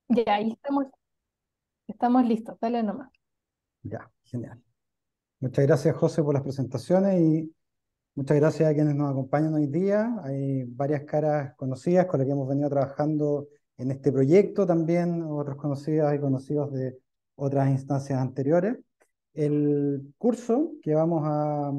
Ya, ahí estamos listos, dale nomás. Ya, genial. Muchas gracias, José, por las presentaciones y muchas gracias a quienes nos acompañan hoy día. Hay varias caras conocidas con las que hemos venido trabajando en este proyecto también, otros conocidas y conocidos de otras instancias anteriores. El curso que vamos a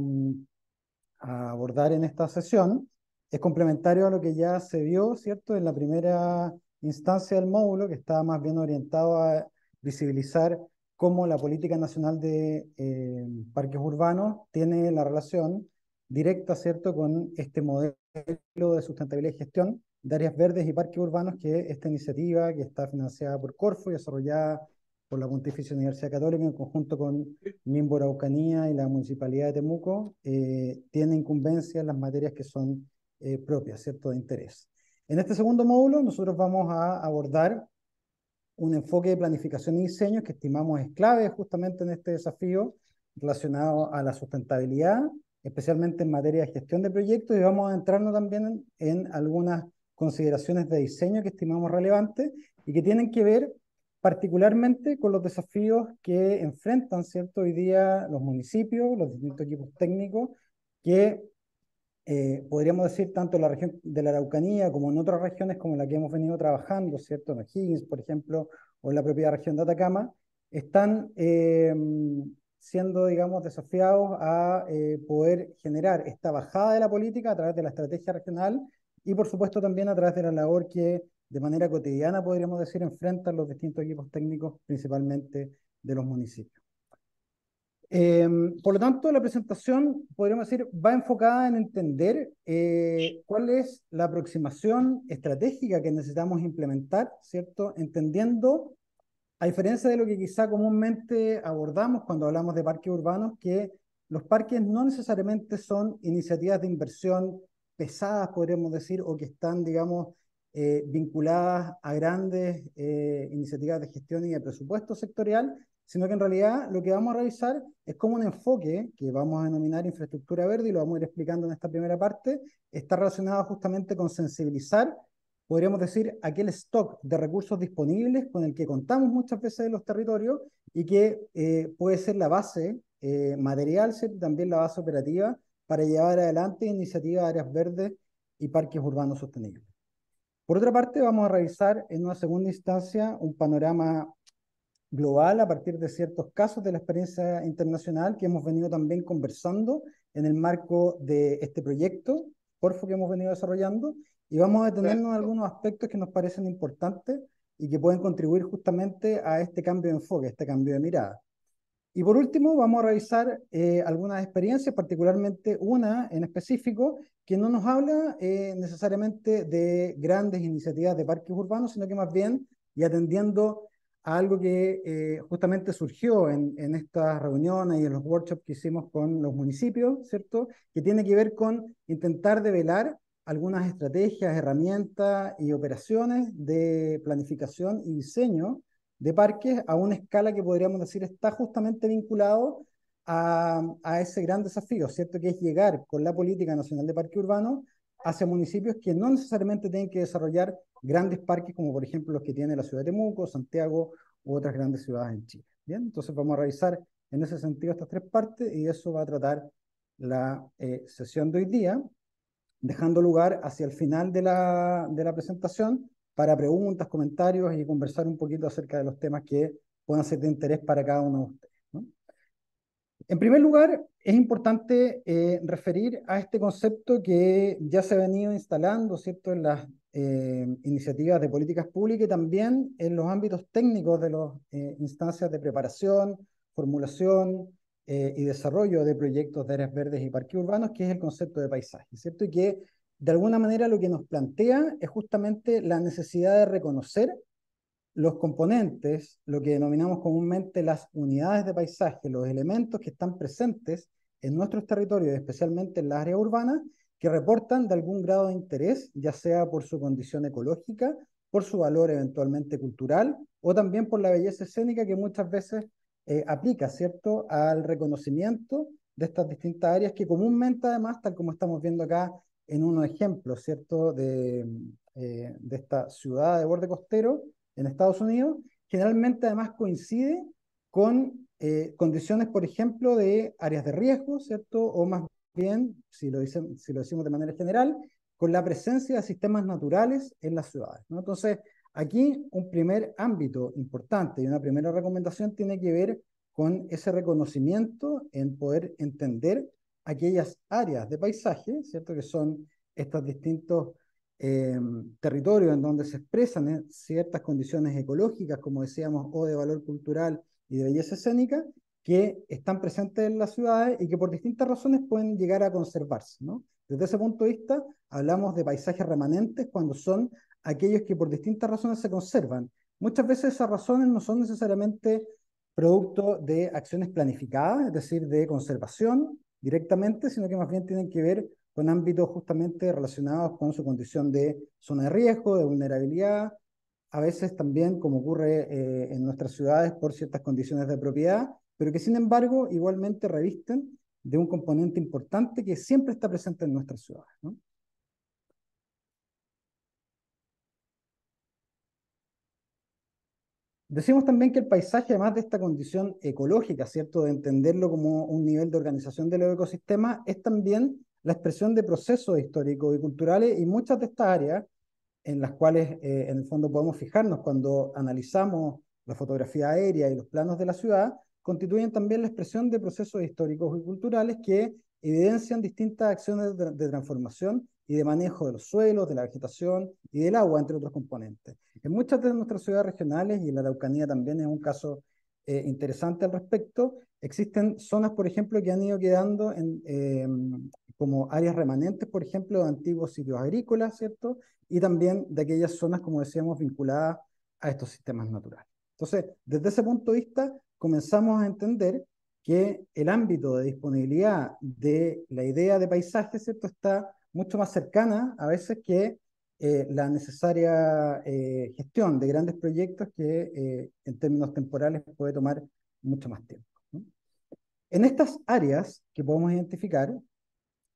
abordar en esta sesión es complementario a lo que ya se vio, ¿cierto?, en la primera instancia del módulo, que estaba más bien orientado a visibilizar cómo la política nacional de parques urbanos tiene la relación directa, ¿cierto?, con este modelo de sustentabilidad y gestión de áreas verdes y parques urbanos, que esta iniciativa, que está financiada por Corfo y desarrollada por la Pontificia Universidad Católica en conjunto con Minbo Araucanía y la Municipalidad de Temuco, tiene incumbencia en las materias que son propias, ¿cierto?, de interés. En este segundo módulo nosotros vamos a abordar un enfoque de planificación y diseño que estimamos es clave justamente en este desafío relacionado a la sustentabilidad, especialmente en materia de gestión de proyectos, y vamos a entrarnos también en algunas consideraciones de diseño que estimamos relevantes y que tienen que ver particularmente con los desafíos que enfrentan, ¿cierto?, hoy día los municipios, los distintos equipos técnicos, que podríamos decir, tanto en la región de la Araucanía como en otras regiones como la que hemos venido trabajando, ¿cierto? En O'Higgins, por ejemplo, o en la propia región de Atacama, están siendo, digamos, desafiados a poder generar esta bajada de la política a través de la estrategia regional y, por supuesto, también a través de la labor que de manera cotidiana, podríamos decir, enfrentan los distintos equipos técnicos, principalmente de los municipios. Eh, por lo tanto, la presentación, podríamos decir, va enfocada en entender cuál es la aproximación estratégica que necesitamos implementar, ¿cierto? Entendiendo, a diferencia de lo que quizá comúnmente abordamos cuando hablamos de parques urbanos, que los parques no necesariamente son iniciativas de inversión pesadas, podríamos decir, o que están, digamos, vinculadas a grandes iniciativas de gestión y de presupuesto sectorial, sino que en realidad lo que vamos a revisar es cómo un enfoque que vamos a denominar infraestructura verde, y lo vamos a ir explicando en esta primera parte, está relacionado justamente con sensibilizar, podríamos decir, aquel stock de recursos disponibles con el que contamos muchas veces en los territorios y que puede ser la base material, ¿cierto? También la base operativa para llevar adelante iniciativas de áreas verdes y parques urbanos sostenibles. Por otra parte, vamos a revisar en una segunda instancia un panorama global a partir de ciertos casos de la experiencia internacional que hemos venido también conversando en el marco de este proyecto Corfo que hemos venido desarrollando, y vamos a detenernos en algunos aspectos que nos parecen importantes y que pueden contribuir justamente a este cambio de enfoque, a este cambio de mirada. Y por último, vamos a revisar algunas experiencias, particularmente una en específico, que no nos habla necesariamente de grandes iniciativas de parques urbanos, sino que más bien, y atendiendo a algo que justamente surgió en estas reuniones y en los workshops que hicimos con los municipios, ¿cierto? Que tiene que ver con intentar develar algunas estrategias, herramientas y operaciones de planificación y diseño de parques a una escala que podríamos decir está justamente vinculado a ese gran desafío, ¿cierto? Que es llegar con la política nacional de parque urbano hacia municipios que no necesariamente tienen que desarrollar grandes parques como por ejemplo los que tiene la ciudad de Temuco, Santiago u otras grandes ciudades en Chile. Bien, entonces vamos a revisar en ese sentido estas tres partes y eso va a tratar la sesión de hoy día, dejando lugar hacia el final de la presentación para preguntas, comentarios y conversar un poquito acerca de los temas que puedan ser de interés para cada uno de ustedes, ¿no? En primer lugar, es importante referir a este concepto que ya se ha venido instalando, ¿cierto?, en las iniciativas de políticas públicas y también en los ámbitos técnicos de las instancias de preparación, formulación y desarrollo de proyectos de áreas verdes y parques urbanos, que es el concepto de paisaje, ¿cierto? Y que de alguna manera lo que nos plantea es justamente la necesidad de reconocer los componentes, lo que denominamos comúnmente las unidades de paisaje, los elementos que están presentes en nuestros territorios, especialmente en las áreas urbanas, que reportan de algún grado de interés, ya sea por su condición ecológica, por su valor eventualmente cultural, o también por la belleza escénica que muchas veces aplica, ¿cierto?, al reconocimiento de estas distintas áreas que comúnmente, además, tal como estamos viendo acá en unos ejemplos, ¿cierto?, de esta ciudad de borde costero, en Estados Unidos, generalmente además coincide con condiciones, por ejemplo, de áreas de riesgo, ¿cierto? O más bien, si lo decimos de manera general, con la presencia de sistemas naturales en las ciudades, ¿no? Entonces, aquí un primer ámbito importante y una primera recomendación tiene que ver con ese reconocimiento en poder entender aquellas áreas de paisaje, ¿cierto? Que son estos distintos eh, territorios en donde se expresan ciertas condiciones ecológicas, como decíamos, o de valor cultural y de belleza escénica, que están presentes en las ciudades y que por distintas razones pueden llegar a conservarse, ¿no? Desde ese punto de vista, hablamos de paisajes remanentes cuando son aquellos que por distintas razones se conservan. Muchas veces esas razones no son necesariamente producto de acciones planificadas, es decir, de conservación directamente, sino que más bien tienen que ver con ámbitos justamente relacionados con su condición de zona de riesgo, de vulnerabilidad, a veces también, como ocurre en nuestras ciudades, por ciertas condiciones de propiedad, pero que sin embargo igualmente revisten de un componente importante que siempre está presente en nuestras ciudades, ¿no? Decimos también que el paisaje, además de esta condición ecológica, ¿cierto?, de entenderlo como un nivel de organización de los ecosistemas, es también la expresión de procesos históricos y culturales, y muchas de estas áreas en las cuales en el fondo podemos fijarnos cuando analizamos la fotografía aérea y los planos de la ciudad, constituyen también la expresión de procesos históricos y culturales que evidencian distintas acciones de transformación y de manejo de los suelos, de la vegetación y del agua, entre otros componentes. En muchas de nuestras ciudades regionales, y en la Araucanía también es un caso interesante al respecto, existen zonas, por ejemplo, que han ido quedando como áreas remanentes, por ejemplo, de antiguos sitios agrícolas, ¿cierto? Y también de aquellas zonas, como decíamos, vinculadas a estos sistemas naturales. Entonces, desde ese punto de vista, comenzamos a entender que el ámbito de disponibilidad de la idea de paisaje, ¿cierto?, está mucho más cercana a veces que la necesaria gestión de grandes proyectos que en términos temporales puede tomar mucho más tiempo, ¿no? En estas áreas que podemos identificar,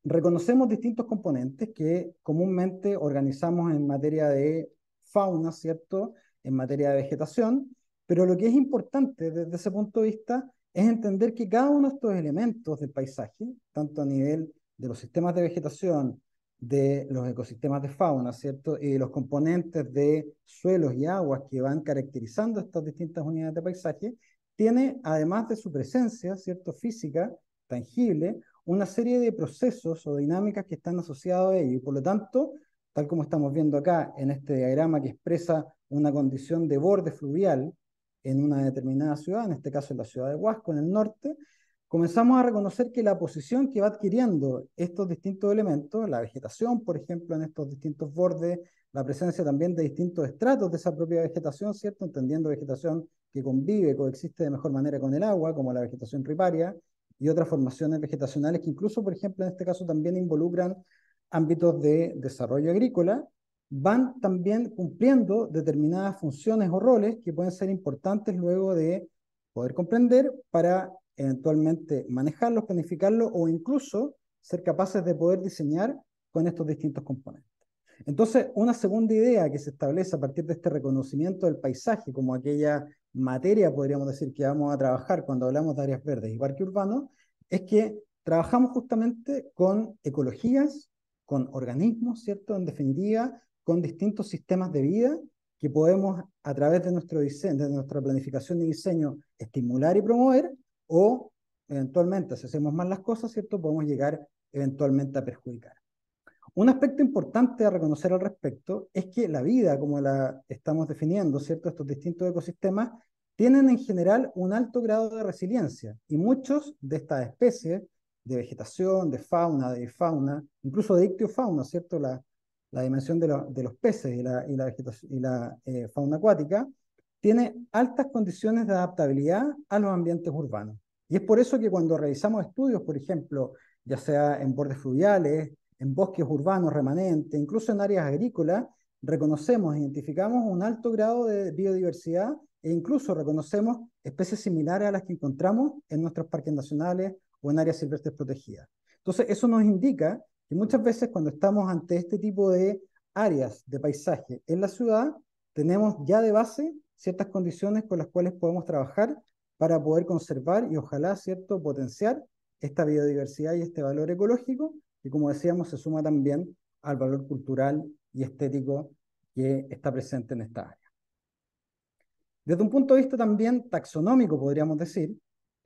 reconocemos distintos componentes que comúnmente organizamos en materia de fauna, ¿cierto? En materia de vegetación, pero lo que es importante desde ese punto de vista es entender que cada uno de estos elementos del paisaje, tanto a nivel de los sistemas de vegetación, de los ecosistemas de fauna, ¿cierto? Y de los componentes de suelos y aguas que van caracterizando estas distintas unidades de paisaje, tiene, además de su presencia, ¿cierto? Física, tangible, una serie de procesos o dinámicas que están asociados a ello. Y por lo tanto, tal como estamos viendo acá en este diagrama que expresa una condición de borde fluvial en una determinada ciudad, en este caso en la ciudad de Huasco, en el norte, comenzamos a reconocer que la posición que va adquiriendo estos distintos elementos, la vegetación, por ejemplo, en estos distintos bordes, la presencia también de distintos estratos de esa propia vegetación, ¿cierto? Entendiendo vegetación que convive, coexiste de mejor manera con el agua, como la vegetación riparia, y otras formaciones vegetacionales que incluso, por ejemplo, en este caso también involucran ámbitos de desarrollo agrícola, van también cumpliendo determinadas funciones o roles que pueden ser importantes luego de poder comprender para eventualmente manejarlos, planificarlos o incluso ser capaces de poder diseñar con estos distintos componentes. Entonces, una segunda idea que se establece a partir de este reconocimiento del paisaje como aquella materia, podríamos decir, que vamos a trabajar cuando hablamos de áreas verdes y parque urbano, es que trabajamos justamente con ecologías, con organismos, ¿cierto? En definitiva, con distintos sistemas de vida que podemos, a través de nuestro diseño, de nuestra planificación y diseño, estimular y promover, o eventualmente, si hacemos mal las cosas, ¿cierto? Podemos llegar eventualmente a perjudicar. Un aspecto importante a reconocer al respecto es que la vida, como la estamos definiendo, ¿cierto? Estos distintos ecosistemas tienen en general un alto grado de resiliencia y muchos de estas especies de vegetación, de fauna, incluso de ictiofauna, ¿cierto? La dimensión de los peces y la fauna acuática, tiene altas condiciones de adaptabilidad a los ambientes urbanos. Y es por eso que cuando realizamos estudios, por ejemplo, ya sea en bordes fluviales, en bosques urbanos remanentes, incluso en áreas agrícolas, reconocemos, identificamos un alto grado de biodiversidad e incluso reconocemos especies similares a las que encontramos en nuestros parques nacionales o en áreas silvestres protegidas. Entonces, eso nos indica que muchas veces cuando estamos ante este tipo de áreas de paisaje en la ciudad, tenemos ya de base ciertas condiciones con las cuales podemos trabajar para poder conservar y ojalá, ¿cierto?, potenciar esta biodiversidad y este valor ecológico, y como decíamos, se suma también al valor cultural y estético que está presente en esta área. Desde un punto de vista también taxonómico, podríamos decir,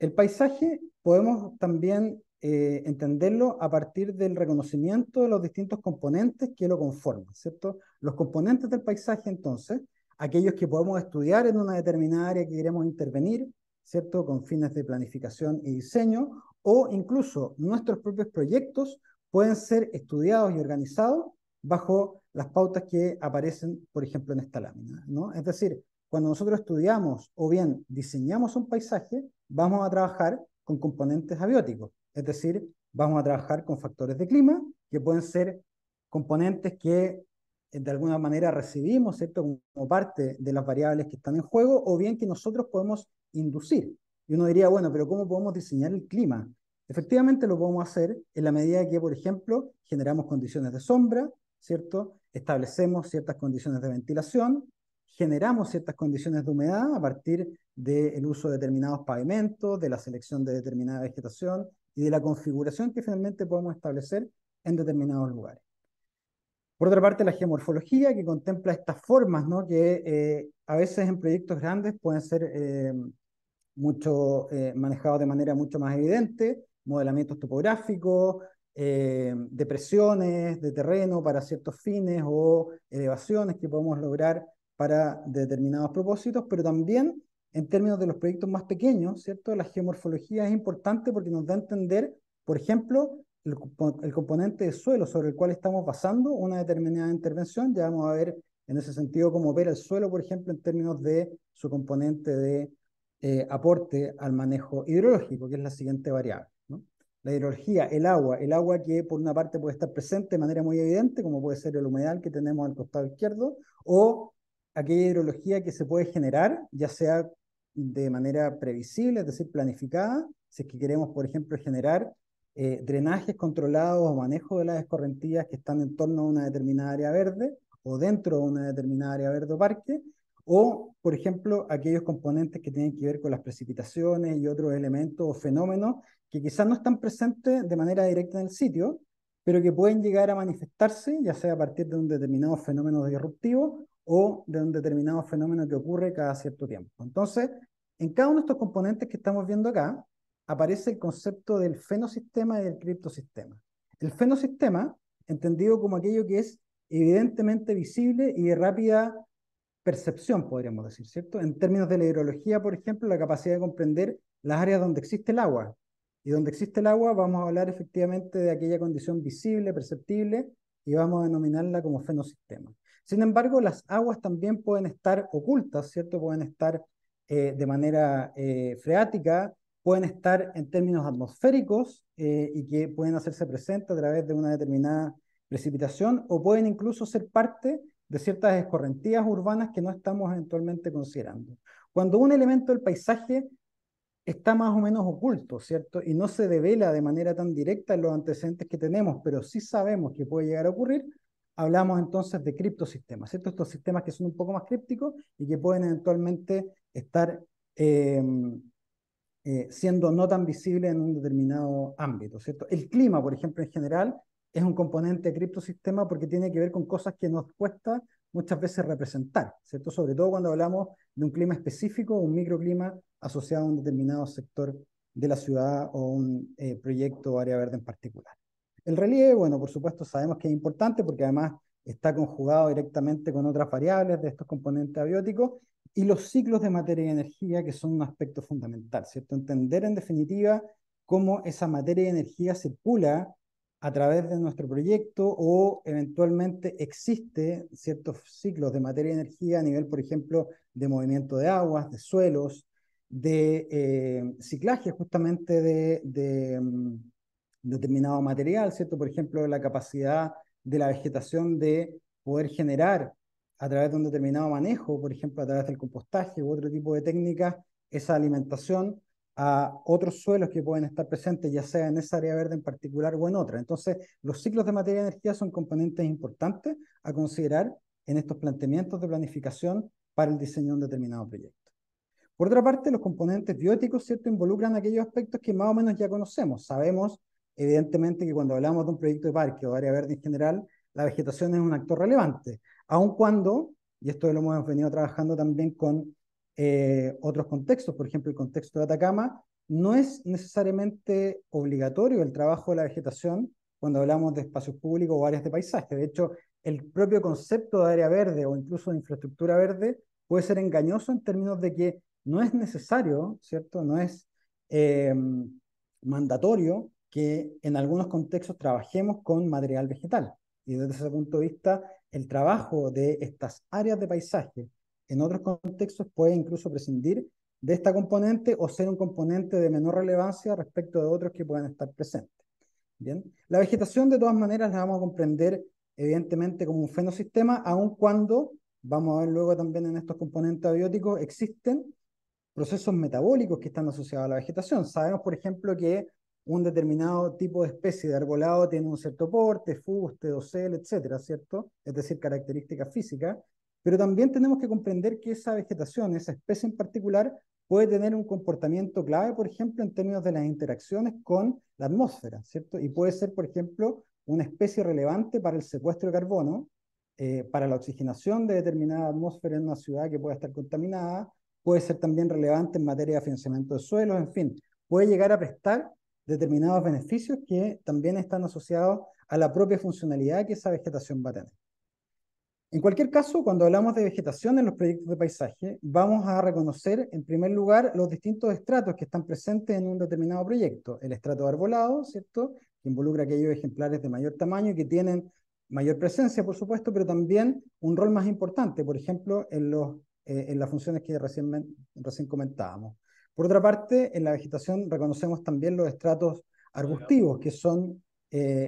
el paisaje podemos también entenderlo a partir del reconocimiento de los distintos componentes que lo conforman, ¿cierto? Los componentes del paisaje, entonces, aquellos que podemos estudiar en una determinada área que queremos intervenir, ¿cierto? Con fines de planificación y diseño, o incluso nuestros propios proyectos pueden ser estudiados y organizados bajo las pautas que aparecen, por ejemplo, en esta lámina, ¿no? Es decir, cuando nosotros estudiamos o bien diseñamos un paisaje, vamos a trabajar con componentes abióticos, es decir, vamos a trabajar con factores de clima, que pueden ser componentes que de alguna manera recibimos, ¿cierto?, como parte de las variables que están en juego, o bien que nosotros podemos inducir. Y uno diría, bueno, pero ¿cómo podemos diseñar el clima? Efectivamente lo podemos hacer en la medida que, por ejemplo, generamos condiciones de sombra, ¿cierto? Establecemos ciertas condiciones de ventilación, generamos ciertas condiciones de humedad a partir del uso de determinados pavimentos, de la selección de determinada vegetación y de la configuración que finalmente podemos establecer en determinados lugares. Por otra parte, la geomorfología, que contempla estas formas, ¿no?, que a veces en proyectos grandes pueden ser manejados de manera mucho más evidente, modelamientos topográficos, depresiones de terreno para ciertos fines o elevaciones que podemos lograr para determinados propósitos, pero también en términos de los proyectos más pequeños, ¿cierto? La geomorfología es importante porque nos da a entender, por ejemplo, el componente de suelo sobre el cual estamos basando una determinada intervención. Ya vamos a ver en ese sentido cómo opera el suelo, por ejemplo, en términos de su componente de aporte al manejo hidrológico, que es la siguiente variable, ¿no? La hidrología, el agua que por una parte puede estar presente de manera muy evidente, como puede ser el humedal que tenemos al costado izquierdo, o aquella hidrología que se puede generar, ya sea de manera previsible, es decir, planificada, si es que queremos, por ejemplo, generar drenajes controlados o manejo de las escorrentías que están en torno a una determinada área verde o dentro de una determinada área verde o parque, o, por ejemplo, aquellos componentes que tienen que ver con las precipitaciones y otros elementos o fenómenos que quizás no están presentes de manera directa en el sitio, pero que pueden llegar a manifestarse, ya sea a partir de un determinado fenómeno disruptivo o de un determinado fenómeno que ocurre cada cierto tiempo. Entonces, en cada uno de estos componentes que estamos viendo acá, aparece el concepto del fenosistema y del criptosistema. El fenosistema, entendido como aquello que es evidentemente visible y de rápida percepción, podríamos decir, ¿cierto? En términos de la hidrología, por ejemplo, la capacidad de comprender las áreas donde existe el agua. Y donde existe el agua vamos a hablar efectivamente de aquella condición visible, perceptible, y vamos a denominarla como fenosistema. Sin embargo, las aguas también pueden estar ocultas, ¿cierto? Pueden estar de manera freática, pueden estar en términos atmosféricos y que pueden hacerse presentes a través de una determinada precipitación, o pueden incluso ser parte de ciertas escorrentías urbanas que no estamos eventualmente considerando. Cuando un elemento del paisaje está más o menos oculto, ¿cierto? Y no se devela de manera tan directa en los antecedentes que tenemos, pero sí sabemos que puede llegar a ocurrir, hablamos entonces de criptosistemas, ¿cierto? Estos sistemas que son un poco más crípticos y que pueden eventualmente estar siendo no tan visibles en un determinado ámbito, ¿cierto? El clima, por ejemplo, en general, es un componente de criptosistema porque tiene que ver con cosas que nos cuesta muchas veces representar, ¿cierto? Sobre todo cuando hablamos de un clima específico, un microclima asociado a un determinado sector de la ciudad o un proyecto o área verde en particular. El relieve, bueno, por supuesto sabemos que es importante porque además está conjugado directamente con otras variables de estos componentes abióticos, y los ciclos de materia y energía, que son un aspecto fundamental, ¿cierto? Entender en definitiva cómo esa materia y energía circula a través de nuestro proyecto, o eventualmente existe ciertos ciclos de materia y energía a nivel, por ejemplo, de movimiento de aguas, de suelos, de ciclaje justamente de determinado material, ¿cierto? Por ejemplo, la capacidad de la vegetación de poder generar a través de un determinado manejo, por ejemplo, a través del compostaje u otro tipo de técnicas, esa alimentación a otros suelos que pueden estar presentes, ya sea en esa área verde en particular o en otra. Entonces, los ciclos de materia y energía son componentes importantes a considerar en estos planteamientos de planificación para el diseño de un determinado proyecto. Por otra parte, los componentes bióticos, ¿cierto?, involucran aquellos aspectos que más o menos ya conocemos. Sabemos, evidentemente, que cuando hablamos de un proyecto de parque o área verde en general, la vegetación es un actor relevante, aun cuando, y esto lo hemos venido trabajando también con otros contextos, por ejemplo, el contexto de Atacama, no es necesariamente obligatorio el trabajo de la vegetación cuando hablamos de espacios públicos o áreas de paisaje. De hecho, el propio concepto de área verde o incluso de infraestructura verde puede ser engañoso en términos de que no es necesario, ¿cierto? No es mandatorio que en algunos contextos trabajemos con material vegetal. Y desde ese punto de vista, el trabajo de estas áreas de paisaje en otros contextos puede incluso prescindir de esta componente o ser un componente de menor relevancia respecto de otros que puedan estar presentes. Bien, la vegetación de todas maneras la vamos a comprender evidentemente como un fenosistema, aun cuando, vamos a ver luego también en estos componentes abióticos, existen procesos metabólicos que están asociados a la vegetación. Sabemos, por ejemplo, que un determinado tipo de especie de arbolado tiene un cierto porte, fuste, dosel, etcétera, ¿cierto? Es decir, características físicas, pero también tenemos que comprender que esa vegetación, esa especie en particular, puede tener un comportamiento clave, por ejemplo, en términos de las interacciones con la atmósfera, ¿cierto? Y puede ser, por ejemplo, una especie relevante para el secuestro de carbono, para la oxigenación de determinada atmósfera en una ciudad que pueda estar contaminada, puede ser también relevante en materia de afianzamiento de suelos, en fin, puede llegar a prestar determinados beneficios que también están asociados a la propia funcionalidad que esa vegetación va a tener. En cualquier caso, cuando hablamos de vegetación en los proyectos de paisaje, vamos a reconocer en primer lugar los distintos estratos que están presentes en un determinado proyecto. El estrato arbolado, ¿cierto?, que involucra aquellos ejemplares de mayor tamaño y que tienen mayor presencia, por supuesto, pero también un rol más importante, por ejemplo, en las funciones que recién comentábamos. Por otra parte, en la vegetación reconocemos también los estratos arbustivos, que son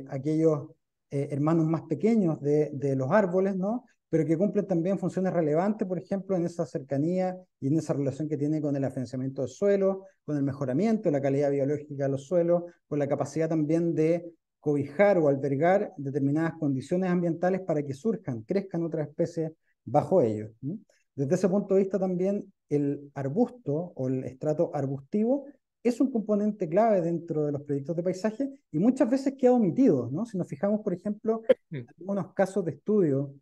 aquellos hermanos más pequeños de los árboles, ¿no?, pero que cumplen también funciones relevantes, por ejemplo, en esa cercanía y en esa relación que tiene con el afianzamiento del suelo, con el mejoramiento de la calidad biológica de los suelos, con la capacidad también de cobijar o albergar determinadas condiciones ambientales para que surjan, crezcan otras especies bajo ellos. Desde ese punto de vista también el arbusto o el estrato arbustivo es un componente clave dentro de los proyectos de paisaje y muchas veces queda omitido, ¿no? Si nos fijamos, por ejemplo, en algunos casos de estudio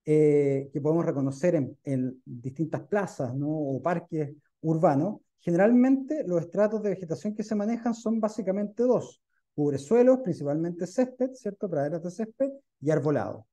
que podemos reconocer en distintas plazas, ¿no?, o parques urbanos, generalmente los estratos de vegetación que se manejan son básicamente dos: cubresuelos, principalmente césped, ¿cierto?, praderas de césped, y arbolado.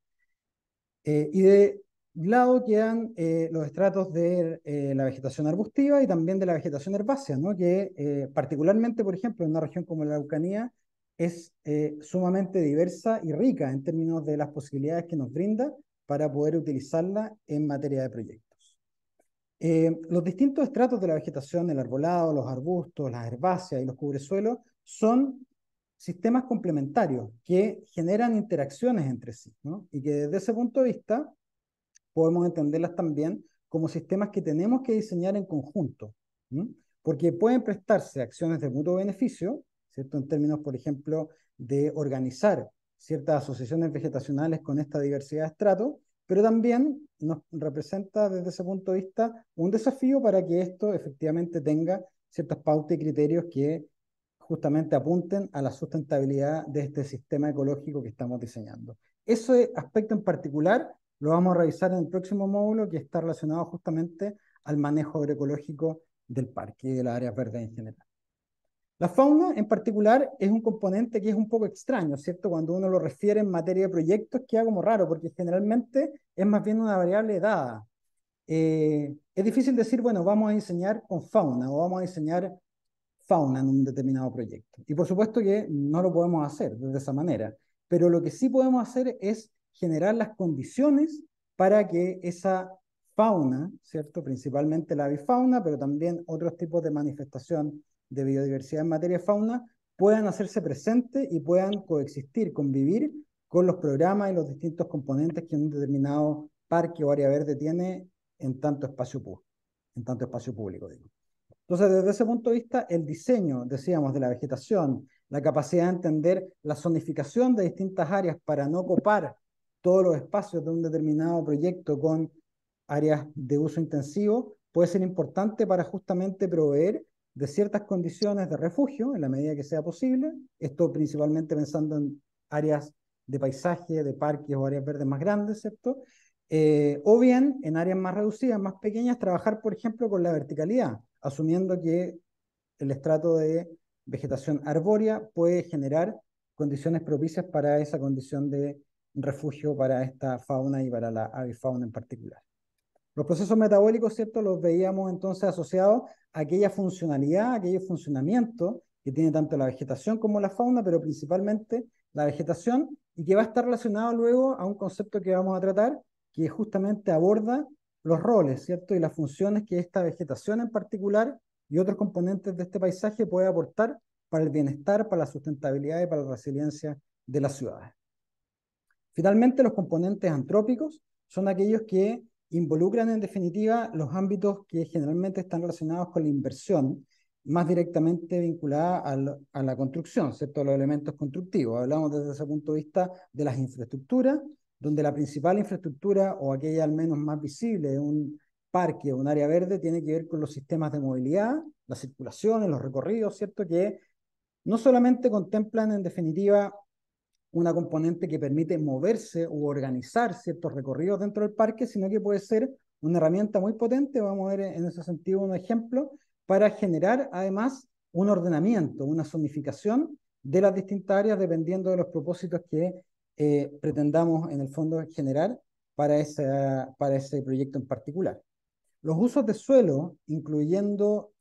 Y de lado quedan los estratos de la vegetación arbustiva y también de la vegetación herbácea, ¿no?, que particularmente, por ejemplo, en una región como la Araucanía, es sumamente diversa y rica en términos de las posibilidades que nos brinda para poder utilizarla en materia de proyectos. Los distintos estratos de la vegetación, el arbolado, los arbustos, las herbáceas y los cubresuelos, son sistemas complementarios que generan interacciones entre sí, ¿no?, y que desde ese punto de vista podemos entenderlas también como sistemas que tenemos que diseñar en conjunto, ¿sí?, porque pueden prestarse acciones de mutuo beneficio, ¿cierto?, en términos, por ejemplo, de organizar ciertas asociaciones vegetacionales con esta diversidad de estratos, pero también nos representa desde ese punto de vista un desafío para que esto efectivamente tenga ciertas pautas y criterios que justamente apunten a la sustentabilidad de este sistema ecológico que estamos diseñando. Ese aspecto en particular lo vamos a revisar en el próximo módulo, que está relacionado justamente al manejo agroecológico del parque y de las áreas verdes en general. La fauna en particular es un componente que es un poco extraño, ¿cierto? Cuando uno lo refiere en materia de proyectos queda como raro, porque generalmente es más bien una variable dada. Es difícil decir, bueno, vamos a diseñar con fauna o vamos a diseñar fauna en un determinado proyecto. Y por supuesto que no lo podemos hacer de esa manera, pero lo que sí podemos hacer es generar las condiciones para que esa fauna, ¿cierto?, principalmente la avifauna, pero también otros tipos de manifestación de biodiversidad en materia de fauna, puedan hacerse presentes y puedan coexistir, convivir con los programas y los distintos componentes que un determinado parque o área verde tiene en tanto espacio público, digo. Entonces, desde ese punto de vista, el diseño, decíamos, de la vegetación, la capacidad de entender la zonificación de distintas áreas para no copar todos los espacios de un determinado proyecto con áreas de uso intensivo, puede ser importante para justamente proveer de ciertas condiciones de refugio en la medida que sea posible, esto principalmente pensando en áreas de paisaje, de parques o áreas verdes más grandes, ¿cierto? O bien en áreas más reducidas, más pequeñas, trabajar, por ejemplo, con la verticalidad, asumiendo que el estrato de vegetación arbórea puede generar condiciones propicias para esa condición de refugio para esta fauna y para la avifauna en particular. Los procesos metabólicos, ¿cierto? Los veíamos entonces asociados a aquella funcionalidad, a aquello funcionamiento que tiene tanto la vegetación como la fauna, pero principalmente la vegetación, y que va a estar relacionado luego a un concepto que vamos a tratar, que justamente aborda los roles, ¿cierto? Y las funciones que esta vegetación en particular y otros componentes de este paisaje puede aportar para el bienestar, para la sustentabilidad y para la resiliencia de las ciudades. Finalmente, los componentes antrópicos son aquellos que involucran en definitiva los ámbitos que generalmente están relacionados con la inversión, más directamente vinculada a la construcción, ¿cierto? Los elementos constructivos. Hablamos desde ese punto de vista de las infraestructuras, donde la principal infraestructura, o aquella al menos más visible de un parque o un área verde, tiene que ver con los sistemas de movilidad, las circulaciones, los recorridos, ¿cierto? Que no solamente contemplan en definitiva una componente que permite moverse u organizar ciertos recorridos dentro del parque, sino que puede ser una herramienta muy potente, vamos a ver en ese sentido un ejemplo, para generar además un ordenamiento, una zonificación de las distintas áreas dependiendo de los propósitos que pretendamos en el fondo generar para ese proyecto en particular. Los usos de suelo, incluyendo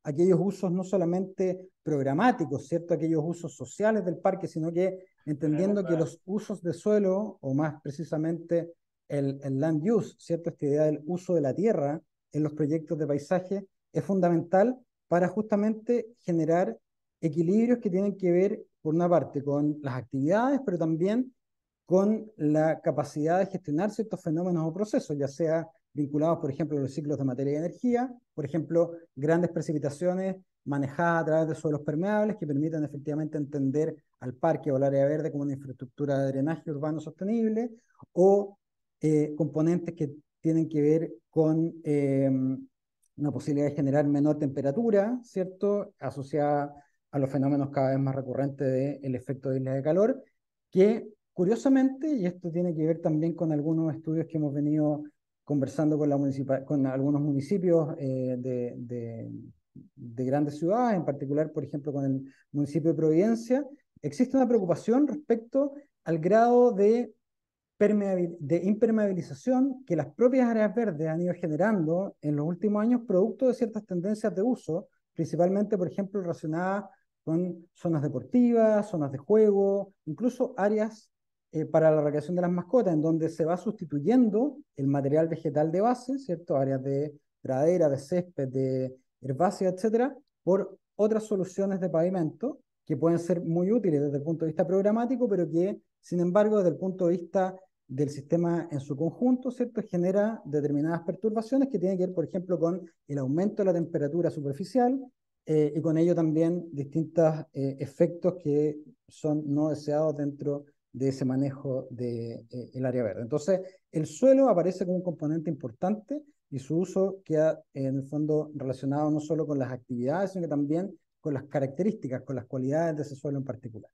aquellos usos no solamente programáticos, ¿cierto? Aquellos usos sociales del parque, sino que entendiendo que los usos de suelo, o más precisamente el land use, ¿cierto? Esta idea del uso de la tierra en los proyectos de paisaje es fundamental para justamente generar equilibrios que tienen que ver, por una parte, con las actividades, pero también con la capacidad de gestionar ciertos fenómenos o procesos, ya sea vinculados, por ejemplo, a los ciclos de materia y energía, por ejemplo, grandes precipitaciones manejadas a través de suelos permeables que permitan efectivamente entender al parque o al área verde como una infraestructura de drenaje urbano sostenible, o componentes que tienen que ver con una posibilidad de generar menor temperatura, ¿cierto? Asociada a los fenómenos cada vez más recurrentes del efecto de isla de calor, que curiosamente, y esto tiene que ver también con algunos estudios que hemos venido conversando con algunos municipios de grandes ciudades, en particular, por ejemplo, con el municipio de Providencia, existe una preocupación respecto al grado de impermeabilización que las propias áreas verdes han ido generando en los últimos años, producto de ciertas tendencias de uso, principalmente, por ejemplo, relacionadas con zonas deportivas, zonas de juego, incluso áreas para la recreación de las mascotas, en donde se va sustituyendo el material vegetal de base, ¿cierto? Áreas de pradera, de césped, de herbácea, etcétera, por otras soluciones de pavimento que pueden ser muy útiles desde el punto de vista programático, pero que, sin embargo, desde el punto de vista del sistema en su conjunto, ¿cierto? Genera determinadas perturbaciones que tienen que ver, por ejemplo, con el aumento de la temperatura superficial y con ello también distintos efectos que son no deseados dentro de ese manejo del área verde. Entonces, el suelo aparece como un componente importante y su uso queda en el fondo relacionado no solo con las actividades, sino que también con las características, con las cualidades de ese suelo en particular.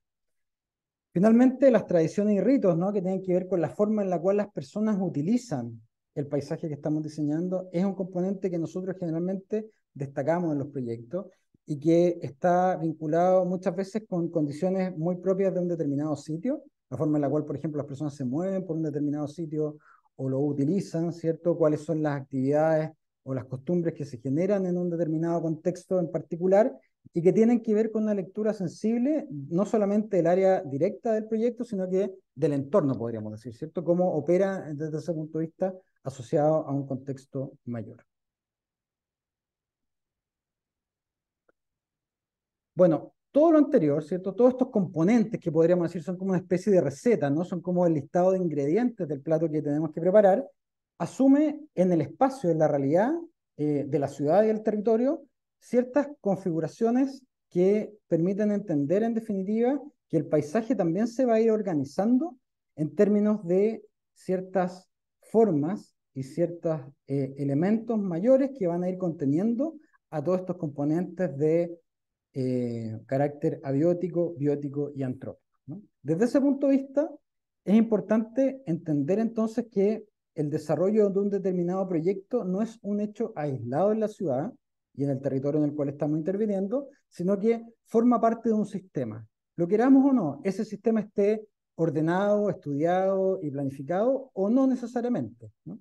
Finalmente, las tradiciones y ritos, ¿no? Que tienen que ver con la forma en la cual las personas utilizan el paisaje que estamos diseñando, es un componente que nosotros generalmente destacamos en los proyectos y que está vinculado muchas veces con condiciones muy propias de un determinado sitio, la forma en la cual, por ejemplo, las personas se mueven por un determinado sitio o lo utilizan, ¿cierto? Cuáles son las actividades o las costumbres que se generan en un determinado contexto en particular y que tienen que ver con una lectura sensible, no solamente del área directa del proyecto, sino que del entorno, podríamos decir, ¿cierto? Cómo opera desde ese punto de vista asociado a un contexto mayor. Bueno, todo lo anterior, ¿cierto? Todos estos componentes que podríamos decir son como una especie de receta, ¿no? Son como el listado de ingredientes del plato que tenemos que preparar, asume en el espacio, en la realidad de la ciudad y del territorio, ciertas configuraciones que permiten entender en definitiva que el paisaje también se va a ir organizando en términos de ciertas formas y ciertos elementos mayores que van a ir conteniendo a todos estos componentes de carácter abiótico, biótico y antrópico, ¿no? Desde ese punto de vista, es importante entender entonces que el desarrollo de un determinado proyecto no es un hecho aislado en la ciudad y en el territorio en el cual estamos interviniendo, sino que forma parte de un sistema. Lo queramos o no, ese sistema esté ordenado, estudiado y planificado o no necesariamente, ¿no?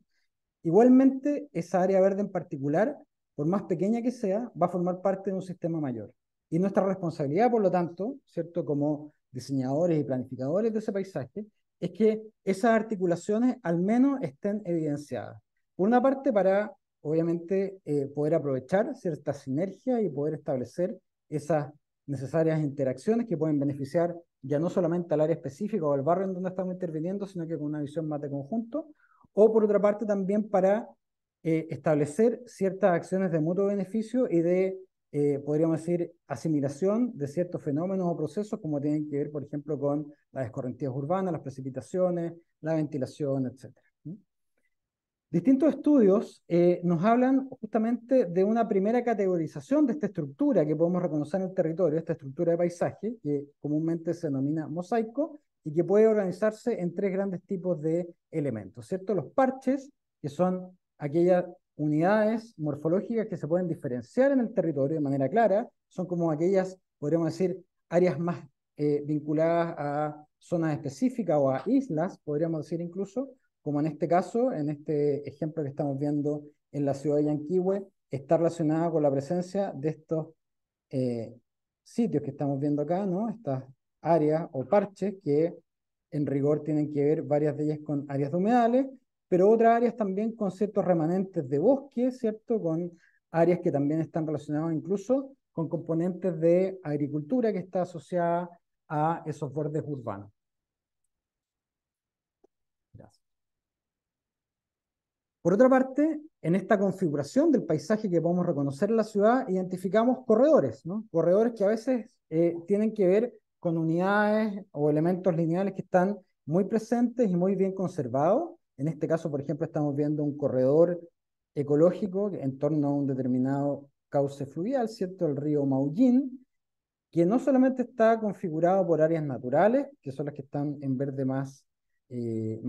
Igualmente, esa área verde en particular, por más pequeña que sea, va a formar parte de un sistema mayor. Y nuestra responsabilidad, por lo tanto, ¿cierto? Como diseñadores y planificadores de ese paisaje, es que esas articulaciones al menos estén evidenciadas. Por una parte, para, obviamente, poder aprovechar ciertas sinergias y poder establecer esas necesarias interacciones que pueden beneficiar ya no solamente al área específica o al barrio en donde estamos interviniendo, sino que con una visión más de conjunto, o por otra parte también para establecer ciertas acciones de mutuo beneficio y de, podríamos decir, asimilación de ciertos fenómenos o procesos como tienen que ver, por ejemplo, con las escorrentías urbanas, las precipitaciones, la ventilación, etcétera. Distintos estudios nos hablan justamente de una primera categorización de esta estructura que podemos reconocer en el territorio, esta estructura de paisaje, que comúnmente se denomina mosaico, y que puede organizarse en tres grandes tipos de elementos, ¿cierto? Los parches, que son aquellas unidades morfológicas que se pueden diferenciar en el territorio de manera clara, son como aquellas, podríamos decir, áreas más vinculadas a zonas específicas o a islas, podríamos decir incluso, como en este caso, en este ejemplo que estamos viendo en la ciudad de Yanquihue, está relacionada con la presencia de estos eh, sitios que estamos viendo acá, ¿no? Estas áreas o parches que en rigor tienen que ver varias de ellas con áreas de humedales, pero otras áreas también con ciertos remanentes de bosque, ¿cierto? Con áreas que también están relacionadas incluso con componentes de agricultura que está asociada a esos bordes urbanos. Gracias. Por otra parte, en esta configuración del paisaje que podemos reconocer en la ciudad, identificamos corredores, ¿no? Corredores que a veces tienen que ver con unidades o elementos lineales que están muy presentes y muy bien conservados. En este caso, por ejemplo, estamos viendo un corredor ecológico en torno a un determinado cauce fluvial, ¿cierto? El río Maullín, que no solamente está configurado por áreas naturales, que son las que están en verde más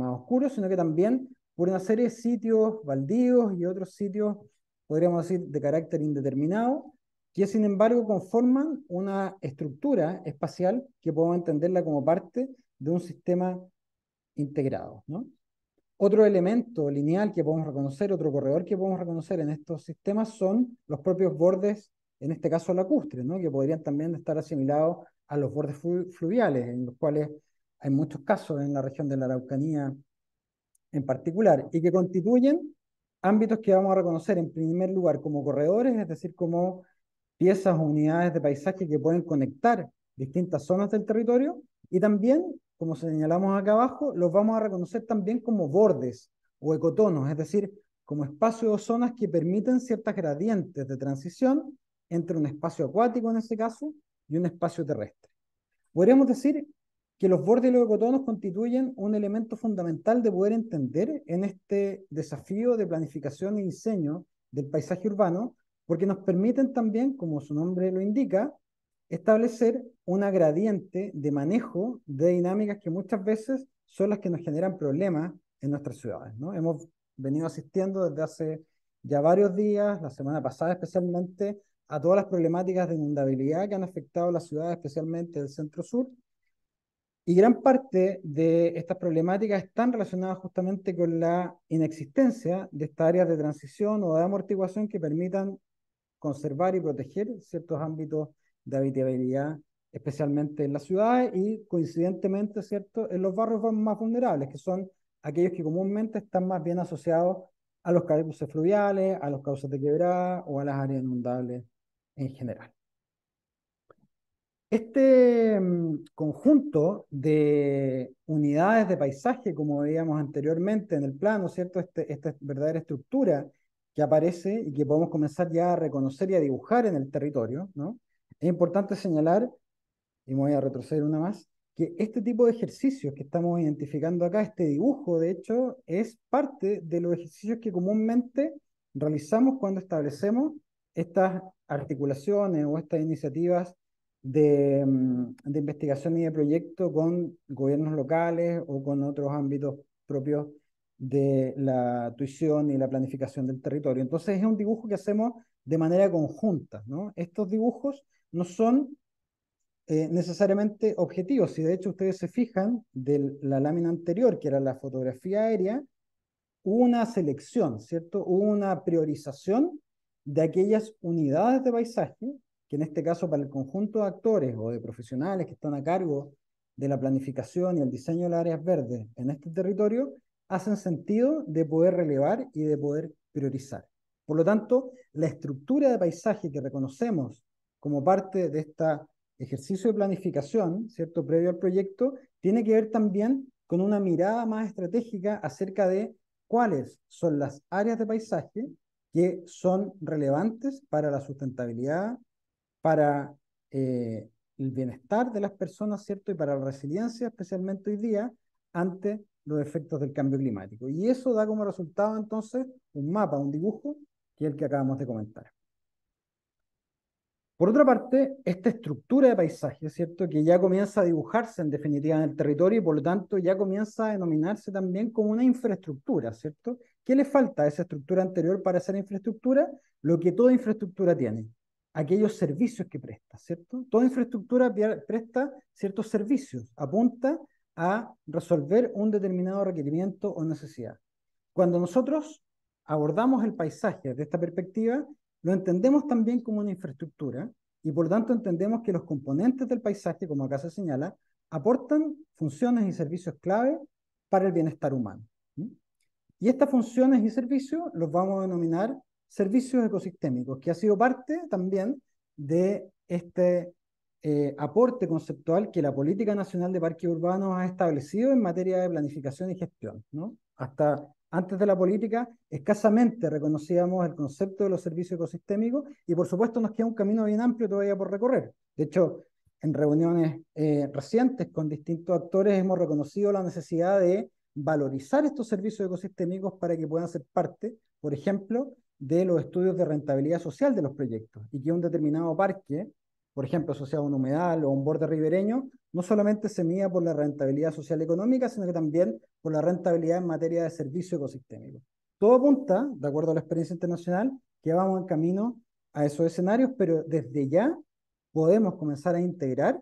oscuro, sino que también por una serie de sitios baldíos y otros sitios, podríamos decir, de carácter indeterminado, que sin embargo conforman una estructura espacial que podemos entenderla como parte de un sistema integrado, ¿no? Otro elemento lineal que podemos reconocer, otro corredor que podemos reconocer en estos sistemas son los propios bordes, en este caso lacustres, ¿no? Que podrían también estar asimilados a los bordes fluviales, en los cuales hay muchos casos en la región de la Araucanía en particular, y que constituyen ámbitos que vamos a reconocer en primer lugar como corredores, es decir, como piezas o unidades de paisaje que pueden conectar distintas zonas del territorio, y también, como señalamos acá abajo, los vamos a reconocer también como bordes o ecotonos, es decir, como espacios o zonas que permiten ciertas gradientes de transición entre un espacio acuático en este caso y un espacio terrestre. Podríamos decir que los bordes y los ecotonos constituyen un elemento fundamental de poder entender en este desafío de planificación y diseño del paisaje urbano, porque nos permiten también, como su nombre lo indica, establecer una gradiente de manejo de dinámicas que muchas veces son las que nos generan problemas en nuestras ciudades, ¿no? Hemos venido asistiendo desde hace ya varios días, la semana pasada especialmente, a todas las problemáticas de inundabilidad que han afectado a la ciudad, especialmente del centro-sur, y gran parte de estas problemáticas están relacionadas justamente con la inexistencia de estas áreas de transición o de amortiguación que permitan conservar y proteger ciertos ámbitos de habitabilidad, especialmente en las ciudades y coincidentemente, ¿cierto?, en los barrios más vulnerables, que son aquellos que comúnmente están más bien asociados a los cauces fluviales, a los cauces de quebrada o a las áreas inundables en general. Este conjunto de unidades de paisaje, como veíamos anteriormente en el plano, ¿cierto? Esta verdadera estructura que aparece y que podemos comenzar ya a reconocer y a dibujar en el territorio, ¿no? Es importante señalar, y me voy a retroceder una más, que este tipo de ejercicios que estamos identificando acá, este dibujo, de hecho, es parte de los ejercicios que comúnmente realizamos cuando establecemos estas articulaciones o estas iniciativas de investigación y de proyecto con gobiernos locales o con otros ámbitos propios de la tuición y la planificación del territorio. Entonces es un dibujo que hacemos de manera conjunta, ¿no? Estos dibujos no son necesariamente objetivos. Si de hecho ustedes se fijan de la lámina anterior, que era la fotografía aérea, hubo una selección, ¿cierto? Hubo una priorización de aquellas unidades de paisaje, que en este caso para el conjunto de actores o de profesionales que están a cargo de la planificación y el diseño de las áreas verdes en este territorio, hacen sentido de poder relevar y de poder priorizar. Por lo tanto, la estructura de paisaje que reconocemos como parte de este ejercicio de planificación, ¿cierto? Previo al proyecto, tiene que ver también con una mirada más estratégica acerca de cuáles son las áreas de paisaje que son relevantes para la sustentabilidad, para el bienestar de las personas, ¿cierto? Y para la resiliencia, especialmente hoy día, ante los efectos del cambio climático. Y eso da como resultado entonces un mapa, un dibujo, que es el que acabamos de comentar. Por otra parte, esta estructura de paisaje, ¿cierto? Que ya comienza a dibujarse en definitiva en el territorio y por lo tanto ya comienza a denominarse también como una infraestructura, ¿cierto? ¿Qué le falta a esa estructura anterior para ser infraestructura? Lo que toda infraestructura tiene, aquellos servicios que presta, ¿cierto? Toda infraestructura presta ciertos servicios, apunta a resolver un determinado requerimiento o necesidad. Cuando nosotros abordamos el paisaje desde esta perspectiva, lo entendemos también como una infraestructura y por lo tanto entendemos que los componentes del paisaje, como acá se señala, aportan funciones y servicios clave para el bienestar humano. Y estas funciones y servicios los vamos a denominar servicios ecosistémicos, que ha sido parte también de este aporte conceptual que la Política Nacional de Parques Urbanos ha establecido en materia de planificación y gestión, ¿no? Hasta antes de la política, escasamente reconocíamos el concepto de los servicios ecosistémicos y por supuesto nos queda un camino bien amplio todavía por recorrer. De hecho, en reuniones recientes con distintos actores hemos reconocido la necesidad de valorizar estos servicios ecosistémicos para que puedan ser parte, por ejemplo, de los estudios de rentabilidad social de los proyectos y que un determinado parque, por ejemplo, asociado a un humedal o un borde ribereño, no solamente se mida por la rentabilidad social económica, sino que también por la rentabilidad en materia de servicio ecosistémico. Todo apunta, de acuerdo a la experiencia internacional, que vamos en camino a esos escenarios, pero desde ya podemos comenzar a integrar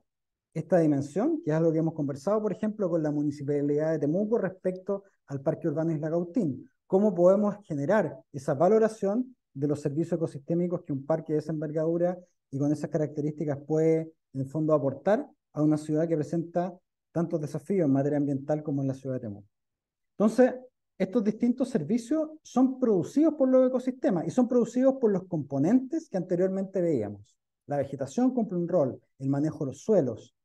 esta dimensión, que es algo que hemos conversado, por ejemplo, con la Municipalidad de Temuco respecto al Parque Urbano Isla Cautín. ¿Cómo podemos generar esa valoración de los servicios ecosistémicos que un parque de esa envergadura y con esas características puede, en el fondo, aportar a una ciudad que presenta tantos desafíos en materia ambiental como en la ciudad de Temuco? Entonces, estos distintos servicios son producidos por los ecosistemas y son producidos por los componentes que anteriormente veíamos. La vegetación cumple un rol, el manejo de los suelos,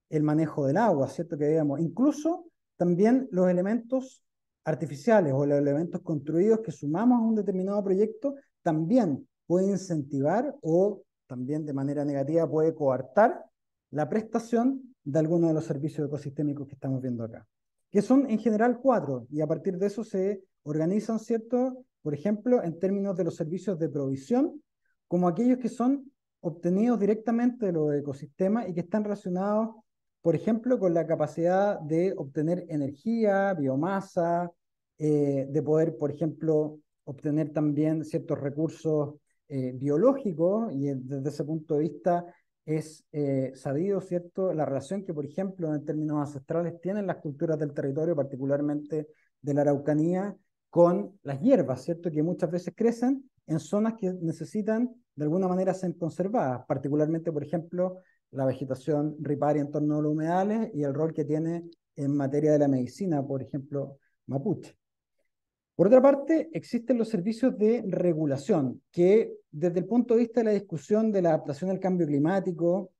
el manejo del agua, ¿cierto? Que veíamos, incluso también los elementos artificiales o los elementos construidos que sumamos a un determinado proyecto también puede incentivar o también de manera negativa puede coartar la prestación de algunos de los servicios ecosistémicos que estamos viendo acá, que son en general 4, y a partir de eso se organizan, ¿cierto? Por ejemplo, en términos de los servicios de provisión, como aquellos que son obtenidos directamente de los ecosistemas y que están relacionados, por ejemplo, con la capacidad de obtener energía, biomasa, de poder, por ejemplo, obtener también ciertos recursos biológicos, y desde ese punto de vista es sabido, ¿cierto?, la relación que, por ejemplo, en términos ancestrales tienen las culturas del territorio, particularmente de la Araucanía, con las hierbas, ¿cierto?, que muchas veces crecen en zonas que necesitan de alguna manera ser conservadas, particularmente, por ejemplo, la vegetación riparia en torno a los humedales y el rol que tiene en materia de la medicina, por ejemplo, mapuche. Por otra parte, existen los servicios de regulación, que desde el punto de vista de la discusión de la adaptación al cambio climático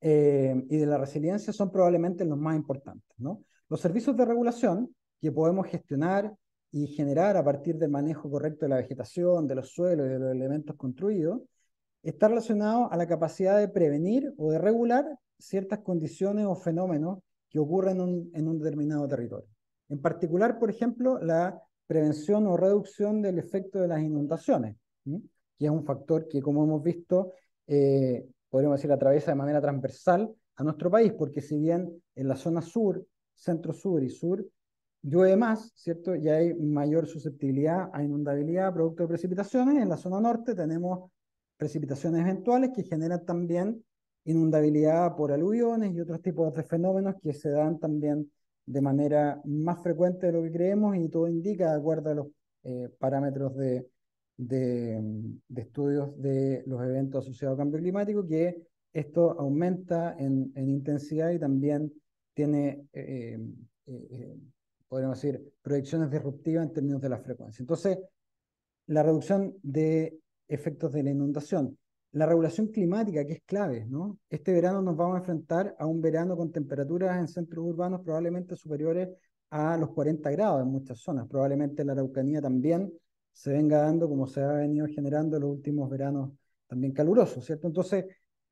y de la resiliencia son probablemente los más importantes, ¿no? Los servicios de regulación que podemos gestionar y generar a partir del manejo correcto de la vegetación, de los suelos y de los elementos construidos, está relacionado a la capacidad de prevenir o de regular ciertas condiciones o fenómenos que ocurre en un determinado territorio. En particular, por ejemplo, la prevención o reducción del efecto de las inundaciones, ¿sí? Que es un factor que, como hemos visto, podríamos decir, atraviesa de manera transversal a nuestro país, porque si bien en la zona sur, centro-sur y sur, llueve más, ¿cierto? Y hay mayor susceptibilidad a inundabilidad producto de precipitaciones, en la zona norte tenemos precipitaciones eventuales que generan también inundabilidad por aluviones y otros tipos de fenómenos que se dan también de manera más frecuente de lo que creemos y todo indica, de acuerdo a los parámetros de estudios de los eventos asociados al cambio climático, que esto aumenta en intensidad y también tiene, podríamos decir, proyecciones disruptivas en términos de la frecuencia. Entonces, la reducción de efectos de la inundación. La regulación climática, que es clave, ¿no? Este verano nos vamos a enfrentar a un verano con temperaturas en centros urbanos probablemente superiores a los 40 grados en muchas zonas. Probablemente la Araucanía también se venga dando como se ha venido generando en los últimos veranos también calurosos, ¿cierto? Entonces,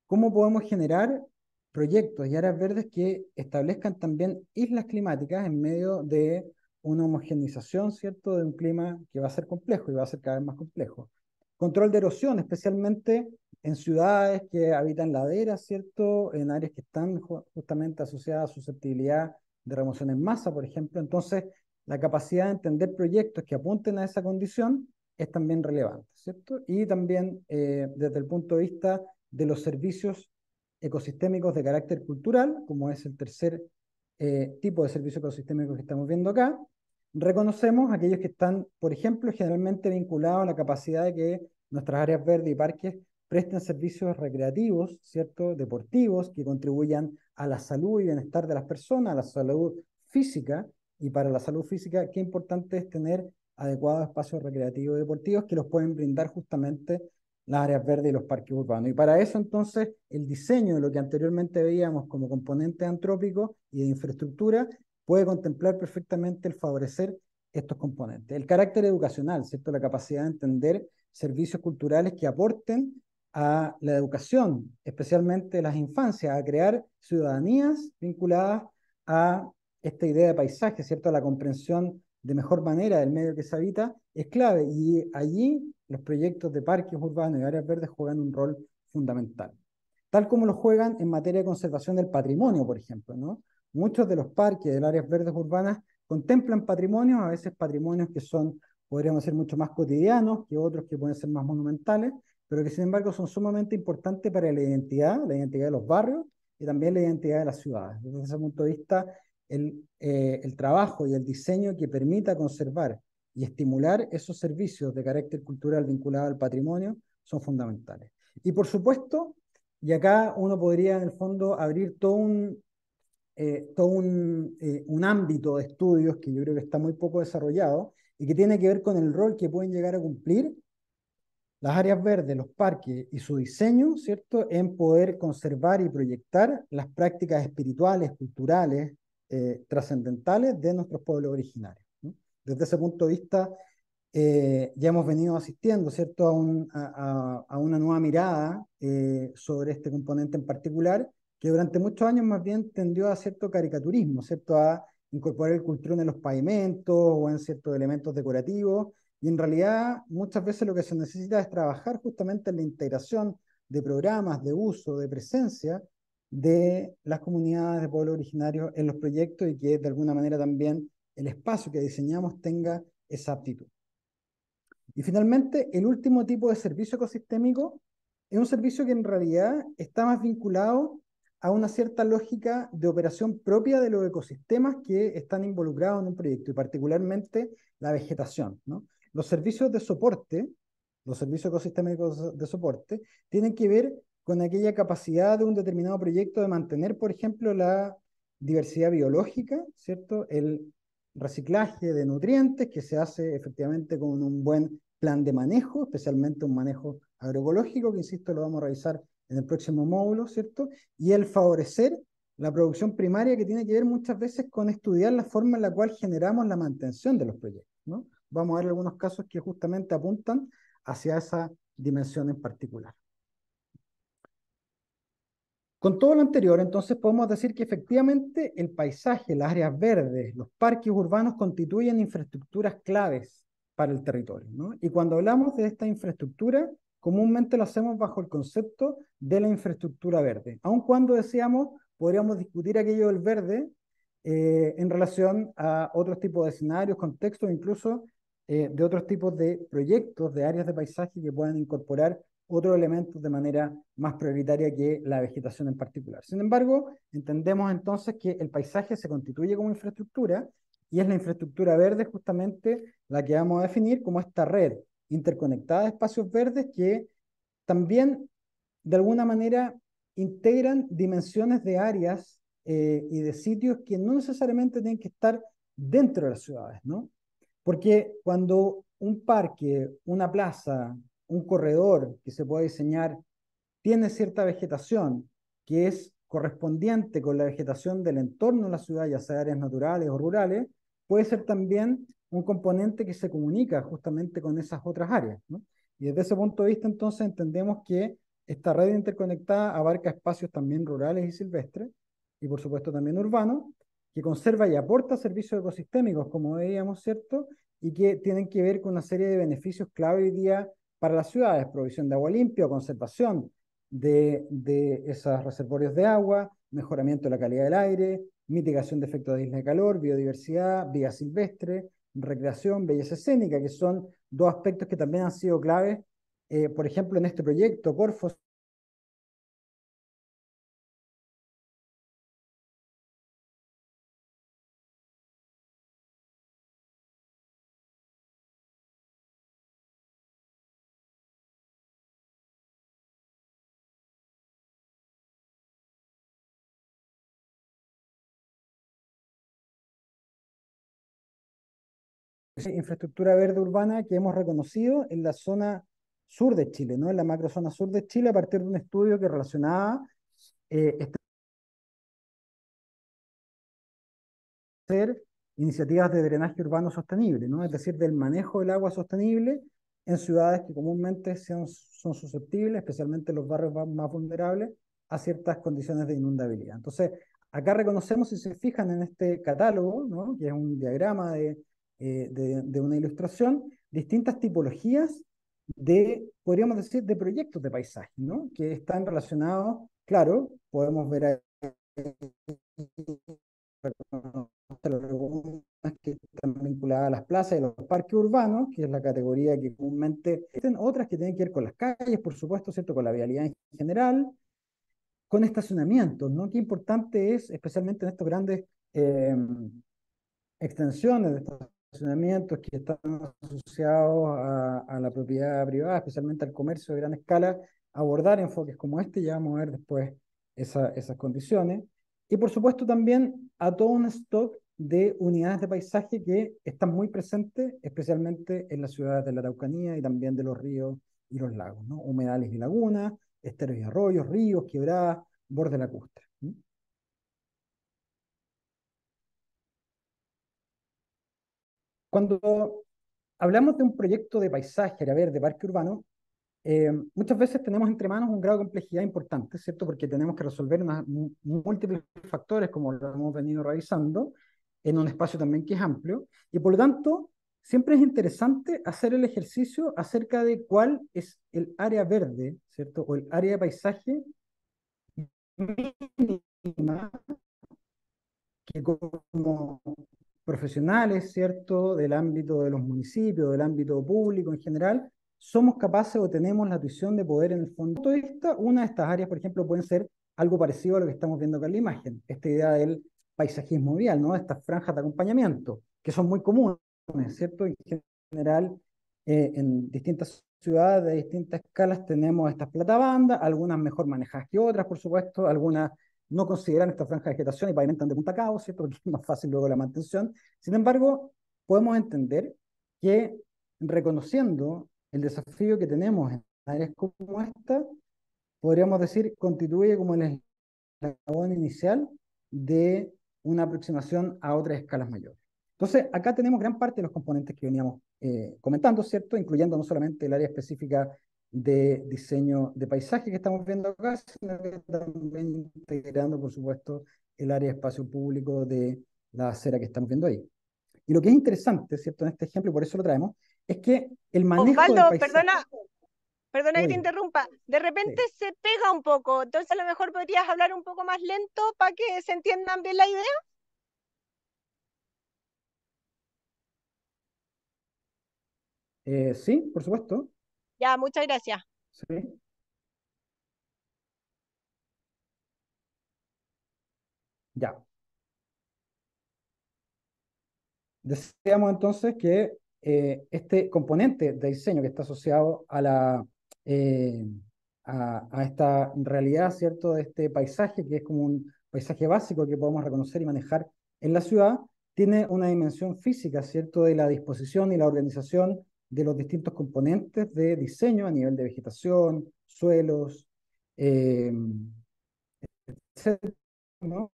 ¿cómo podemos generar proyectos y áreas verdes que establezcan también islas climáticas en medio de una homogeneización, ¿cierto?, de un clima que va a ser complejo y va a ser cada vez más complejo? Control de erosión, especialmente en ciudades que habitan laderas, ¿cierto?, en áreas que están justamente asociadas a susceptibilidad de remoción en masa, por ejemplo. Entonces, la capacidad de entender proyectos que apunten a esa condición es también relevante, ¿cierto? Y también desde el punto de vista de los servicios ecosistémicos de carácter cultural, como es el tercer tipo de servicio ecosistémico que estamos viendo acá, reconocemos aquellos que están, por ejemplo, generalmente vinculados a la capacidad de que nuestras áreas verdes y parques presten servicios recreativos, ¿cierto?, deportivos, que contribuyan a la salud y bienestar de las personas, a la salud física, y para la salud física, qué importante es tener adecuados espacios recreativos y deportivos que los pueden brindar justamente las áreas verdes y los parques urbanos. Y para eso, entonces, el diseño de lo que anteriormente veíamos como componente antrópico y de infraestructura puede contemplar perfectamente el favorecer estos componentes. El carácter educacional, ¿cierto? La capacidad de entender servicios culturales que aporten a la educación, especialmente las infancias, a crear ciudadanías vinculadas a esta idea de paisaje, ¿cierto? A la comprensión de mejor manera del medio que se habita, es clave. Y allí los proyectos de parques urbanos y áreas verdes juegan un rol fundamental. Tal como lo juegan en materia de conservación del patrimonio, por ejemplo, ¿no? Muchos de los parques de las áreas verdes urbanas contemplan patrimonios, a veces patrimonios que son, podríamos decir, mucho más cotidianos que otros que pueden ser más monumentales, pero que sin embargo son sumamente importantes para la identidad de los barrios y también la identidad de las ciudades. Desde ese punto de vista, el trabajo y el diseño que permita conservar y estimular esos servicios de carácter cultural vinculados al patrimonio son fundamentales. Y por supuesto, y acá uno podría en el fondo abrir un ámbito de estudios que yo creo que está muy poco desarrollado y que tiene que ver con el rol que pueden llegar a cumplir las áreas verdes, los parques y su diseño, ¿cierto?, en poder conservar y proyectar las prácticas espirituales, culturales, trascendentales de nuestros pueblos originarios, ¿no? Desde ese punto de vista, ya hemos venido asistiendo, ¿cierto?, a una nueva mirada sobre este componente en particular, que durante muchos años más bien tendió a cierto caricaturismo, ¿cierto?, a incorporar el cultrón en los pavimentos o en ciertos elementos decorativos, y en realidad muchas veces lo que se necesita es trabajar justamente en la integración de programas, de uso, de presencia de las comunidades de pueblos originarios en los proyectos y que de alguna manera también el espacio que diseñamos tenga esa aptitud. Y finalmente, el último tipo de servicio ecosistémico es un servicio que en realidad está más vinculado a una cierta lógica de operación propia de los ecosistemas que están involucrados en un proyecto, y particularmente la vegetación, ¿no? Los servicios de soporte, los servicios ecosistémicos de soporte, tienen que ver con aquella capacidad de un determinado proyecto de mantener, por ejemplo, la diversidad biológica, ¿cierto? El reciclaje de nutrientes que se hace efectivamente con un buen plan de manejo, especialmente un manejo agroecológico, que insisto, lo vamos a revisar en el próximo módulo, ¿cierto? Y el favorecer la producción primaria, que tiene que ver muchas veces con estudiar la forma en la cual generamos la mantención de los proyectos, ¿no? Vamos a ver algunos casos que justamente apuntan hacia esa dimensión en particular. Con todo lo anterior, entonces podemos decir que efectivamente el paisaje, las áreas verdes, los parques urbanos constituyen infraestructuras claves para el territorio, ¿no? Y cuando hablamos de esta infraestructura, comúnmente lo hacemos bajo el concepto de la infraestructura verde. Aun cuando decíamos, podríamos discutir aquello del verde en relación a otros tipos de escenarios, contextos, incluso de otros tipos de proyectos, de áreas de paisaje que puedan incorporar otros elementos de manera más prioritaria que la vegetación en particular. Sin embargo, entendemos entonces que el paisaje se constituye como infraestructura y es la infraestructura verde justamente la que vamos a definir como esta red interconectada de espacios verdes que también de alguna manera integran dimensiones de áreas y de sitios que no necesariamente tienen que estar dentro de las ciudades, ¿no? Porque cuando un parque, una plaza, un corredor que se puede diseñar tiene cierta vegetación que es correspondiente con la vegetación del entorno de la ciudad, ya sea áreas naturales o rurales, puede ser también un componente que se comunica justamente con esas otras áreas, ¿no? Y desde ese punto de vista, entonces, entendemos que esta red interconectada abarca espacios también rurales y silvestres, y por supuesto también urbanos, que conserva y aporta servicios ecosistémicos, como veíamos, ¿cierto? Y que tienen que ver con una serie de beneficios clave hoy día para las ciudades: provisión de agua limpia, conservación de esos reservorios de agua, mejoramiento de la calidad del aire, mitigación de efectos de isla de calor, biodiversidad, vida silvestre, recreación, belleza escénica, que son dos aspectos que también han sido claves, por ejemplo, en este proyecto Corfos. Infraestructura verde urbana que hemos reconocido en la zona sur de Chile, ¿no? En la macrozona sur de Chile, a partir de un estudio que relacionaba hacer iniciativas de drenaje urbano sostenible, ¿no? Es decir, del manejo del agua sostenible en ciudades que comúnmente son susceptibles, especialmente los barrios más vulnerables, a ciertas condiciones de inundabilidad. Entonces, acá reconocemos, si se fijan en este catálogo, ¿no? Que es un diagrama de una ilustración, distintas tipologías podríamos decir, de proyectos de paisaje, ¿no? Que están relacionados, claro, podemos ver ahí algunas que están vinculadas a las plazas y los parques urbanos, que es la categoría que comúnmente existen, otras que tienen que ver con las calles, por supuesto, ¿cierto? Con la vialidad en general, con estacionamientos, ¿no? Qué importante es, especialmente en estos grandes eh, extensiones de estacionamientos que están asociados a la propiedad privada, especialmente al comercio de gran escala, abordar enfoques como este. Ya vamos a ver después esas condiciones. Y por supuesto también a todo un stock de unidades de paisaje que están muy presentes, especialmente en las ciudades de la Araucanía y también de los ríos y los lagos, ¿no? Humedales y lagunas, esteros y arroyos, ríos, quebradas, borde lacustre. Cuando hablamos de un proyecto de paisaje, a ver, de parque urbano, muchas veces tenemos entre manos un grado de complejidad importante, ¿cierto? Porque tenemos que resolver múltiples factores, como lo hemos venido revisando, en un espacio también que es amplio, y por lo tanto, siempre es interesante hacer el ejercicio acerca de cuál es el área verde, ¿cierto? O el área de paisaje mínima que como profesionales, ¿cierto?, del ámbito de los municipios, del ámbito público en general, somos capaces o tenemos la visión de poder, en el fondo de vista, una de estas áreas, por ejemplo, pueden ser algo parecido a lo que estamos viendo acá en la imagen, esta idea del paisajismo vial, ¿no? Estas franjas de acompañamiento, que son muy comunes, ¿cierto? En general, en distintas ciudades de distintas escalas tenemos estas platabandas, algunas mejor manejadas que otras, por supuesto, algunas no consideran esta franja de vegetación y pavimentan de punta a cabo, ¿cierto? Porque es más fácil luego la mantención. Sin embargo, podemos entender que reconociendo el desafío que tenemos en áreas como esta, podríamos decir, constituye como el eslabón inicial de una aproximación a otras escalas mayores. Entonces, acá tenemos gran parte de los componentes que veníamos comentando, ¿cierto? Incluyendo no solamente el área específica de diseño de paisaje que estamos viendo acá, sino que también integrando, por supuesto, el área de espacio público de la acera que estamos viendo ahí. Y lo que es interesante, ¿cierto? En este ejemplo, y por eso lo traemos, es que el manejo del Osvaldo, paisaje... perdona que te Uy, interrumpa. De repente sí. se pega un poco, entonces a lo mejor podrías hablar un poco más lento para que se entiendan bien la idea. Sí, por supuesto. Ya, muchas gracias. Sí, ya. Decíamos entonces que este componente de diseño que está asociado a eh, a esta realidad, ¿cierto? De este paisaje, que es como un paisaje básico que podemos reconocer y manejar en la ciudad, tiene una dimensión física, ¿cierto? De la disposición y la organización de los distintos componentes de diseño a nivel de vegetación, suelos, eh, etcétera, ¿no?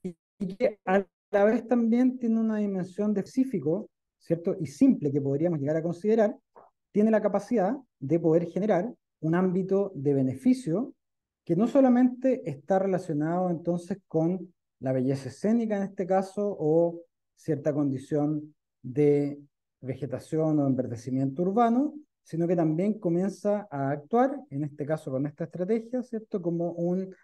Y que a la vez también tiene una dimensión de específico, ¿cierto? Y simple que podríamos llegar a considerar, tiene la capacidad de poder generar un ámbito de beneficio que no solamente está relacionado entonces con la belleza escénica en este caso o cierta condición de vegetación o enverdecimiento urbano, sino que también comienza a actuar, en este caso con esta estrategia, ¿cierto? Como un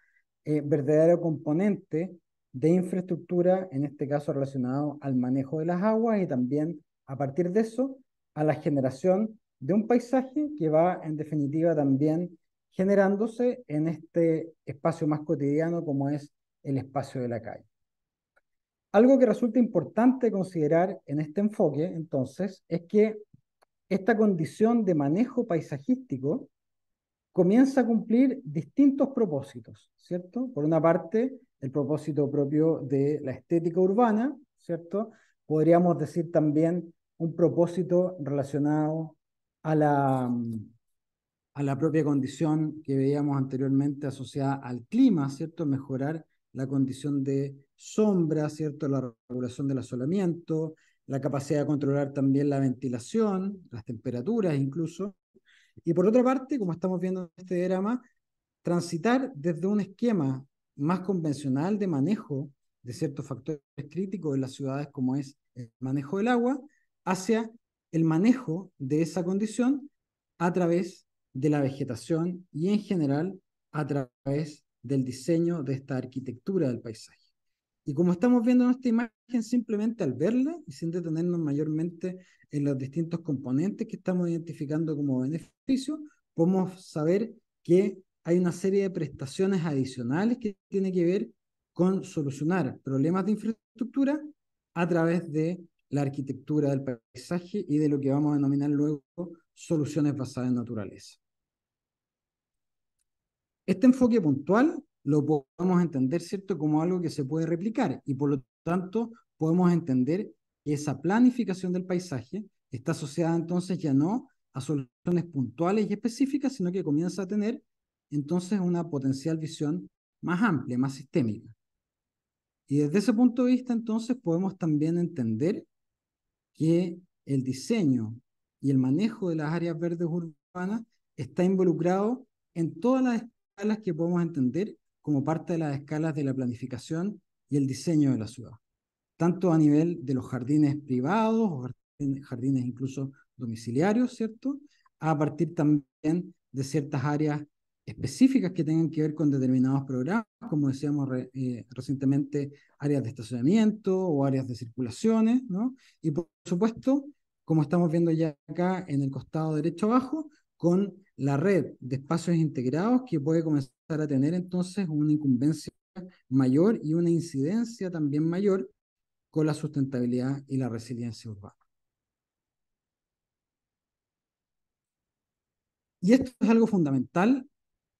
verdadero componente de infraestructura, en este caso relacionado al manejo de las aguas y también a partir de eso a la generación de un paisaje que va en definitiva también generándose en este espacio más cotidiano como es el espacio de la calle. Algo que resulta importante considerar en este enfoque, entonces, es que esta condición de manejo paisajístico comienza a cumplir distintos propósitos, ¿cierto? Por una parte, el propósito propio de la estética urbana, ¿cierto? Podríamos decir también un propósito relacionado a a la propia condición que veíamos anteriormente asociada al clima, ¿cierto? Mejorar la condición de sombra, ¿cierto? La regulación del asolamiento, la capacidad de controlar también la ventilación, las temperaturas incluso, y por otra parte, como estamos viendo en este diagrama, transitar desde un esquema más convencional de manejo de ciertos factores críticos en las ciudades, como es el manejo del agua, hacia el manejo de esa condición a través de la vegetación y en general a través del diseño de esta arquitectura del paisaje. Y como estamos viendo en esta imagen, simplemente al verla y sin detenernos mayormente en los distintos componentes que estamos identificando como beneficios, podemos saber que hay una serie de prestaciones adicionales que tiene que ver con solucionar problemas de infraestructura a través de la arquitectura del paisaje y de lo que vamos a denominar luego soluciones basadas en naturaleza. Este enfoque puntual lo podemos entender, ¿cierto?, como algo que se puede replicar y por lo tanto podemos entender que esa planificación del paisaje está asociada entonces ya no a soluciones puntuales y específicas, sino que comienza a tener entonces una potencial visión más amplia, más sistémica. Y desde ese punto de vista entonces podemos también entender que el diseño y el manejo de las áreas verdes urbanas está involucrado en todas las escalas que podemos entender como parte de las escalas de la planificación y el diseño de la ciudad, tanto a nivel de los jardines privados o jardines incluso domiciliarios, ¿cierto? A partir también de ciertas áreas específicas que tengan que ver con determinados programas, como decíamos recientemente, áreas de estacionamiento o áreas de circulaciones, ¿no? Y por supuesto, como estamos viendo ya acá en el costado derecho abajo, con la red de espacios integrados que puede comenzar a tener entonces una incumbencia mayor y una incidencia también mayor con la sustentabilidad y la resiliencia urbana. Y esto es algo fundamental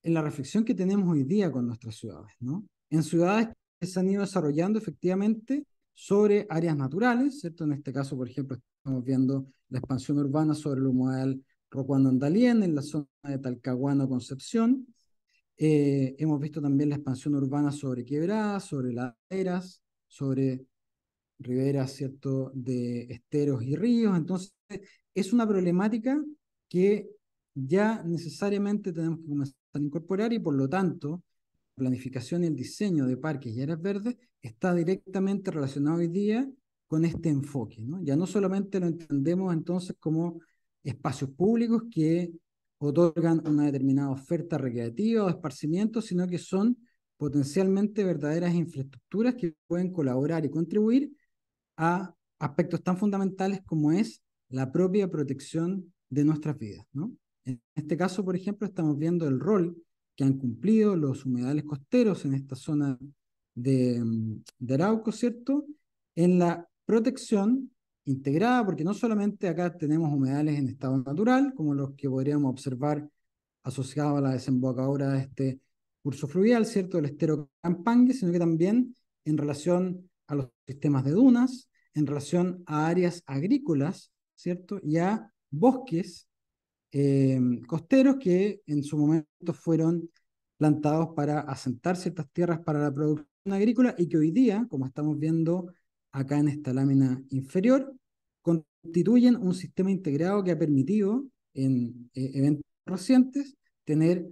en la reflexión que tenemos hoy día con nuestras ciudades, ¿no? En ciudades que se han ido desarrollando efectivamente sobre áreas naturales, ¿cierto? En este caso, por ejemplo, estamos viendo la expansión urbana sobre el humedal Rocuando-Andalién, en la zona de Talcahuano, Concepción. Hemos visto también la expansión urbana sobre quebradas, sobre laderas, sobre riberas, ¿cierto?, de esteros y ríos. Entonces, es una problemática que ya necesariamente tenemos que comenzar a incorporar y por lo tanto la planificación y el diseño de parques y áreas verdes está directamente relacionado hoy día con este enfoque, ¿no? Ya no solamente lo entendemos entonces como espacios públicos que otorgan una determinada oferta recreativa o de esparcimiento, sino que son potencialmente verdaderas infraestructuras que pueden colaborar y contribuir a aspectos tan fundamentales como es la propia protección de nuestras vidas, ¿no? En este caso, por ejemplo, estamos viendo el rol que han cumplido los humedales costeros en esta zona de Arauco, ¿cierto? En la protección integrada, porque no solamente acá tenemos humedales en estado natural, como los que podríamos observar asociados a la desembocadura de este curso fluvial, ¿cierto? El estero Campangue, sino que también en relación a los sistemas de dunas, en relación a áreas agrícolas, ¿cierto? Y a bosques costeros que en su momento fueron plantados para asentar ciertas tierras para la producción agrícola y que hoy día, como estamos viendo acá en esta lámina inferior, constituyen un sistema integrado que ha permitido en eventos recientes tener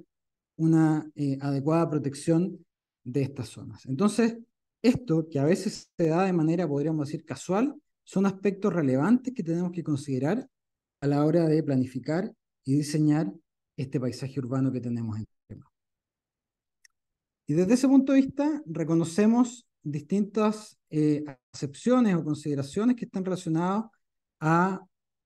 una adecuada protección de estas zonas. Entonces, esto que a veces se da de manera, podríamos decir, casual, son aspectos relevantes que tenemos que considerar a la hora de planificar y diseñar este paisaje urbano que tenemos en tema. Y desde ese punto de vista, reconocemos distintas acepciones o consideraciones que están relacionadas a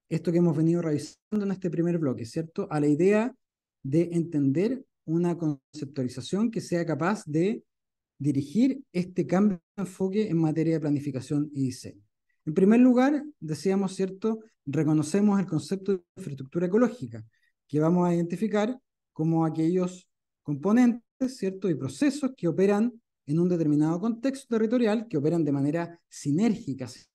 esto que hemos venido revisando en este primer bloque, ¿cierto? A la idea de entender una conceptualización que sea capaz de dirigir este cambio de enfoque en materia de planificación y diseño. En primer lugar, decíamos, ¿cierto? Reconocemos el concepto de infraestructura ecológica, que vamos a identificar como aquellos componentes, ¿cierto? Y procesos que operan en un determinado contexto territorial, que operan de manera sinérgica, ¿cierto?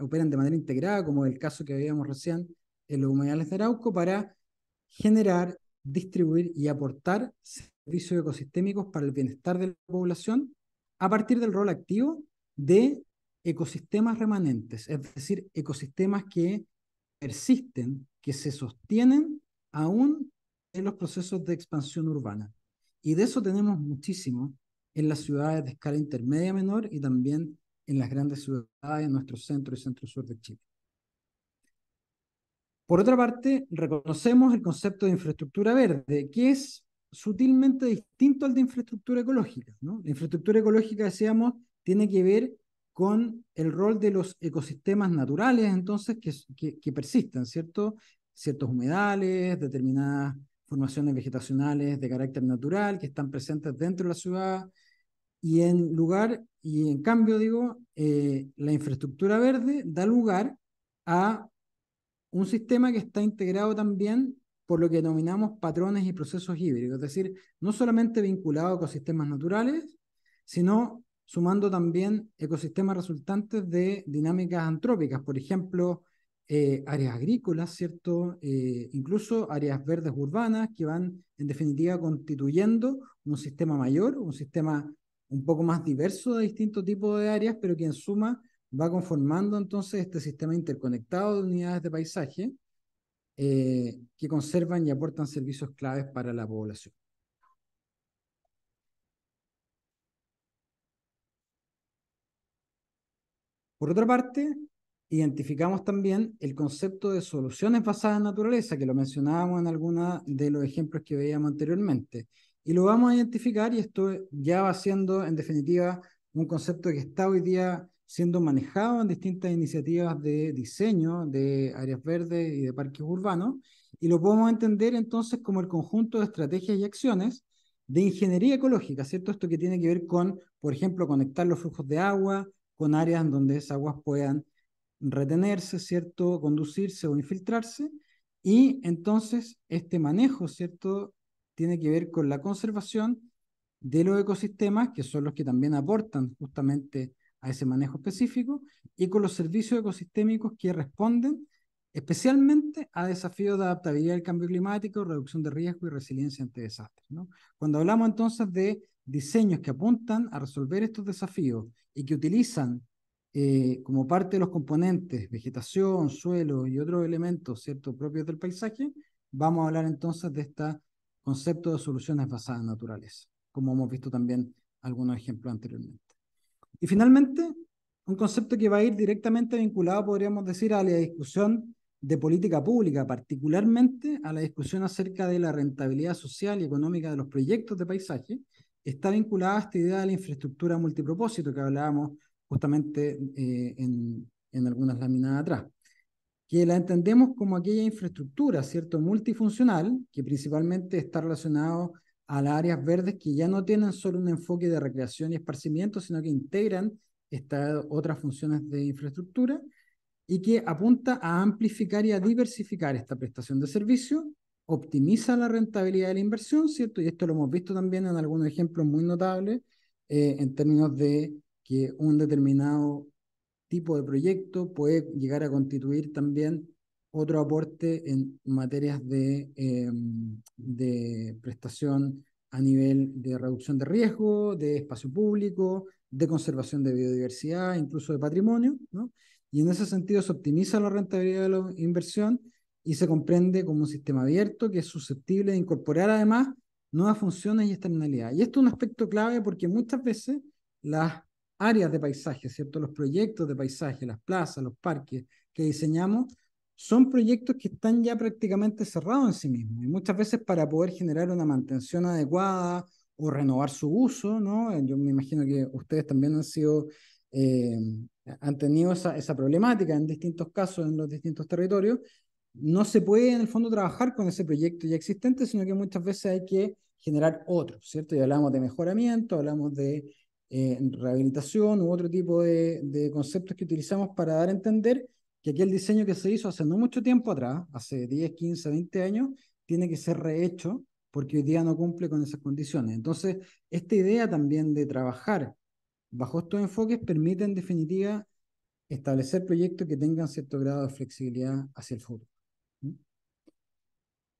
Operan de manera integrada, como el caso que veíamos recién en los humedales de Arauco, para generar, distribuir y aportar servicios ecosistémicos para el bienestar de la población a partir del rol activo de ecosistemas remanentes, es decir, ecosistemas que persisten, que se sostienen aún en los procesos de expansión urbana. Y de eso tenemos muchísimo en las ciudades de escala intermedia menor y también en las grandes ciudades, en nuestro centro y centro-sur de Chile. Por otra parte, reconocemos el concepto de infraestructura verde, que es sutilmente distinto al de infraestructura ecológica, ¿no? La infraestructura ecológica, decíamos, tiene que ver con el rol de los ecosistemas naturales, entonces, que persisten, ¿cierto? Ciertos humedales, determinadas formaciones vegetacionales de carácter natural que están presentes dentro de la ciudad, y en cambio, digo, la infraestructura verde da lugar a un sistema que está integrado también por lo que denominamos patrones y procesos híbridos, es decir, no solamente vinculado a ecosistemas naturales, sino sumando también ecosistemas resultantes de dinámicas antrópicas, por ejemplo, áreas agrícolas, ¿cierto? Incluso áreas verdes urbanas que van, en definitiva, constituyendo un sistema mayor, un sistema un poco más diverso de distintos tipos de áreas, pero que en suma va conformando entonces este sistema interconectado de unidades de paisaje que conservan y aportan servicios claves para la población. Por otra parte, identificamos también el concepto de soluciones basadas en naturaleza, que lo mencionábamos en algunos de los ejemplos que veíamos anteriormente. Y lo vamos a identificar, y esto ya va siendo, en definitiva, un concepto que está hoy día siendo manejado en distintas iniciativas de diseño de áreas verdes y de parques urbanos, y lo podemos entender entonces como el conjunto de estrategias y acciones de ingeniería ecológica, ¿cierto? Esto que tiene que ver con, por ejemplo, conectar los flujos de agua con áreas en donde esas aguas puedan retenerse, ¿cierto? Conducirse o infiltrarse, y entonces este manejo, ¿cierto? Tiene que ver con la conservación de los ecosistemas, que son los que también aportan justamente a ese manejo específico, y con los servicios ecosistémicos que responden especialmente a desafíos de adaptabilidad al cambio climático, reducción de riesgo y resiliencia ante desastres, ¿no? Cuando hablamos entonces de diseños que apuntan a resolver estos desafíos y que utilizan como parte de los componentes, vegetación, suelo y otros elementos, ¿cierto?, propios del paisaje, vamos a hablar entonces de este concepto de soluciones basadas en naturaleza, como hemos visto también algunos ejemplos anteriormente. Y finalmente, un concepto que va a ir directamente vinculado, podríamos decir, a la discusión de política pública, particularmente a la discusión acerca de la rentabilidad social y económica de los proyectos de paisaje, está vinculada a esta idea de la infraestructura multipropósito que hablábamos justamente en algunas láminas atrás, que la entendemos como aquella infraestructura, ¿cierto?, multifuncional, que principalmente está relacionado a las áreas verdes que ya no tienen solo un enfoque de recreación y esparcimiento, sino que integran estas otras funciones de infraestructura y que apunta a amplificar y a diversificar esta prestación de servicio, optimiza la rentabilidad de la inversión, ¿cierto? Y esto lo hemos visto también en algunos ejemplos muy notables en términos de que un determinado tipo de proyecto puede llegar a constituir también otro aporte en materias de prestación a nivel de reducción de riesgo, de espacio público, de conservación de biodiversidad, incluso de patrimonio, ¿no? Y en ese sentido se optimiza la rentabilidad de la inversión y se comprende como un sistema abierto que es susceptible de incorporar además nuevas funciones y externalidades. Y esto es un aspecto clave porque muchas veces las áreas de paisaje, ¿cierto? Los proyectos de paisaje, las plazas, los parques que diseñamos, son proyectos que están ya prácticamente cerrados en sí mismos. Y muchas veces para poder generar una mantención adecuada o renovar su uso, ¿no? Yo me imagino que ustedes también eh, han tenido esa problemática en distintos casos en los distintos territorios. No se puede en el fondo trabajar con ese proyecto ya existente, sino que muchas veces hay que generar otro, ¿cierto? Y hablamos de mejoramiento, hablamos de rehabilitación u otro tipo de conceptos que utilizamos para dar a entender que aquel diseño que se hizo hace no mucho tiempo atrás, hace 10, 15, 20 años, tiene que ser rehecho porque hoy día no cumple con esas condiciones. Entonces, esta idea también de trabajar bajo estos enfoques permite en definitiva establecer proyectos que tengan cierto grado de flexibilidad hacia el futuro.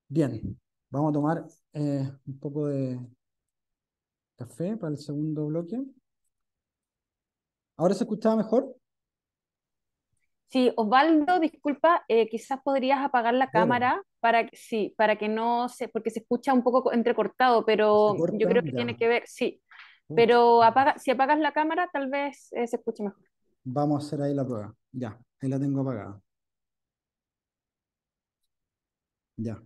Bien, vamos a tomar un poco de café para el segundo bloque. ¿Ahora se escuchaba mejor? Sí, Osvaldo, disculpa, quizás podrías apagar la Claro. cámara sí, para que no se, porque se escucha un poco entrecortado, ¿Se pero yo corta? creo que Ya. tiene que ver, sí, Pucha. pero si apagas la cámara, tal vez se escuche mejor. Vamos a hacer ahí la prueba. Ya, ahí la tengo apagada. Ya.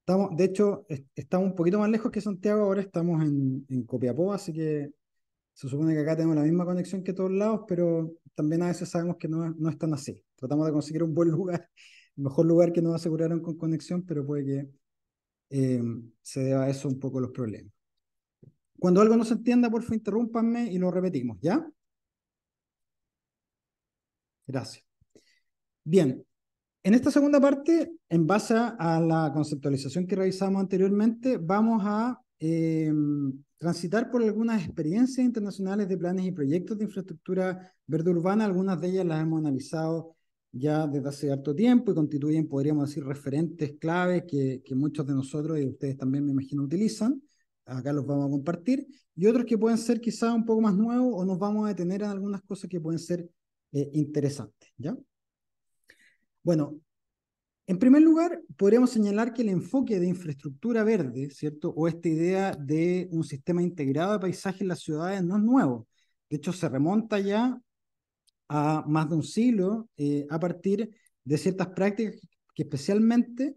Estamos, de hecho, estamos un poquito más lejos que Santiago, ahora estamos en Copiapó, así que se supone que acá tenemos la misma conexión que todos lados, pero también a veces sabemos que no es tan así. Tratamos de conseguir un buen lugar, el mejor lugar que nos aseguraron con conexión, pero puede que eh, se deba a eso un poco los problemas. Cuando algo no se entienda, por favor, interrúmpanme y lo repetimos, ¿ya? Gracias. Bien, en esta segunda parte, en base a la conceptualización que realizamos anteriormente, vamos a transitar por algunas experiencias internacionales de planes y proyectos de infraestructura verde urbana. Algunas de ellas las hemos analizado ya desde hace harto tiempo y constituyen, podríamos decir, referentes claves que muchos de nosotros y ustedes también me imagino utilizan. Acá los vamos a compartir. Y otros que pueden ser quizás un poco más nuevos o nos vamos a detener en algunas cosas que pueden ser interesantes, ¿ya? Bueno, en primer lugar, podríamos señalar que el enfoque de infraestructura verde, ¿cierto? O esta idea de un sistema integrado de paisaje en las ciudades no es nuevo. De hecho, se remonta ya a más de un siglo a partir de ciertas prácticas que especialmente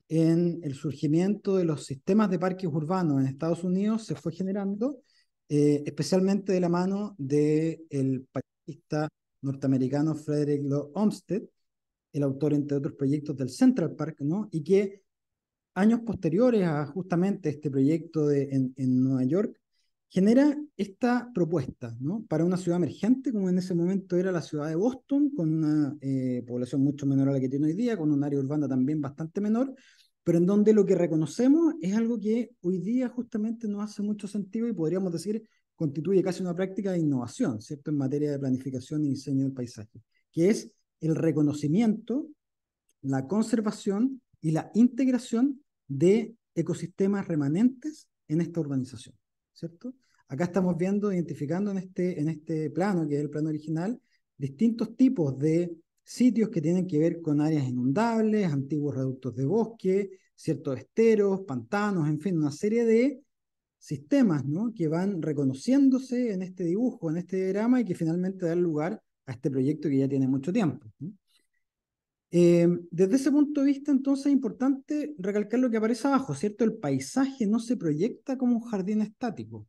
en el surgimiento de los sistemas de parques urbanos en Estados Unidos se fue generando, especialmente de la mano del paisajista norteamericano Frederick Law Olmsted, el autor, entre otros proyectos, del Central Park, ¿no? Y que años posteriores a justamente este proyecto en Nueva York, genera esta propuesta, ¿no? Para una ciudad emergente, como en ese momento era la ciudad de Boston, con una población mucho menor a la que tiene hoy día, con un área urbana también bastante menor, pero en donde lo que reconocemos es algo que hoy día justamente no hace mucho sentido y podríamos decir constituye casi una práctica de innovación, ¿cierto? En materia de planificación y diseño del paisaje, que es el reconocimiento, la conservación y la integración de ecosistemas remanentes en esta urbanización, ¿cierto? Acá estamos viendo, identificando en este plano, que es el plano original, distintos tipos de sitios que tienen que ver con áreas inundables, antiguos reductos de bosque, ciertos esteros, pantanos, en fin, una serie de sistemas, ¿no?, que van reconociéndose en este dibujo, en este diagrama, y que finalmente dan lugar a este proyecto que ya tiene mucho tiempo, ¿no? Desde ese punto de vista, entonces, es importante recalcar lo que aparece abajo, ¿cierto? El paisaje no se proyecta como un jardín estático,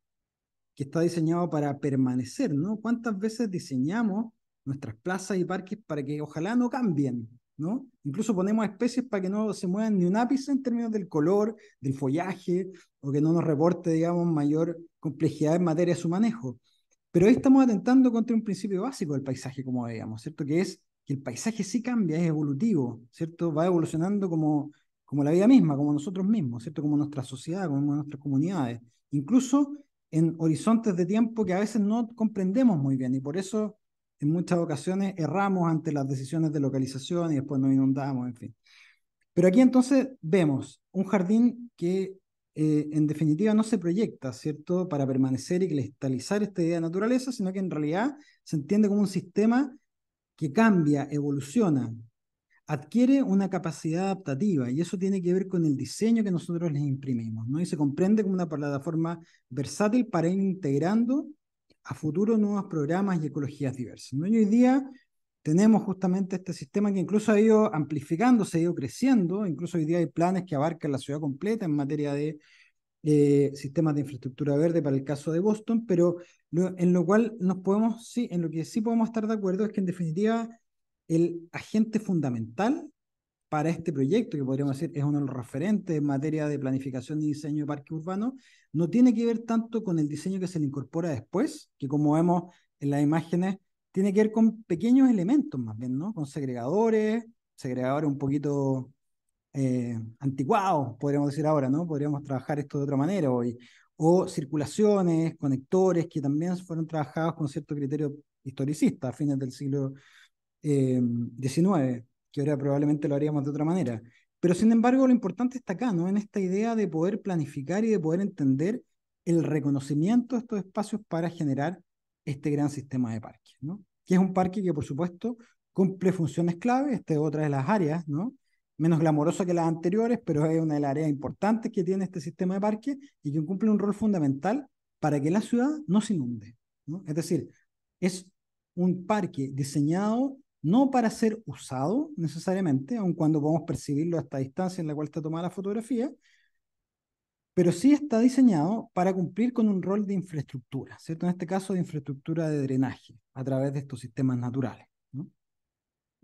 que está diseñado para permanecer, ¿no? ¿Cuántas veces diseñamos nuestras plazas y parques para que ojalá no cambien, ¿no? Incluso ponemos especies para que no se muevan ni un ápice en términos del color, del follaje, o que no nos reporte, digamos, mayor complejidad en materia de su manejo. Pero ahí estamos atentando contra un principio básico del paisaje, como veíamos, ¿cierto? Que es que el paisaje sí cambia, es evolutivo, ¿cierto? Va evolucionando como la vida misma, como nosotros mismos, ¿cierto? Como nuestra sociedad, como nuestras comunidades. Incluso en horizontes de tiempo que a veces no comprendemos muy bien, y por eso en muchas ocasiones erramos ante las decisiones de localización y después nos inundamos, en fin. Pero aquí entonces vemos un jardín que en definitiva no se proyecta, ¿cierto?, para permanecer y cristalizar esta idea de naturaleza, sino que en realidad se entiende como un sistema que cambia, evoluciona, adquiere una capacidad adaptativa, y eso tiene que ver con el diseño que nosotros les imprimimos, ¿no? Y se comprende como una plataforma versátil para ir integrando a futuro nuevos programas y ecologías diversas, ¿no? Y hoy día tenemos justamente este sistema que incluso ha ido amplificándose, ha ido creciendo. Incluso hoy día hay planes que abarcan la ciudad completa en materia de sistemas de infraestructura verde para el caso de Boston, pero en lo cual nos podemos, sí, en lo que sí podemos estar de acuerdo es que en definitiva el agente fundamental para este proyecto, que podríamos decir es uno de los referentes en materia de planificación y diseño de parques urbanos, no tiene que ver tanto con el diseño que se le incorpora después, que como vemos en las imágenes, tiene que ver con pequeños elementos más bien, ¿no? Con segregadores un poquito anticuados, podríamos decir ahora, ¿no? Podríamos trabajar esto de otra manera hoy. O circulaciones, conectores, que también fueron trabajados con cierto criterio historicista a fines del siglo XIX, que ahora probablemente lo haríamos de otra manera. Pero sin embargo, lo importante está acá, ¿no? En esta idea de poder planificar y de poder entender el reconocimiento de estos espacios para generar este gran sistema de parques, ¿no? Que es un parque que, por supuesto, cumple funciones clave. Esta es otra de las áreas, ¿no?, menos glamorosa que las anteriores, pero es una de las áreas importantes que tiene este sistema de parques y que cumple un rol fundamental para que la ciudad no se inunde, ¿no? Es decir, es un parque diseñado no para ser usado necesariamente, aun cuando podemos percibirlo a esta distancia en la cual está tomada la fotografía, pero sí está diseñado para cumplir con un rol de infraestructura, ¿cierto? En este caso de infraestructura de drenaje a través de estos sistemas naturales, ¿no?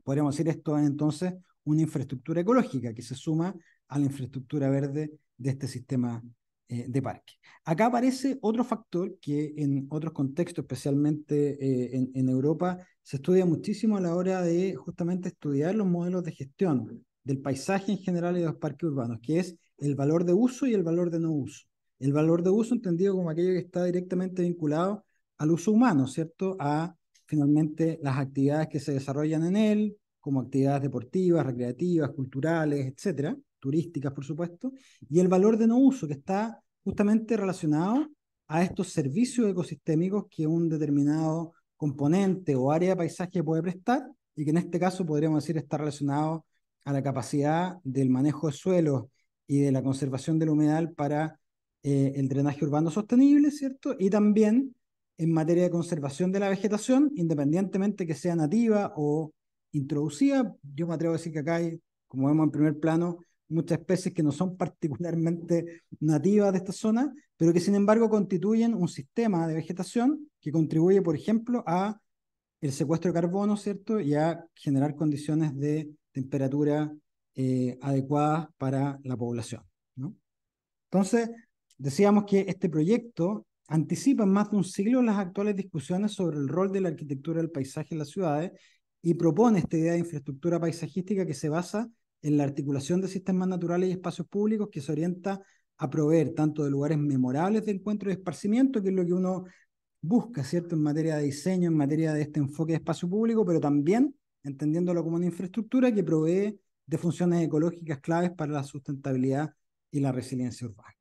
Podríamos decir esto es entonces una infraestructura ecológica que se suma a la infraestructura verde de este sistema de parque. Acá aparece otro factor que en otros contextos, especialmente en Europa, se estudia muchísimo a la hora de justamente estudiar los modelos de gestión del paisaje en general y de los parques urbanos, que es el valor de uso y el valor de no uso. El valor de uso entendido como aquello que está directamente vinculado al uso humano, ¿cierto? A finalmente las actividades que se desarrollan en él, como actividades deportivas, recreativas, culturales, etcétera, turísticas, por supuesto, y el valor de no uso, que está justamente relacionado a estos servicios ecosistémicos que un determinado componente o área de paisaje puede prestar, y que en este caso podríamos decir está relacionado a la capacidad del manejo de suelos y de la conservación del humedal para el drenaje urbano sostenible, ¿cierto? Y también en materia de conservación de la vegetación, independientemente que sea nativa o introducida. Yo me atrevo a decir que acá hay, como vemos en primer plano, muchas especies que no son particularmente nativas de esta zona, pero que sin embargo constituyen un sistema de vegetación que contribuye, por ejemplo, a el secuestro de carbono, ¿cierto? Y a generar condiciones de temperatura adecuadas para la población, ¿no? Entonces, decíamos que este proyecto anticipa en más de un siglo las actuales discusiones sobre el rol de la arquitectura del paisaje en las ciudades y propone esta idea de infraestructura paisajística que se basa en la articulación de sistemas naturales y espacios públicos, que se orienta a proveer tanto de lugares memorables de encuentro y esparcimiento, que es lo que uno busca, ¿cierto?, en materia de diseño, en materia de este enfoque de espacio público, pero también entendiéndolo como una infraestructura que provee de funciones ecológicas claves para la sustentabilidad y la resiliencia urbana.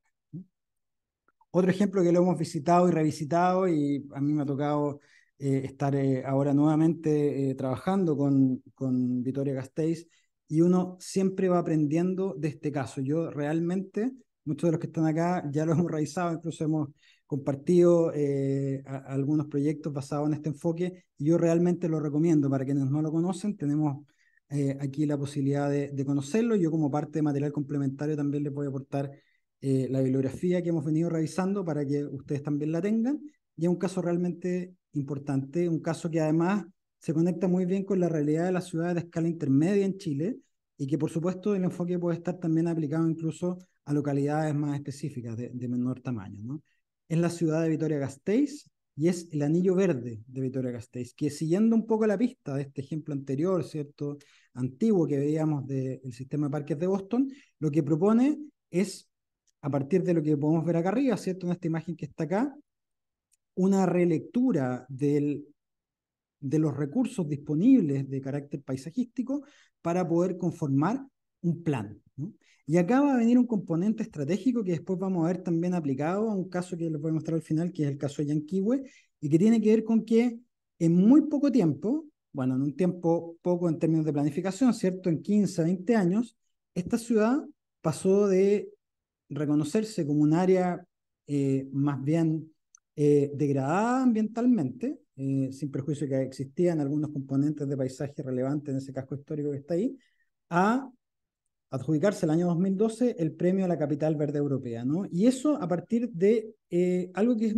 Otro ejemplo que lo hemos visitado y revisitado, y a mí me ha tocado estar ahora nuevamente trabajando con Vitoria-Gasteiz, y uno siempre va aprendiendo de este caso. Yo realmente, muchos de los que están acá ya lo hemos revisado, incluso hemos compartido algunos proyectos basados en este enfoque, y yo realmente lo recomiendo para quienes no lo conocen. Tenemos aquí la posibilidad de conocerlo. Yo, como parte de material complementario, también les voy a aportar la bibliografía que hemos venido revisando para que ustedes también la tengan. Y es un caso realmente importante, un caso que además se conecta muy bien con la realidad de las ciudades de escala intermedia en Chile, y que por supuesto el enfoque puede estar también aplicado incluso a localidades más específicas de menor tamaño, ¿no? Es la ciudad de Vitoria-Gasteiz, y es el anillo verde de Vitoria-Gasteiz, que, siguiendo un poco la pista de este ejemplo anterior, ¿cierto?, antiguo que veíamos del sistema de parques de Boston, lo que propone es, a partir de lo que podemos ver acá arriba, ¿cierto?, en esta imagen que está acá, una relectura de los recursos disponibles de carácter paisajístico para poder conformar un plan, ¿no? Y acá va a venir un componente estratégico que después vamos a ver también aplicado a un caso que les voy a mostrar al final, que es el caso de Yanquihue, y que tiene que ver con que en muy poco tiempo, bueno, en un tiempo poco en términos de planificación, ¿cierto?, en 15, 20 años, esta ciudad pasó de reconocerse como un área más bien degradada ambientalmente, sin perjuicio que existían algunos componentes de paisaje relevantes en ese casco histórico que está ahí, a adjudicarse el año 2012 el premio a la capital verde europea, ¿no? Y eso a partir de algo que es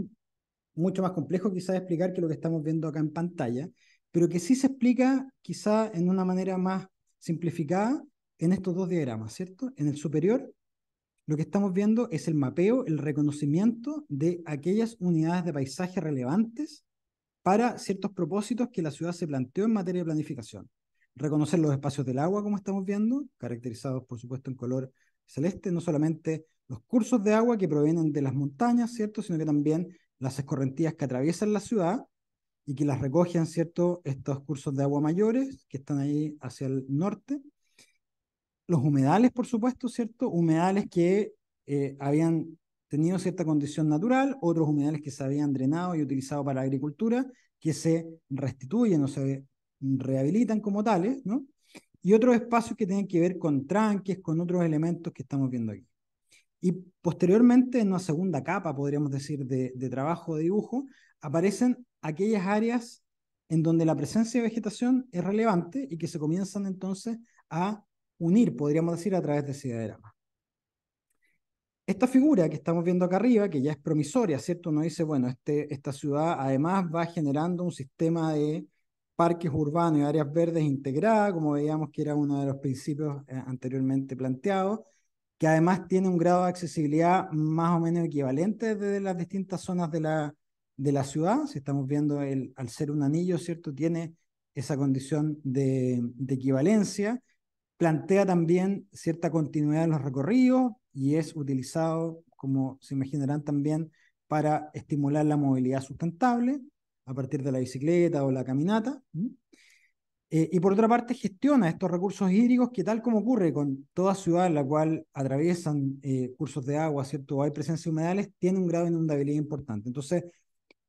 mucho más complejo quizás de explicar que lo que estamos viendo acá en pantalla, pero que sí se explica quizá en una manera más simplificada en estos dos diagramas, ¿cierto? En el superior, lo que estamos viendo es el mapeo, el reconocimiento de aquellas unidades de paisaje relevantes para ciertos propósitos que la ciudad se planteó en materia de planificación. Reconocer los espacios del agua, como estamos viendo, caracterizados por supuesto en color celeste, no solamente los cursos de agua que provienen de las montañas, ¿cierto?, sino que también las escorrentías que atraviesan la ciudad y que las recogen, ¿cierto?, estos cursos de agua mayores que están ahí hacia el norte. Los humedales, por supuesto, ¿cierto? Humedales que habían tenido cierta condición natural, otros humedales que se habían drenado y utilizado para la agricultura, que se restituyen o se rehabilitan como tales, ¿no? Y otros espacios que tienen que ver con tranques, con otros elementos que estamos viendo aquí. Y posteriormente, en una segunda capa, podríamos decir, de trabajo de dibujo, aparecen aquellas áreas en donde la presencia de vegetación es relevante y que se comienzan entonces a unir, podríamos decir, a través de ese diagrama. Esta figura que estamos viendo acá arriba, que ya es promisoria, ¿cierto? Uno dice, bueno, esta ciudad además va generando un sistema de parques urbanos y áreas verdes integrada, como veíamos que era uno de los principios anteriormente planteados, que además tiene un grado de accesibilidad más o menos equivalente desde las distintas zonas de la ciudad. Si estamos viendo, al ser un anillo, ¿cierto?, tiene esa condición de equivalencia. Plantea también cierta continuidad en los recorridos y es utilizado, como se imaginarán también, para estimular la movilidad sustentable a partir de la bicicleta o la caminata. Y por otra parte, gestiona estos recursos hídricos que, tal como ocurre con toda ciudad en la cual atraviesan cursos de agua, ¿cierto?, o hay presencia de humedales, tiene un grado de inundabilidad importante. Entonces,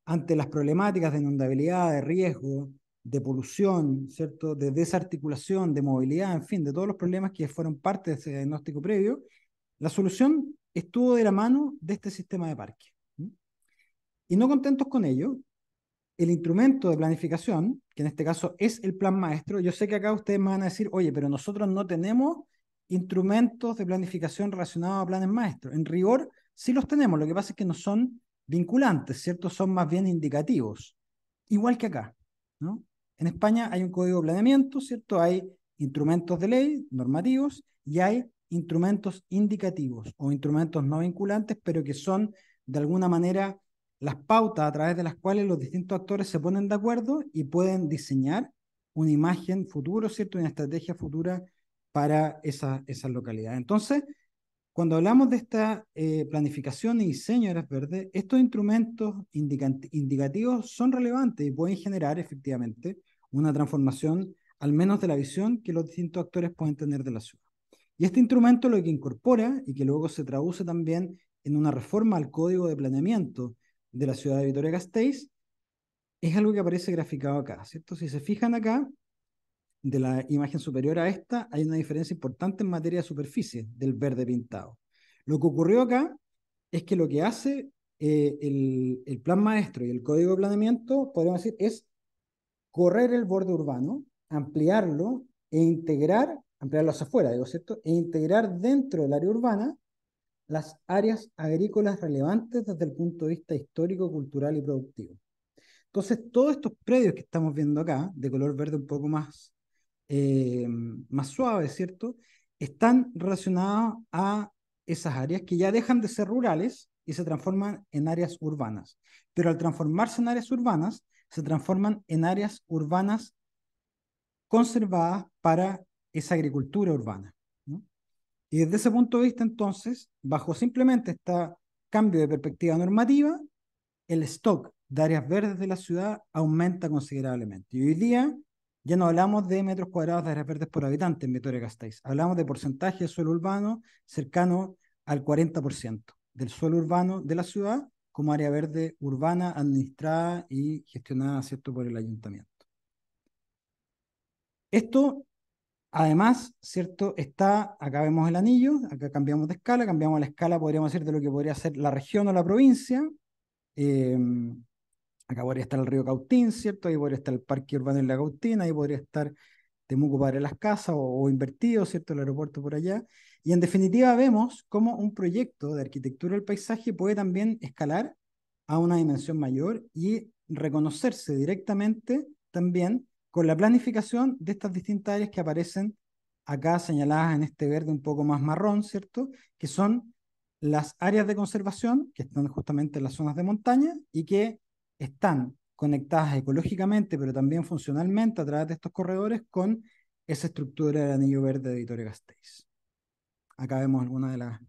ante las problemáticas de inundabilidad, de riesgo, de polución, ¿cierto?, de desarticulación, de movilidad, en fin, de todos los problemas que fueron parte de ese diagnóstico previo, la solución estuvo de la mano de este sistema de parque. Y no contentos con ello, el instrumento de planificación, que en este caso es el plan maestro, yo sé que acá ustedes me van a decir, oye, pero nosotros no tenemos instrumentos de planificación relacionados a planes maestros. En rigor, sí los tenemos, lo que pasa es que no son vinculantes, ¿cierto? Son más bien indicativos, igual que acá, ¿no? En España hay un código de planeamiento, ¿cierto? Hay instrumentos de ley, normativos, y hay instrumentos indicativos o instrumentos no vinculantes, pero que son de alguna manera las pautas a través de las cuales los distintos actores se ponen de acuerdo y pueden diseñar una imagen futuro, ¿cierto?, una estrategia futura para esas localidades. Entonces, cuando hablamos de esta planificación y diseño de áreas verdes, estos instrumentos indicativos son relevantes y pueden generar efectivamente una transformación, al menos de la visión que los distintos actores pueden tener de la ciudad. Y este instrumento lo que incorpora, y que luego se traduce también en una reforma al Código de Planeamiento de la ciudad de Vitoria-Gasteiz, es algo que aparece graficado acá, ¿cierto? Si se fijan acá, de la imagen superior a esta, hay una diferencia importante en materia de superficie del verde pintado. Lo que ocurrió acá es que lo que hace el plan maestro y el código de planeamiento, podríamos decir, es correr el borde urbano, ampliarlo e integrar, ampliarlo hacia afuera, digo, ¿cierto? E integrar dentro del área urbana las áreas agrícolas relevantes desde el punto de vista histórico, cultural y productivo. Entonces, todos estos predios que estamos viendo acá, de color verde un poco más suave, ¿cierto? Están relacionados a esas áreas que ya dejan de ser rurales y se transforman en áreas urbanas. Pero al transformarse en áreas urbanas, se transforman en áreas urbanas conservadas para esa agricultura urbana, ¿no? Y desde ese punto de vista, entonces, bajo simplemente este cambio de perspectiva normativa, el stock de áreas verdes de la ciudad aumenta considerablemente. Y hoy día ya no hablamos de metros cuadrados de áreas verdes por habitante en Vitoria-Gasteiz, hablamos de porcentaje de suelo urbano cercano al 40% del suelo urbano de la ciudad como área verde urbana administrada y gestionada, ¿cierto?, por el ayuntamiento. Esto, además, ¿cierto?, está, acá vemos el anillo, acá cambiamos de escala, cambiamos la escala, podríamos decir, de lo que podría ser la región o la provincia. Eh, Acá podría estar el río Cautín, ¿cierto? Ahí podría estar el parque urbano en la Cautín, ahí podría estar Temuco Padre Las Casas o invertido, ¿cierto? El aeropuerto por allá. Y en definitiva vemos cómo un proyecto de arquitectura del paisaje puede también escalar a una dimensión mayor y reconocerse directamente también con la planificación de estas distintas áreas que aparecen acá señaladas en este verde un poco más marrón, ¿cierto? Que son las áreas de conservación que están justamente en las zonas de montaña y que están conectadas ecológicamente, pero también funcionalmente a través de estos corredores con esa estructura del anillo verde de Vitoria-Gasteiz. Acá vemos algunas de las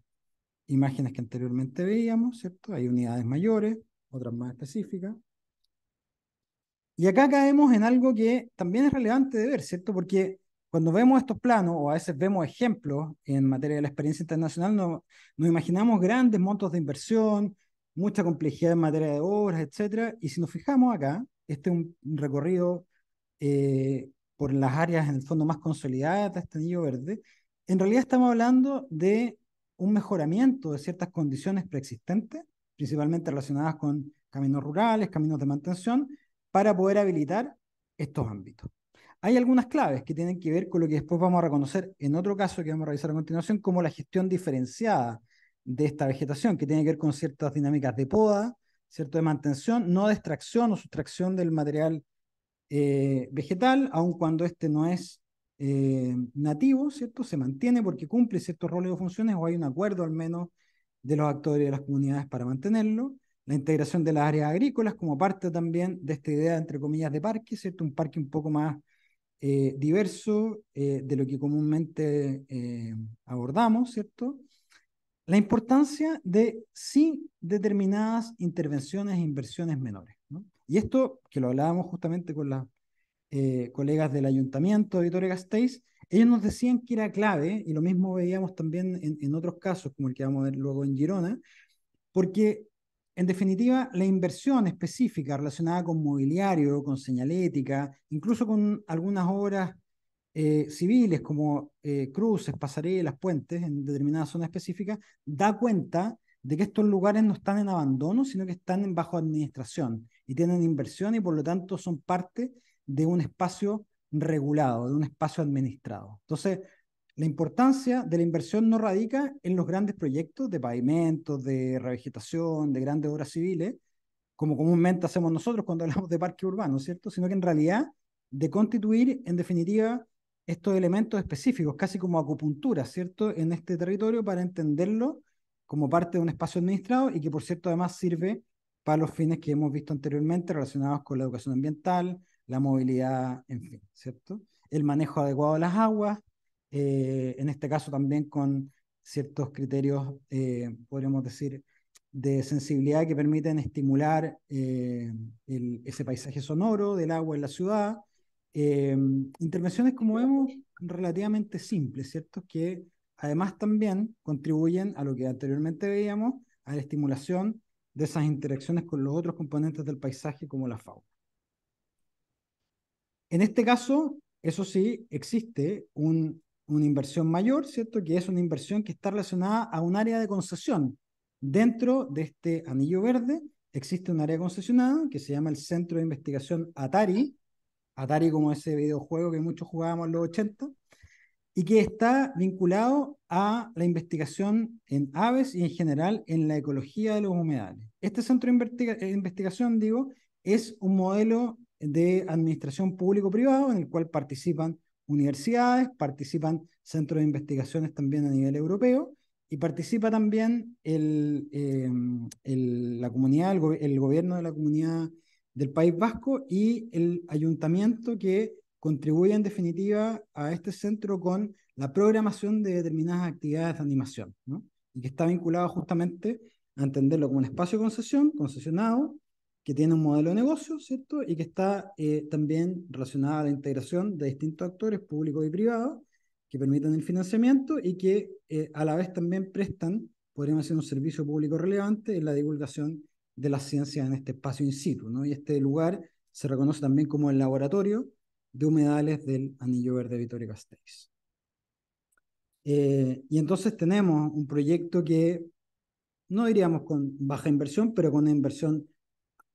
imágenes que anteriormente veíamos, ¿cierto? Hay unidades mayores, otras más específicas. Y acá caemos en algo que también es relevante de ver, ¿cierto? Porque cuando vemos estos planos, o a veces vemos ejemplos en materia de la experiencia internacional, nos imaginamos grandes montos de inversión, mucha complejidad en materia de obras, etcétera. Y si nos fijamos acá, este es un recorrido por las áreas en el fondo más consolidadas de este anillo verde. En realidad estamos hablando de un mejoramiento de ciertas condiciones preexistentes, principalmente relacionadas con caminos rurales, caminos de mantención, para poder habilitar estos ámbitos. Hay algunas claves que tienen que ver con lo que después vamos a reconocer en otro caso que vamos a revisar a continuación como la gestión diferenciada de esta vegetación, que tiene que ver con ciertas dinámicas de poda, ¿cierto?, de mantención, no de extracción o sustracción del material vegetal, aun cuando este no es nativo, ¿cierto? Se mantiene porque cumple ciertos roles o funciones o hay un acuerdo al menos de los actores de las comunidades para mantenerlo. La integración de las áreas agrícolas como parte también de esta idea, entre comillas, de parque, ¿cierto? Un parque un poco más diverso de lo que comúnmente abordamos, ¿cierto? La importancia de sí determinadas intervenciones e inversiones menores, ¿no? Y esto, que lo hablábamos justamente con las colegas del Ayuntamiento de Vitoria-Gasteiz, ellos nos decían que era clave, y lo mismo veíamos también en otros casos, como el que vamos a ver luego en Girona, porque en definitiva la inversión específica relacionada con mobiliario, con señalética, incluso con algunas obras civiles como cruces, pasarelas, puentes en determinadas zonas específicas, da cuenta de que estos lugares no están en abandono, sino que están en bajo administración y tienen inversión y por lo tanto son parte de un espacio regulado, de un espacio administrado. Entonces, la importancia de la inversión no radica en los grandes proyectos de pavimentos, de revegetación, de grandes obras civiles, como comúnmente hacemos nosotros cuando hablamos de parque urbano, ¿cierto? Sino que en realidad de constituir, en definitiva, estos elementos específicos, casi como acupuntura, ¿cierto?, en este territorio para entenderlo como parte de un espacio administrado y que, por cierto, además sirve para los fines que hemos visto anteriormente relacionados con la educación ambiental, la movilidad, en fin, ¿cierto? El manejo adecuado de las aguas, en este caso también con ciertos criterios, podríamos decir, de sensibilidad que permiten estimular ese paisaje sonoro del agua en la ciudad. Intervenciones, como vemos, relativamente simples, ¿cierto? Que además también contribuyen a lo que anteriormente veíamos, a la estimulación de esas interacciones con los otros componentes del paisaje como la fauna. En este caso, eso sí, existe una inversión mayor, ¿cierto? Que es una inversión que está relacionada a un área de concesión. Dentro de este anillo verde existe un área concesionada que se llama el Centro de Investigación Atari, Atari como ese videojuego que muchos jugábamos en los 80, y que está vinculado a la investigación en aves y en general en la ecología de los humedales. Este centro de investigación, digo, es un modelo de administración público-privado en el cual participan universidades, participan centros de investigaciones también a nivel europeo, y participa también la comunidad, el gobierno de la comunidad del País Vasco y el ayuntamiento, que contribuye en definitiva a este centro con la programación de determinadas actividades de animación, ¿no? Y que está vinculado justamente a entenderlo como un espacio de concesión, concesionado, que tiene un modelo de negocio, ¿cierto? Y que está también relacionado a la integración de distintos actores públicos y privados que permitan el financiamiento y que a la vez también prestan, podríamos decir, un servicio público relevante en la divulgación de las ciencias en este espacio in situ, ¿no? Y este lugar se reconoce también como el laboratorio de humedales del Anillo Verde Vitoria-Gasteiz. Y entonces tenemos un proyecto que no diríamos con baja inversión, pero con una inversión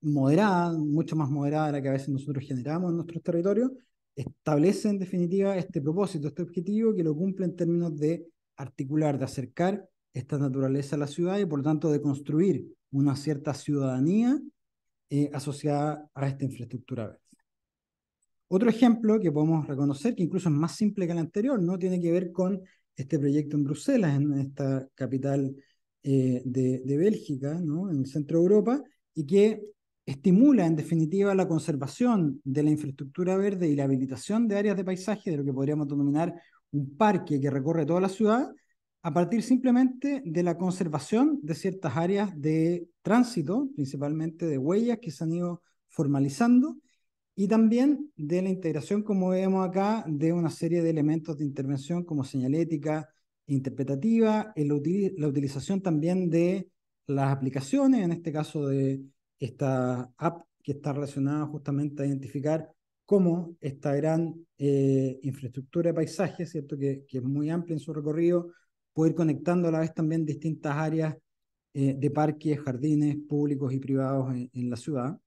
moderada, mucho más moderada de la que a veces nosotros generamos en nuestros territorios, establece en definitiva este propósito, este objetivo, que lo cumple en términos de articular, de acercar esta naturaleza a la ciudad y por lo tanto de construir una cierta ciudadanía asociada a esta infraestructura verde. Otro ejemplo que podemos reconocer, que incluso es más simple que el anterior, no tiene que ver con este proyecto en Bruselas, en esta capital de Bélgica, ¿no? En el centro de Europa, y que estimula en definitiva la conservación de la infraestructura verde y la habilitación de áreas de paisaje, de lo que podríamos denominar un parque que recorre toda la ciudad, a partir simplemente de la conservación de ciertas áreas de tránsito, principalmente de huellas que se han ido formalizando, y también de la integración, como vemos acá, de una serie de elementos de intervención como señalética interpretativa, la utilización también de las aplicaciones, en este caso de esta app que está relacionada justamente a identificar cómo esta gran infraestructura de paisaje, ¿cierto? Que es muy amplia en su recorrido, puede ir conectando a la vez también distintas áreas de parques, jardines públicos y privados en la ciudad,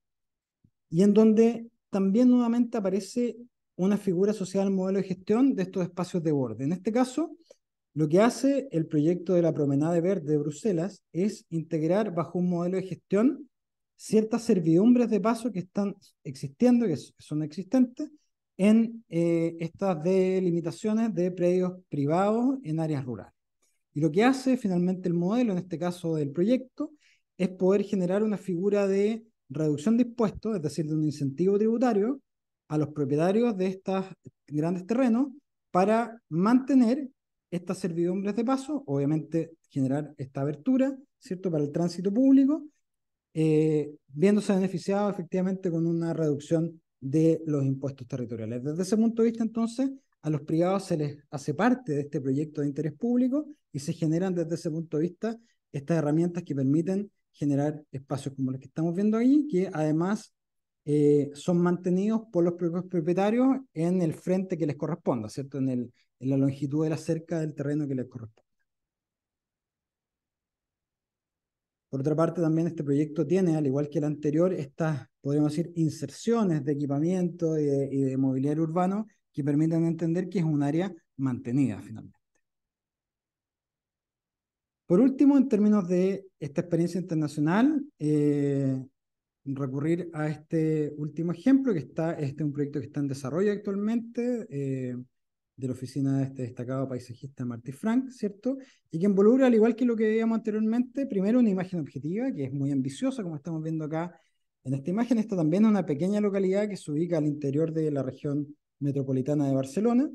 y en donde también nuevamente aparece una figura asociada al modelo de gestión de estos espacios de borde. En este caso, lo que hace el proyecto de la Promenade Verde de Bruselas es integrar bajo un modelo de gestión ciertas servidumbres de paso que están existiendo, que son existentes, en estas delimitaciones de predios privados en áreas rurales. Y lo que hace finalmente el modelo, en este caso del proyecto, es poder generar una figura de reducción de impuestos, es decir, de un incentivo tributario a los propietarios de estos grandes terrenos para mantener estas servidumbres de paso, obviamente generar esta abertura, ¿cierto?, para el tránsito público, viéndose beneficiado efectivamente con una reducción de los impuestos territoriales. Desde ese punto de vista, entonces, a los privados se les hace parte de este proyecto de interés público y se generan desde ese punto de vista estas herramientas que permiten generar espacios como los que estamos viendo ahí, que además son mantenidos por los propios propietarios en el frente que les corresponda, ¿cierto? En la longitud de la cerca del terreno que les corresponde. Por otra parte, también este proyecto tiene, al igual que el anterior, estas, podríamos decir, inserciones de equipamiento y de mobiliario urbano que permiten entender que es un área mantenida finalmente. Por último, en términos de esta experiencia internacional, recurrir a este último ejemplo, que este es un proyecto que está en desarrollo actualmente, de la oficina de este destacado paisajista Marty Frank, ¿cierto? Y que involucra, al igual que lo que veíamos anteriormente, primero una imagen objetiva, que es muy ambiciosa, como estamos viendo acá en esta imagen. Esta también es una pequeña localidad que se ubica al interior de la región metropolitana de Barcelona,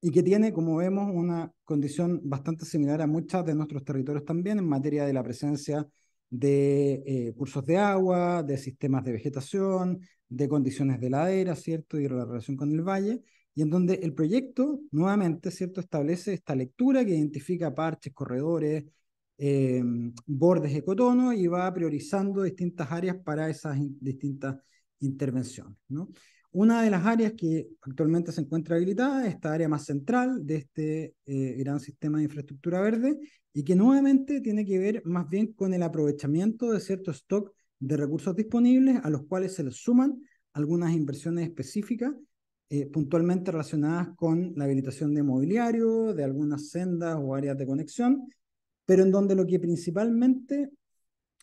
y que tiene, como vemos, una condición bastante similar a muchos de nuestros territorios también en materia de la presencia de cursos de agua, de sistemas de vegetación, de condiciones de ladera, ¿cierto? Y la relación con el valle, y en donde el proyecto, nuevamente, ¿cierto?, establece esta lectura que identifica parches, corredores, bordes ecotonos, y va priorizando distintas áreas para esas distintas intervenciones, ¿no? Una de las áreas que actualmente se encuentra habilitada es esta área más central de este gran sistema de infraestructura verde y que nuevamente tiene que ver más bien con el aprovechamiento de cierto stock de recursos disponibles a los cuales se les suman algunas inversiones específicas puntualmente relacionadas con la habilitación de mobiliario, de algunas sendas o áreas de conexión, pero en donde lo que principalmente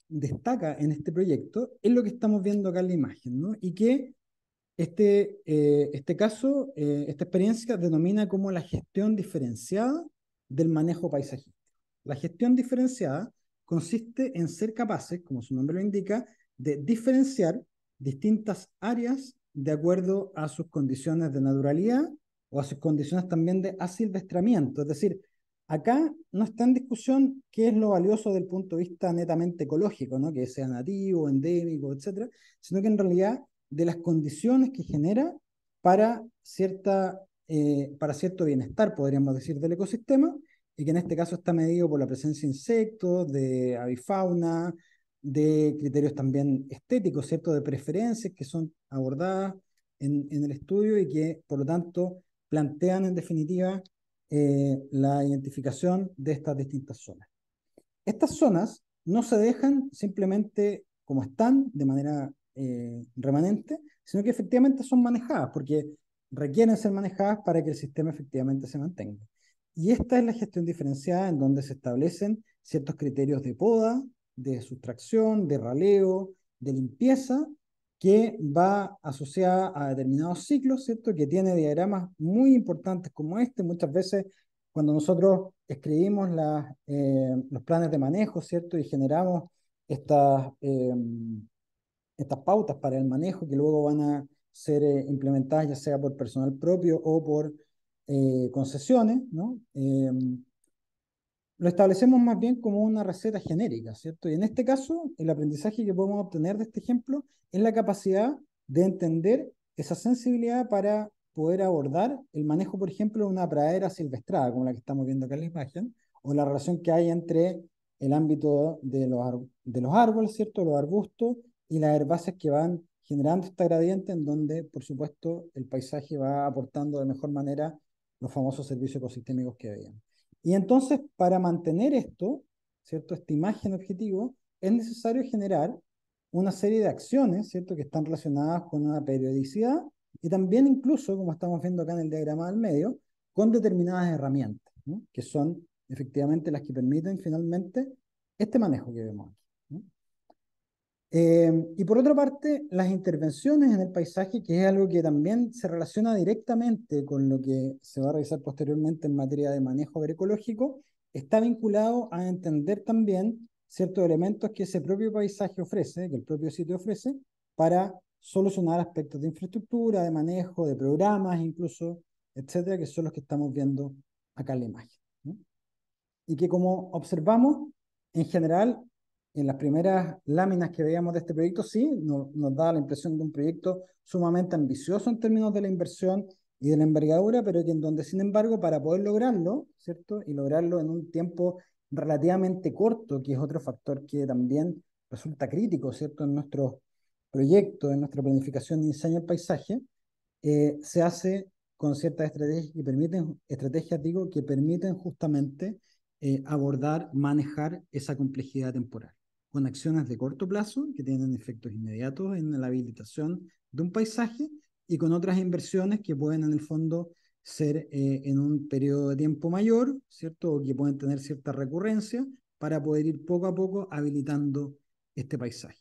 destaca en este proyecto es lo que estamos viendo acá en la imagen, ¿no? Y que este caso, esta experiencia denomina como la gestión diferenciada del manejo paisajístico. La gestión diferenciada consiste en ser capaces, como su nombre lo indica, de diferenciar distintas áreas de acuerdo a sus condiciones de naturalidad o a sus condiciones también de asilvestramiento. Es decir, acá no está en discusión qué es lo valioso desde el punto de vista netamente ecológico, ¿no? Que sea nativo, endémico, etcétera, sino que en realidad de las condiciones que genera para, para cierto bienestar, podríamos decir, del ecosistema, y que en este caso está medido por la presencia de insectos, de avifauna, de criterios también estéticos, ¿cierto? De preferencias que son abordadas en el estudio y que, por lo tanto, plantean en definitiva la identificación de estas distintas zonas. Estas zonas no se dejan simplemente como están, de manera remanente, sino que efectivamente son manejadas, porque requieren ser manejadas para que el sistema efectivamente se mantenga. Y esta es la gestión diferenciada en donde se establecen ciertos criterios de poda, de sustracción, de raleo, de limpieza, que va asociada a determinados ciclos, ¿cierto? Que tiene diagramas muy importantes como este. Muchas veces cuando nosotros escribimos los planes de manejo, ¿cierto? Y generamos estas pautas para el manejo que luego van a ser implementadas ya sea por personal propio o por concesiones, ¿no? Lo establecemos más bien como una receta genérica, ¿cierto? Y en este caso, el aprendizaje que podemos obtener de este ejemplo es la capacidad de entender esa sensibilidad para poder abordar el manejo, por ejemplo, de una pradera silvestrada, como la que estamos viendo acá en la imagen, o la relación que hay entre el ámbito de los árboles, ¿cierto? Los arbustos y las herbáceas que van generando esta gradiente en donde, por supuesto, el paisaje va aportando de mejor manera los famosos servicios ecosistémicos que veíamos. Y entonces, para mantener esto, ¿cierto? Esta imagen objetivo, es necesario generar una serie de acciones, ¿cierto? Que están relacionadas con una periodicidad y también incluso, como estamos viendo acá en el diagrama del medio, con determinadas herramientas, ¿no? Que son efectivamente las que permiten finalmente este manejo que vemos aquí, ¿no? Y por otra parte, las intervenciones en el paisaje, que es algo que también se relaciona directamente con lo que se va a realizar posteriormente en materia de manejo agroecológico, está vinculado a entender también ciertos elementos que ese propio paisaje ofrece, que el propio sitio ofrece, para solucionar aspectos de infraestructura, de manejo, de programas incluso, etcétera, que son los que estamos viendo acá en la imagen, ¿no? Y que como observamos, en general, en las primeras láminas que veíamos de este proyecto, sí, nos da la impresión de un proyecto sumamente ambicioso en términos de la inversión y de la envergadura, pero que en donde, sin embargo, para poder lograrlo, ¿cierto? Y lograrlo en un tiempo relativamente corto, que es otro factor que también resulta crítico, ¿cierto? En nuestros proyectos, en nuestra planificación de diseño del paisaje, se hace con ciertas estrategias, digo, que permiten justamente abordar, manejar esa complejidad temporal, con acciones de corto plazo que tienen efectos inmediatos en la habilitación de un paisaje y con otras inversiones que pueden en el fondo ser en un periodo de tiempo mayor, ¿cierto? O que pueden tener cierta recurrencia para poder ir poco a poco habilitando este paisaje.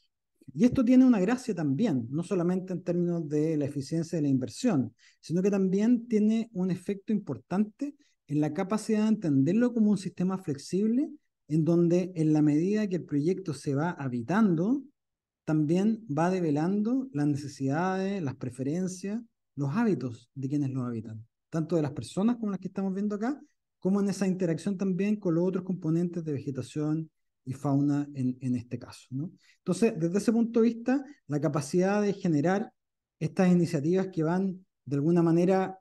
Y esto tiene una gracia también, no solamente en términos de la eficiencia de la inversión, sino que también tiene un efecto importante en la capacidad de entenderlo como un sistema flexible, en donde en la medida que el proyecto se va habitando, también va develando las necesidades, las preferencias, los hábitos de quienes lo habitan, tanto de las personas como las que estamos viendo acá, como en esa interacción también con los otros componentes de vegetación y fauna en este caso, ¿no? Entonces, desde ese punto de vista, la capacidad de generar estas iniciativas que van de alguna manera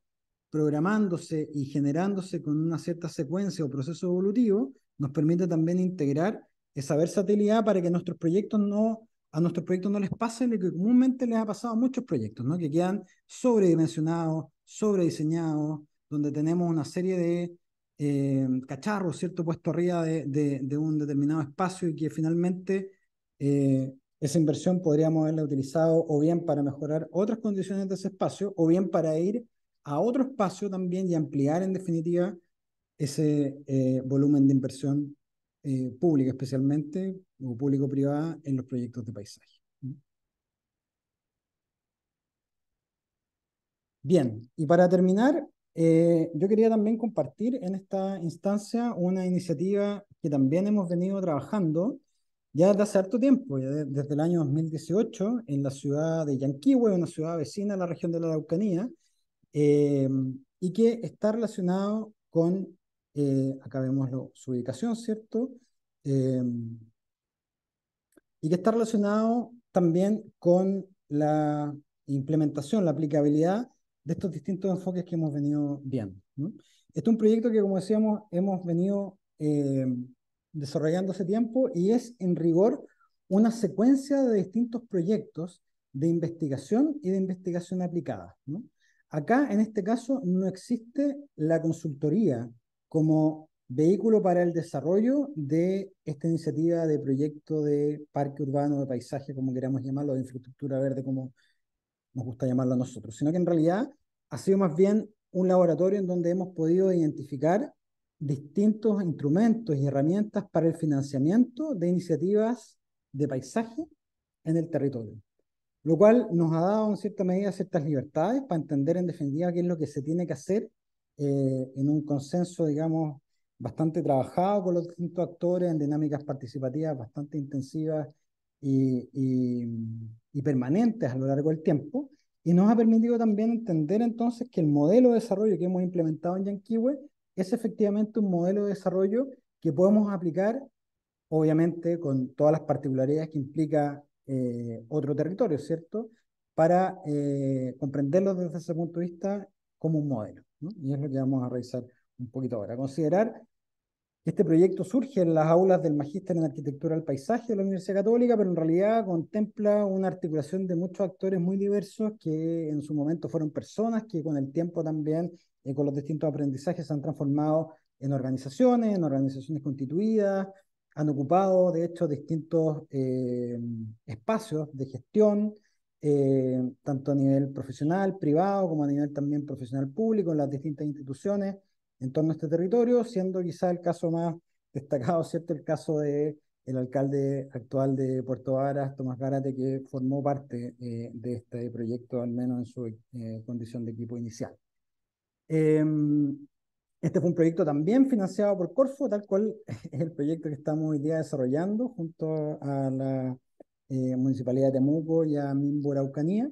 programándose y generándose con una cierta secuencia o proceso evolutivo, nos permite también integrar esa versatilidad para que nuestros proyectos no a nuestros proyectos no les pase lo que comúnmente les ha pasado a muchos proyectos, ¿no? Que quedan sobredimensionados, sobrediseñados, donde tenemos una serie de cacharros, ¿cierto?, puesto arriba de un determinado espacio y que finalmente esa inversión podríamos haberla utilizado o bien para mejorar otras condiciones de ese espacio o bien para ir a otro espacio también y ampliar en definitiva ese volumen de inversión pública especialmente o público-privada en los proyectos de paisaje. Bien, y para terminar, yo quería también compartir en esta instancia una iniciativa que también hemos venido trabajando ya desde hace harto tiempo, desde el año 2018, en la ciudad de Yanquihue, una ciudad vecina a la región de la Araucanía, y que está relacionado con, acá vemos su ubicación, ¿cierto? Y que está relacionado también con la implementación, la aplicabilidad de estos distintos enfoques que hemos venido viendo, ¿no? Este es un proyecto que, como decíamos, hemos venido desarrollando hace tiempo y es, en rigor, una secuencia de distintos proyectos de investigación y de investigación aplicada, ¿no? Acá, en este caso, no existe la consultoría como vehículo para el desarrollo de esta iniciativa de proyecto de parque urbano, de paisaje, como queramos llamarlo, de infraestructura verde, como nos gusta llamarlo a nosotros, sino que en realidad ha sido más bien un laboratorio en donde hemos podido identificar distintos instrumentos y herramientas para el financiamiento de iniciativas de paisaje en el territorio, lo cual nos ha dado en cierta medida ciertas libertades para entender en definitiva qué es lo que se tiene que hacer en un consenso, digamos, bastante trabajado con los distintos actores en dinámicas participativas bastante intensivas y permanentes a lo largo del tiempo, y nos ha permitido también entender entonces que el modelo de desarrollo que hemos implementado en Yanquihue es efectivamente un modelo de desarrollo que podemos aplicar, obviamente con todas las particularidades que implica otro territorio, ¿cierto? Para comprenderlo desde ese punto de vista como un modelo, ¿no? Y es lo que vamos a revisar un poquito ahora. Considerar que este proyecto surge en las aulas del Magíster en Arquitectura del Paisaje de la Universidad Católica, pero en realidad contempla una articulación de muchos actores muy diversos que en su momento fueron personas que con el tiempo también, con los distintos aprendizajes, se han transformado en organizaciones constituidas, han ocupado, de hecho, distintos espacios de gestión, tanto a nivel profesional, privado, como a nivel también profesional público, en las distintas instituciones en torno a este territorio, siendo quizá el caso más destacado, ¿cierto?, el caso de el alcalde actual de Puerto Varas, Tomás Gárate, que formó parte de este proyecto, al menos en su condición de equipo inicial. Este fue un proyecto también financiado por Corfo, tal cual es el proyecto que estamos hoy día desarrollando junto a la Municipalidad de Temuco y a Minbo Araucanía.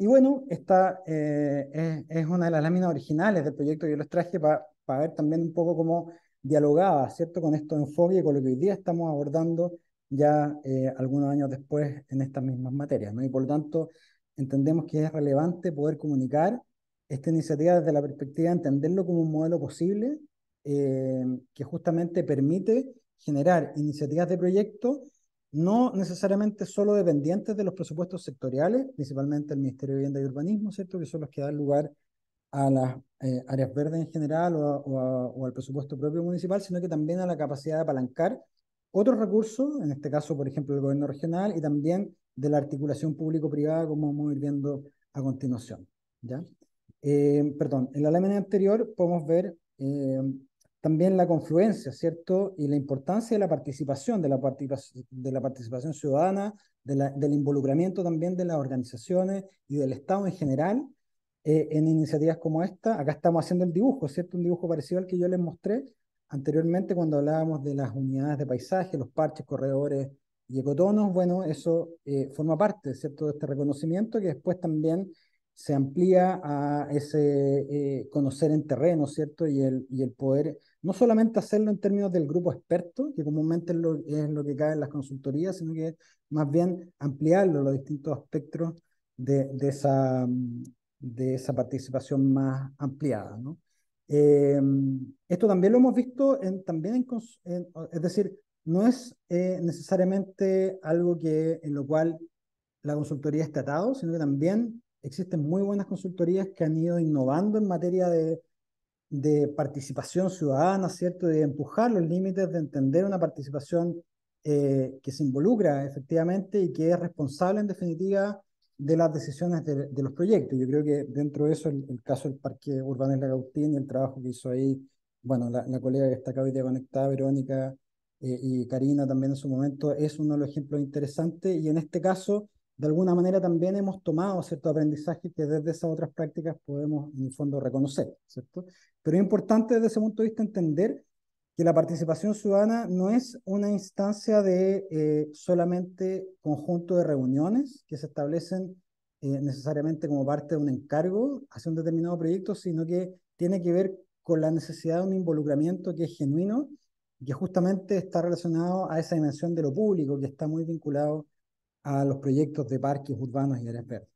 Y bueno, esta es una de las láminas originales del proyecto que yo les traje para ver también un poco cómo dialogaba, ¿cierto?, con estos enfoques y con lo que hoy día estamos abordando ya algunos años después en estas mismas materias, ¿no? Y por lo tanto, entendemos que es relevante poder comunicar esta iniciativa desde la perspectiva de entenderlo como un modelo posible que justamente permite generar iniciativas de proyecto no necesariamente solo dependientes de los presupuestos sectoriales, principalmente el Ministerio de Vivienda y Urbanismo, ¿cierto?, que son los que dan lugar a las áreas verdes en general o al presupuesto propio municipal, sino que también a la capacidad de apalancar otros recursos, en este caso, por ejemplo, del gobierno regional y también de la articulación público-privada, como vamos a ir viendo a continuación, ¿ya? Perdón, en la lámina anterior podemos ver también la confluencia, ¿cierto? Y la importancia de la participación, de la participación ciudadana, del involucramiento también de las organizaciones y del Estado en general en iniciativas como esta. Acá estamos haciendo el dibujo, ¿cierto? Un dibujo parecido al que yo les mostré anteriormente cuando hablábamos de las unidades de paisaje, los parches, corredores y ecotonos. Bueno, eso forma parte, ¿cierto?, de este reconocimiento que después también se amplía a ese conocer en terreno, ¿cierto? Y el poder no solamente hacerlo en términos del grupo experto, que comúnmente es lo que cae en las consultorías, sino que más bien ampliarlo a los distintos espectros de esa participación más ampliada, ¿no? Esto también lo hemos visto es decir, no es necesariamente algo en lo cual la consultoría esté atado, sino que también existen muy buenas consultorías que han ido innovando en materia de participación ciudadana, ¿cierto? De empujar los límites, de entender una participación que se involucra efectivamente y que es responsable en definitiva de las decisiones de los proyectos. Yo creo que dentro de eso el caso del Parque Urbano de la Gautín y el trabajo que hizo ahí, bueno, la colega que está acá hoy día conectada, Verónica, y Karina también en su momento, es uno de los ejemplos interesantes y en este caso, de alguna manera también hemos tomado cierto aprendizaje que desde esas otras prácticas podemos en el fondo reconocer, ¿cierto? Pero es importante desde ese punto de vista entender que la participación ciudadana no es una instancia de solamente conjunto de reuniones que se establecen necesariamente como parte de un encargo hacia un determinado proyecto, sino que tiene que ver con la necesidad de un involucramiento que es genuino y que justamente está relacionado a esa dimensión de lo público, que está muy vinculado a los proyectos de parques urbanos y áreas verdes.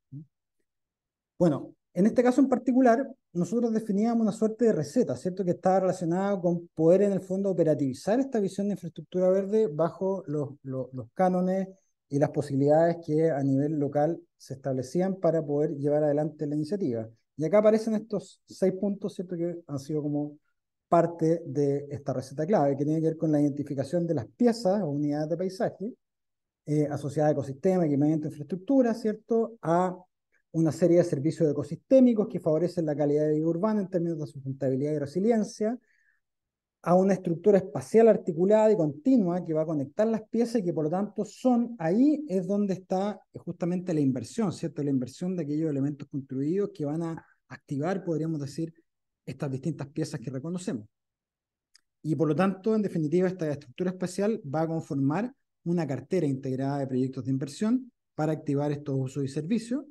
Bueno, en este caso en particular, nosotros definíamos una suerte de receta, ¿cierto? Que estaba relacionada con poder en el fondo operativizar esta visión de infraestructura verde bajo los cánones y las posibilidades que a nivel local se establecían para poder llevar adelante la iniciativa. Y acá aparecen estos 6 puntos, ¿cierto? Que han sido como parte de esta receta clave, que tiene que ver con la identificación de las piezas o unidades de paisaje, asociada a ecosistemas, equipamiento, infraestructura, ¿cierto? A una serie de servicios ecosistémicos que favorecen la calidad de vida urbana en términos de sustentabilidad y resiliencia, a una estructura espacial articulada y continua que va a conectar las piezas y que por lo tanto ahí es donde está justamente la inversión, ¿cierto? La inversión de aquellos elementos construidos que van a activar, podríamos decir, estas distintas piezas que reconocemos. Y por lo tanto, en definitiva, esta estructura espacial va a conformar una cartera integrada de proyectos de inversión para activar estos usos y servicios.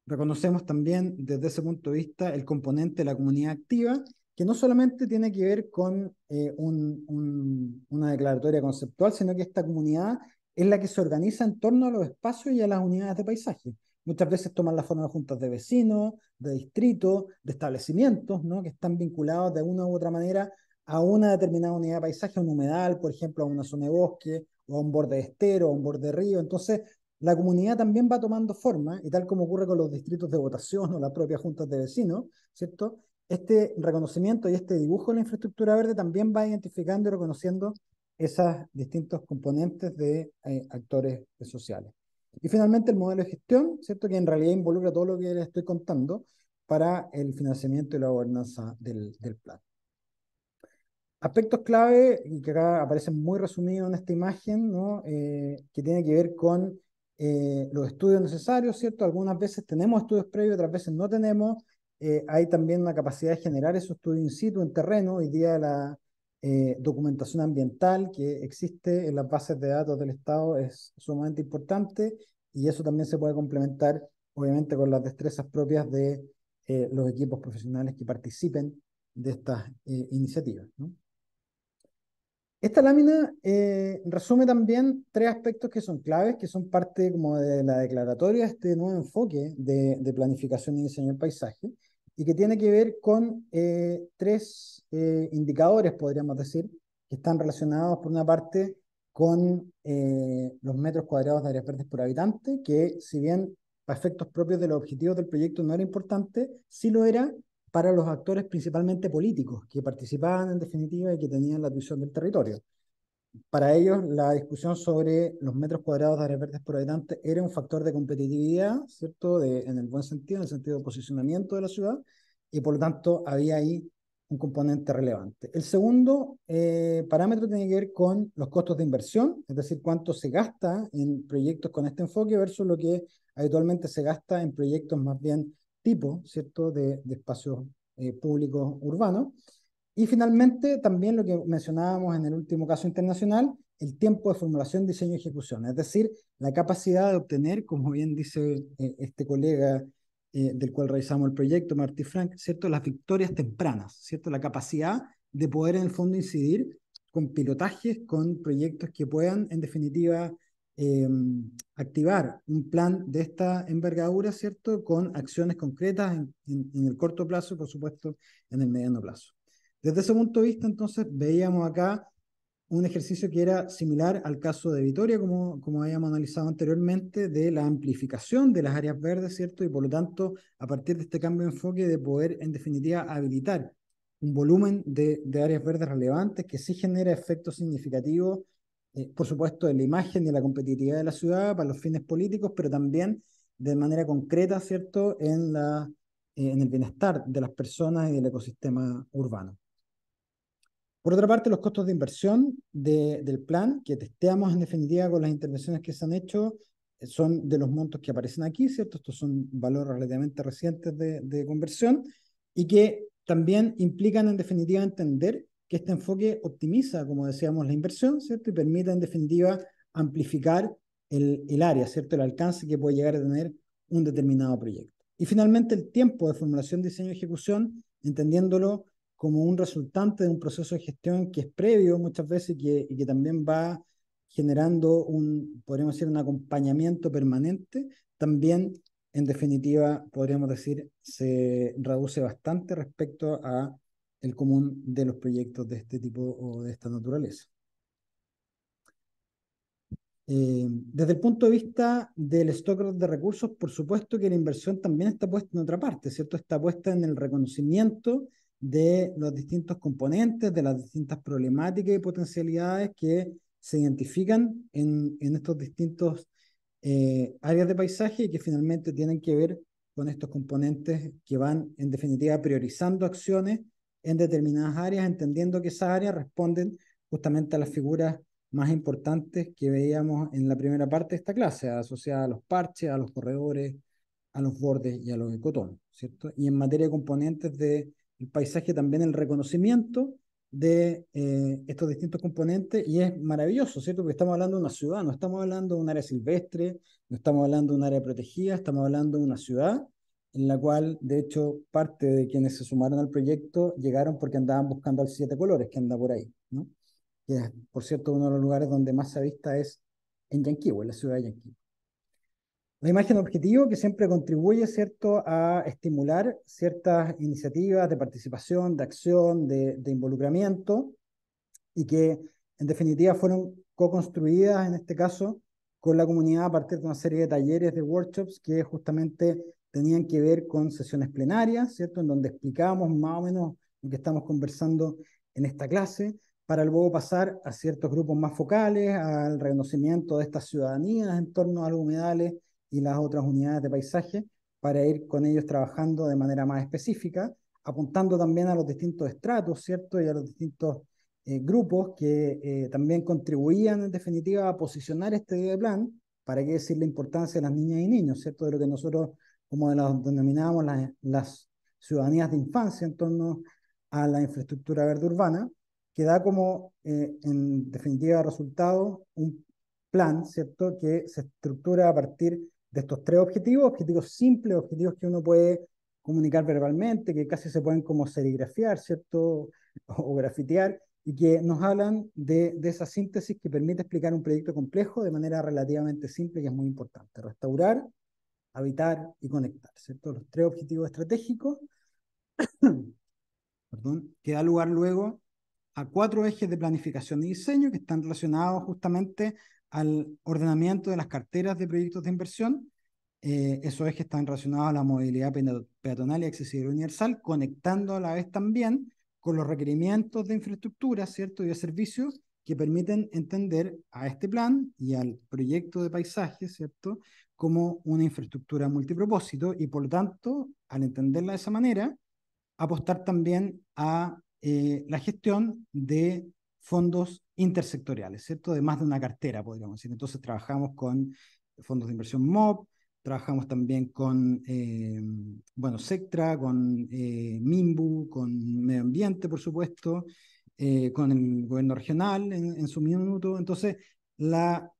Reconocemos también desde ese punto de vista el componente de la comunidad activa, que no solamente tiene que ver con una declaratoria conceptual, sino que esta comunidad es la que se organiza en torno a los espacios y a las unidades de paisaje. Muchas veces toman la forma de juntas de vecinos, de distritos, de establecimientos, ¿no? Que están vinculados de una u otra manera a una determinada unidad de paisaje, a un humedal, por ejemplo, a una zona de bosque, o a un borde de estero, o a un borde de río. Entonces, la comunidad también va tomando forma, y tal como ocurre con los distritos de votación o las propias juntas de vecinos, ¿cierto? Este reconocimiento y este dibujo de la infraestructura verde también va identificando y reconociendo esos distintos componentes de actores sociales. Y finalmente el modelo de gestión, ¿cierto? Que en realidad involucra todo lo que les estoy contando para el financiamiento y la gobernanza del plan. Aspectos clave, y que acá aparecen muy resumidos en esta imagen, ¿no? Que tiene que ver con los estudios necesarios, ¿cierto? Algunas veces tenemos estudios previos, otras veces no tenemos. Hay también una capacidad de generar esos estudios in situ, en terreno. Hoy día la documentación ambiental que existe en las bases de datos del Estado es sumamente importante y eso también se puede complementar, obviamente, con las destrezas propias de los equipos profesionales que participen de estas iniciativas, ¿no? Esta lámina resume también 3 aspectos que son claves, que son parte como de la declaratoria, este nuevo enfoque de planificación y diseño del paisaje, y que tiene que ver con 3 indicadores, podríamos decir, que están relacionados por una parte con los metros cuadrados de áreas verdes por habitante, que si bien para efectos propios de los objetivos del proyecto no era importante, sí lo era para los actores principalmente políticos que participaban en definitiva y que tenían la tuición del territorio. Para ellos, la discusión sobre los metros cuadrados de áreas verdes por habitante era un factor de competitividad, ¿cierto? En el buen sentido, en el sentido de posicionamiento de la ciudad, y por lo tanto había ahí un componente relevante. El segundo parámetro tiene que ver con los costos de inversión, es decir, cuánto se gasta en proyectos con este enfoque versus lo que habitualmente se gasta en proyectos más bien tipo, ¿cierto?, de espacios públicos urbanos. Y finalmente, también lo que mencionábamos en el último caso internacional, el tiempo de formulación, diseño y ejecución, es decir, la capacidad de obtener, como bien dice este colega del cual realizamos el proyecto, Martí Frank, ¿cierto?, las victorias tempranas, ¿cierto?, la capacidad de poder en el fondo incidir con pilotajes, con proyectos que puedan, en definitiva, activar un plan de esta envergadura, ¿cierto?, con acciones concretas en el corto plazo y, por supuesto, en el mediano plazo. Desde ese punto de vista, entonces, veíamos acá un ejercicio que era similar al caso de Vitoria, como habíamos analizado anteriormente, de la amplificación de las áreas verdes, ¿cierto? Y por lo tanto, a partir de este cambio de enfoque, de poder, en definitiva, habilitar un volumen de áreas verdes relevantes que sí genera efectos significativos, por supuesto, en la imagen y en la competitividad de la ciudad para los fines políticos, pero también de manera concreta, ¿cierto?, en el bienestar de las personas y del ecosistema urbano. Por otra parte, los costos de inversión del plan, que testeamos en definitiva con las intervenciones que se han hecho, son de los montos que aparecen aquí, ¿cierto? Estos son valores relativamente recientes de conversión y que también implican en definitiva entender que este enfoque optimiza, como decíamos, la inversión, ¿cierto? Y permite en definitiva amplificar el área, ¿cierto? El alcance que puede llegar a tener un determinado proyecto. Y finalmente el tiempo de formulación, diseño y ejecución, entendiéndolo como un resultante de un proceso de gestión que es previo muchas veces y que también va generando podríamos decir, un acompañamiento permanente, también, en definitiva, podríamos decir, se reduce bastante respecto a el común de los proyectos de este tipo o de esta naturaleza. Desde el punto de vista del stock de recursos, por supuesto que la inversión también está puesta en otra parte, ¿cierto? Está puesta en el reconocimiento de los distintos componentes, de las distintas problemáticas y potencialidades que se identifican en estos distintos áreas de paisaje y que finalmente tienen que ver con estos componentes que van, en definitiva, priorizando acciones en determinadas áreas, entendiendo que esas áreas responden justamente a las figuras más importantes que veíamos en la primera parte de esta clase, asociadas a los parches, a los corredores, a los bordes y a los ecotonos, ¿cierto? Y en materia de componentes del paisaje también el reconocimiento de estos distintos componentes, y es maravilloso, ¿cierto? Porque estamos hablando de una ciudad, no estamos hablando de un área silvestre, no estamos hablando de un área protegida, estamos hablando de una ciudad en la cual, de hecho, parte de quienes se sumaron al proyecto llegaron porque andaban buscando al Siete Colores, que anda por ahí, ¿no? Que es, por cierto, uno de los lugares donde más se avista es en Yanquihue, en la ciudad de Yanquihue. La imagen objetivo que siempre contribuye, ¿cierto?, a estimular ciertas iniciativas de participación, de acción, de involucramiento, y que en definitiva fueron co-construidas en este caso con la comunidad a partir de una serie de talleres, de workshops que justamente tenían que ver con sesiones plenarias, ¿cierto?, en donde explicábamos más o menos lo que estamos conversando en esta clase, para luego pasar a ciertos grupos más focales, al reconocimiento de estas ciudadanías en torno a los humedales y las otras unidades de paisaje, para ir con ellos trabajando de manera más específica, apuntando también a los distintos estratos, ¿cierto?, y a los distintos grupos que también contribuían en definitiva a posicionar este plan, para qué decir la importancia de las niñas y niños, ¿cierto?, de lo que nosotros como denominábamos las ciudadanías de infancia en torno a la infraestructura verde urbana, que da como, en definitiva, resultado un plan, ¿cierto?, que se estructura a partir de estos tres objetivos simples, objetivos que uno puede comunicar verbalmente, que casi se pueden como serigrafiar, ¿cierto?, o grafitear, y que nos hablan de esa síntesis que permite explicar un proyecto complejo de manera relativamente simple, que es muy importante: restaurar, habitar y conectar, ¿cierto? Los tres objetivos estratégicos, perdón, que da lugar luego a 4 ejes de planificación y diseño que están relacionados justamente al ordenamiento de las carteras de proyectos de inversión. Esos ejes están relacionados a la movilidad peatonal y accesibilidad universal, conectando a la vez también con los requerimientos de infraestructura, ¿cierto?, y de servicios que permiten entender a este plan y al proyecto de paisaje, ¿cierto?, como una infraestructura multipropósito, y por lo tanto, al entenderla de esa manera, apostar también a la gestión de fondos intersectoriales, ¿cierto?, de más de una cartera, podríamos decir. Entonces trabajamos con fondos de inversión MOB, trabajamos también con, bueno, Sectra, con MIMBU, con Medio Ambiente, por supuesto, con el gobierno regional en su minuto. Entonces, la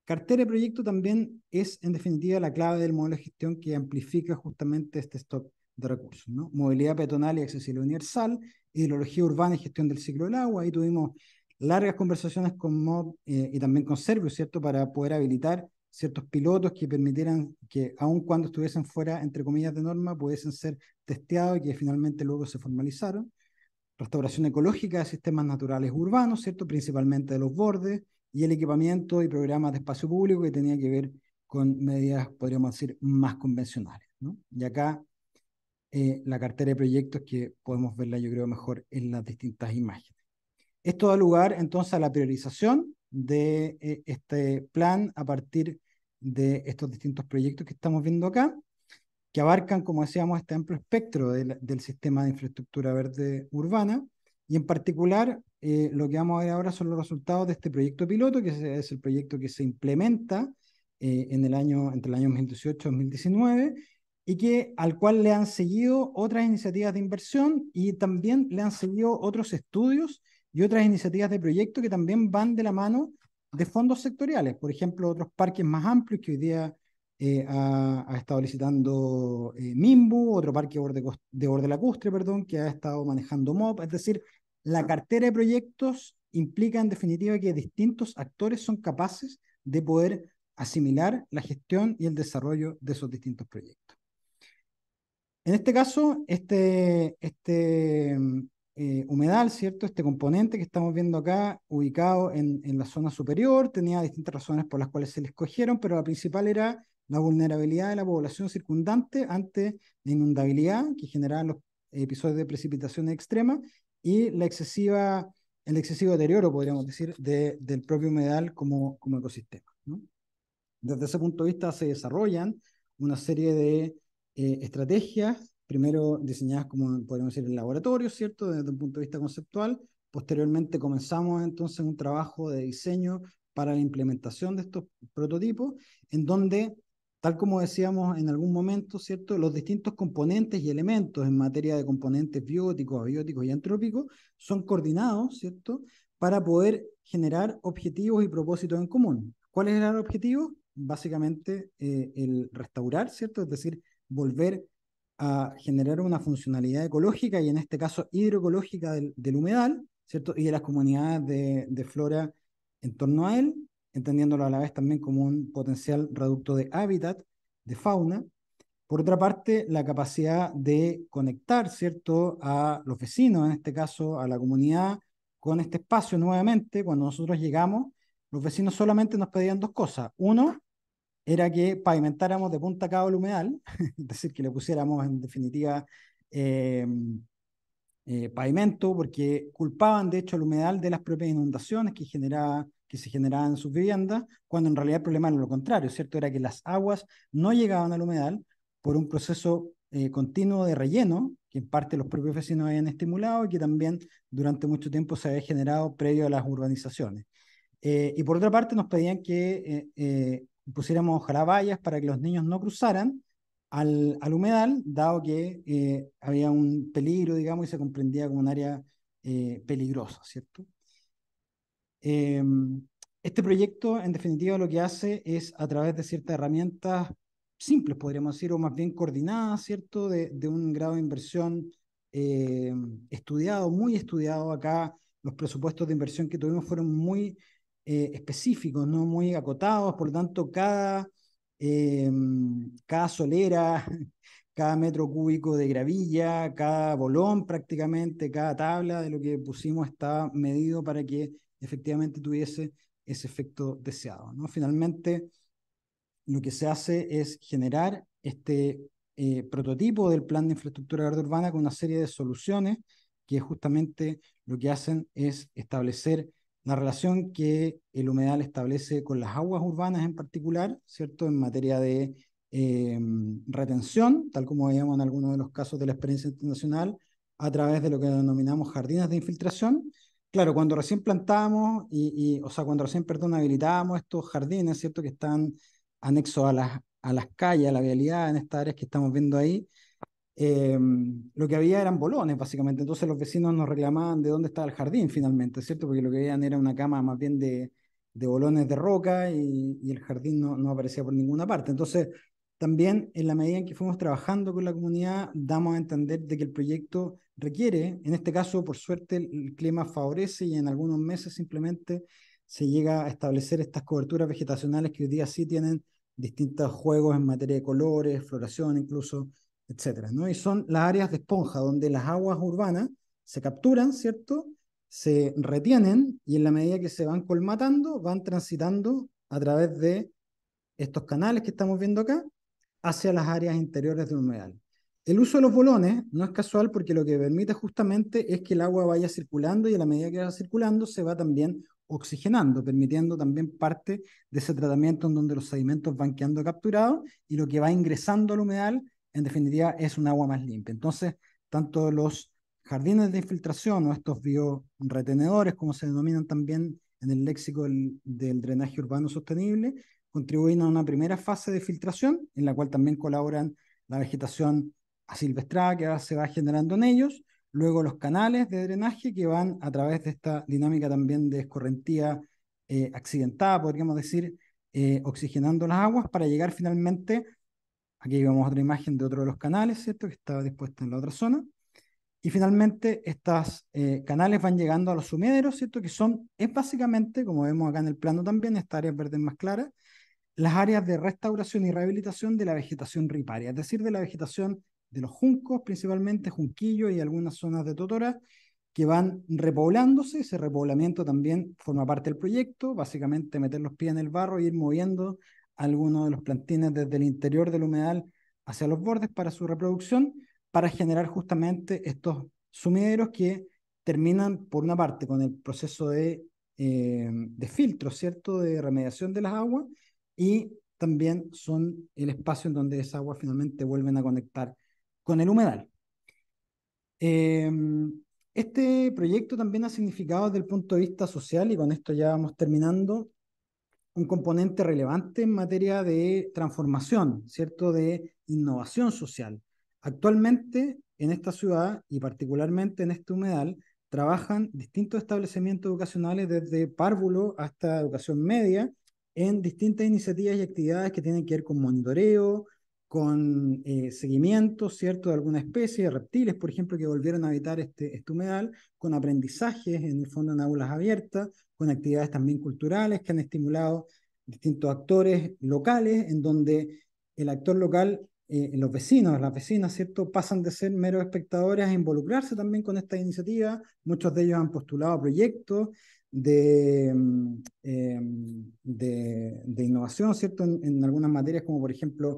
cartera de proyecto también es, en definitiva, la clave del modelo de gestión que amplifica justamente este stock de recursos, ¿no? Movilidad peatonal y accesibilidad universal, hidrología urbana y gestión del ciclo del agua. Ahí tuvimos largas conversaciones con MOB y también con Servius, ¿cierto?, para poder habilitar ciertos pilotos que permitieran que, aun cuando estuviesen fuera, entre comillas, de norma, pudiesen ser testeados y que finalmente luego se formalizaron. restauración ecológica de sistemas naturales urbanos, ¿cierto? Principalmente de los bordes, y el equipamiento y programas de espacio público que tenía que ver con medidas, podríamos decir, más convencionales, ¿no? Y acá la cartera de proyectos que podemos verla, yo creo, mejor en las distintas imágenes. Esto da lugar entonces a la priorización de este plan a partir de estos distintos proyectos que estamos viendo acá, que abarcan, como decíamos, este amplio espectro del sistema de infraestructura verde urbana, y en particular lo que vamos a ver ahora son los resultados de este proyecto piloto, que es el proyecto que se implementa entre el año 2018 y 2019, y al cual le han seguido otras iniciativas de inversión y también le han seguido otros estudios y otras iniciativas de proyecto que también van de la mano de fondos sectoriales, por ejemplo, otros parques más amplios que hoy día ha estado licitando Mimbu, otro parque de borde lacustre, perdón, que ha estado manejando MOP. Es decir, la cartera de proyectos implica en definitiva que distintos actores son capaces de poder asimilar la gestión y el desarrollo de esos distintos proyectos. En este caso, humedal, ¿cierto? Este componente que estamos viendo acá, ubicado en la zona superior, tenía distintas razones por las cuales se le escogieron, pero la principal era la vulnerabilidad de la población circundante ante la inundabilidad que generaban los episodios de precipitación extrema y el excesivo deterioro, podríamos decir, del propio humedal como ecosistema, ¿no? Desde ese punto de vista se desarrollan una serie de estrategias, primero diseñadas como podríamos decir en laboratorio, ¿cierto? Desde un punto de vista conceptual. Posteriormente comenzamos entonces un trabajo de diseño para la implementación de estos prototipos, en donde, tal como decíamos en algún momento, ¿cierto? Los distintos componentes y elementos en materia de componentes bióticos, abióticos y antrópicos son coordinados, ¿cierto? Para poder generar objetivos y propósitos en común. ¿Cuál es el objetivo? Básicamente el restaurar, ¿cierto? Es decir, volver a generar una funcionalidad ecológica y en este caso hidroecológica del humedal, ¿cierto? Y de las comunidades de flora en torno a él, entendiéndolo a la vez también como un potencial reducto de hábitat, de fauna. Por otra parte, la capacidad de conectar, ¿cierto?, a los vecinos, en este caso a la comunidad, con este espacio nuevamente. Cuando nosotros llegamos, los vecinos solamente nos pedían dos cosas. Uno, era que pavimentáramos de punta a cabo el humedal, es decir, que le pusiéramos en definitiva eh, pavimento, porque culpaban de hecho el humedal de las propias inundaciones que se generaban en sus viviendas, cuando en realidad el problema era lo contrario, ¿cierto? Era que las aguas no llegaban al humedal por un proceso continuo de relleno, que en parte los propios vecinos habían estimulado y que también durante mucho tiempo se había generado previo a las urbanizaciones. Y por otra parte nos pedían que pusiéramos ojalá vallas para que los niños no cruzaran al humedal, dado que había un peligro, digamos, y se comprendía como un área peligrosa, ¿cierto? Este proyecto, en definitiva, lo que hace es, a través de ciertas herramientas simples, podríamos decir, o más bien coordinadas, ¿cierto?, de un grado de inversión estudiado, muy estudiado. Acá los presupuestos de inversión que tuvimos fueron muy específicos, no muy acotados, por lo tanto, cada solera, cada metro cúbico de gravilla, cada bolón prácticamente, cada tabla de lo que pusimos está medido para que efectivamente tuviese ese efecto deseado, ¿no? Finalmente, lo que se hace es generar este prototipo del plan de infraestructura verde urbana con una serie de soluciones que justamente lo que hacen es establecer la relación que el humedal establece con las aguas urbanas en particular, ¿cierto? En materia de retención, tal como veíamos en algunos de los casos de la experiencia internacional, a través de lo que denominamos jardines de infiltración. Claro, cuando recién plantamos o sea, cuando recién, perdón, habilitábamos estos jardines, ¿cierto? Que están anexos a las calles, a la vialidad, en estas áreas que estamos viendo ahí, lo que había eran bolones, básicamente. Entonces los vecinos nos reclamaban de dónde estaba el jardín finalmente, ¿cierto? Porque lo que veían era una cama más bien de bolones de roca y el jardín no aparecía por ninguna parte. Entonces, también en la medida en que fuimos trabajando con la comunidad, damos a entender de que el proyecto requiere, en este caso, por suerte, el clima favorece y en algunos meses simplemente se llega a establecer estas coberturas vegetacionales que hoy día sí tienen distintos juegos en materia de colores, floración incluso, etcétera, ¿no? Y son las áreas de esponja, donde las aguas urbanas se capturan, ¿cierto? Se retienen y en la medida que se van colmatando, van transitando a través de estos canales que estamos viendo acá hacia las áreas interiores del humedal. El uso de los bolones no es casual porque lo que permite justamente es que el agua vaya circulando y a la medida que va circulando se va también oxigenando, permitiendo también parte de ese tratamiento en donde los sedimentos van quedando capturados y lo que va ingresando al humedal, en definitiva, es un agua más limpia. Entonces, tanto los jardines de infiltración o estos bioretenedores, como se denominan también en el léxico del drenaje urbano sostenible, contribuyen a una primera fase de filtración, en la cual también colaboran la vegetación asilvestrada que se va generando en ellos, luego los canales de drenaje que van a través de esta dinámica también de escorrentía accidentada, podríamos decir, oxigenando las aguas para llegar finalmente, aquí vemos otra imagen de otro de los canales, ¿cierto? Que está dispuesta en la otra zona, y finalmente estos canales van llegando a los sumederos, ¿cierto? Que es básicamente, como vemos acá en el plano también, estas áreas verdes más claras, las áreas de restauración y rehabilitación de la vegetación riparia, es decir, de la vegetación de los juncos, principalmente junquillos y algunas zonas de totora, que van repoblándose. Ese repoblamiento también forma parte del proyecto, básicamente meter los pies en el barro e ir moviendo algunos de los plantines desde el interior del humedal hacia los bordes para su reproducción, para generar justamente estos sumideros que terminan, por una parte, con el proceso de filtro, ¿cierto?, de remediación de las aguas, y también son el espacio en donde esas aguas finalmente vuelven a conectar con el humedal. Este proyecto también ha significado desde el punto de vista social, y con esto ya vamos terminando, un componente relevante en materia de transformación, ¿cierto?, de innovación social. Actualmente en esta ciudad y particularmente en este humedal trabajan distintos establecimientos educacionales desde párvulo hasta educación media en distintas iniciativas y actividades que tienen que ver con monitoreo, con seguimiento, ¿cierto?, de alguna especie, de reptiles, por ejemplo, que volvieron a habitar este humedal, con aprendizajes en el fondo en aulas abiertas, con actividades también culturales que han estimulado distintos actores locales, en donde el actor local, los vecinos, las vecinas, ¿cierto?, pasan de ser meros espectadores a involucrarse también con esta iniciativa. Muchos de ellos han postulado proyectos de innovación, ¿cierto?, en algunas materias, como por ejemplo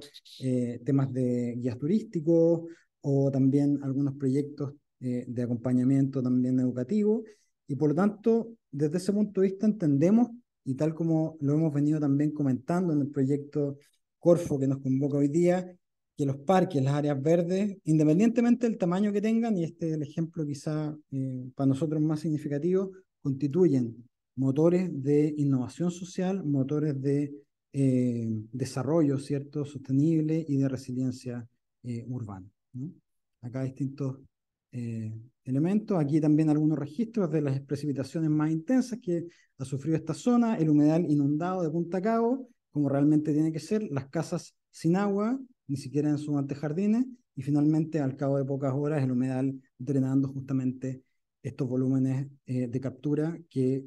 temas de guías turísticos o también algunos proyectos de acompañamiento también educativo. Y por lo tanto, desde ese punto de vista entendemos, y tal como lo hemos venido también comentando en el proyecto Corfo que nos convoca hoy día, que los parques, las áreas verdes, independientemente del tamaño que tengan, y este es el ejemplo quizá para nosotros más significativo, constituyen motores de innovación social, motores de desarrollo, ¿cierto?, sostenible y de resiliencia urbana, ¿no? Acá distintos elementos. Aquí también algunos registros de las precipitaciones más intensas que ha sufrido esta zona, el humedal inundado de Punta Cabo, como realmente tiene que ser, las casas sin agua, ni siquiera en sus antejardines, y finalmente al cabo de pocas horas el humedal drenando justamente estos volúmenes de captura que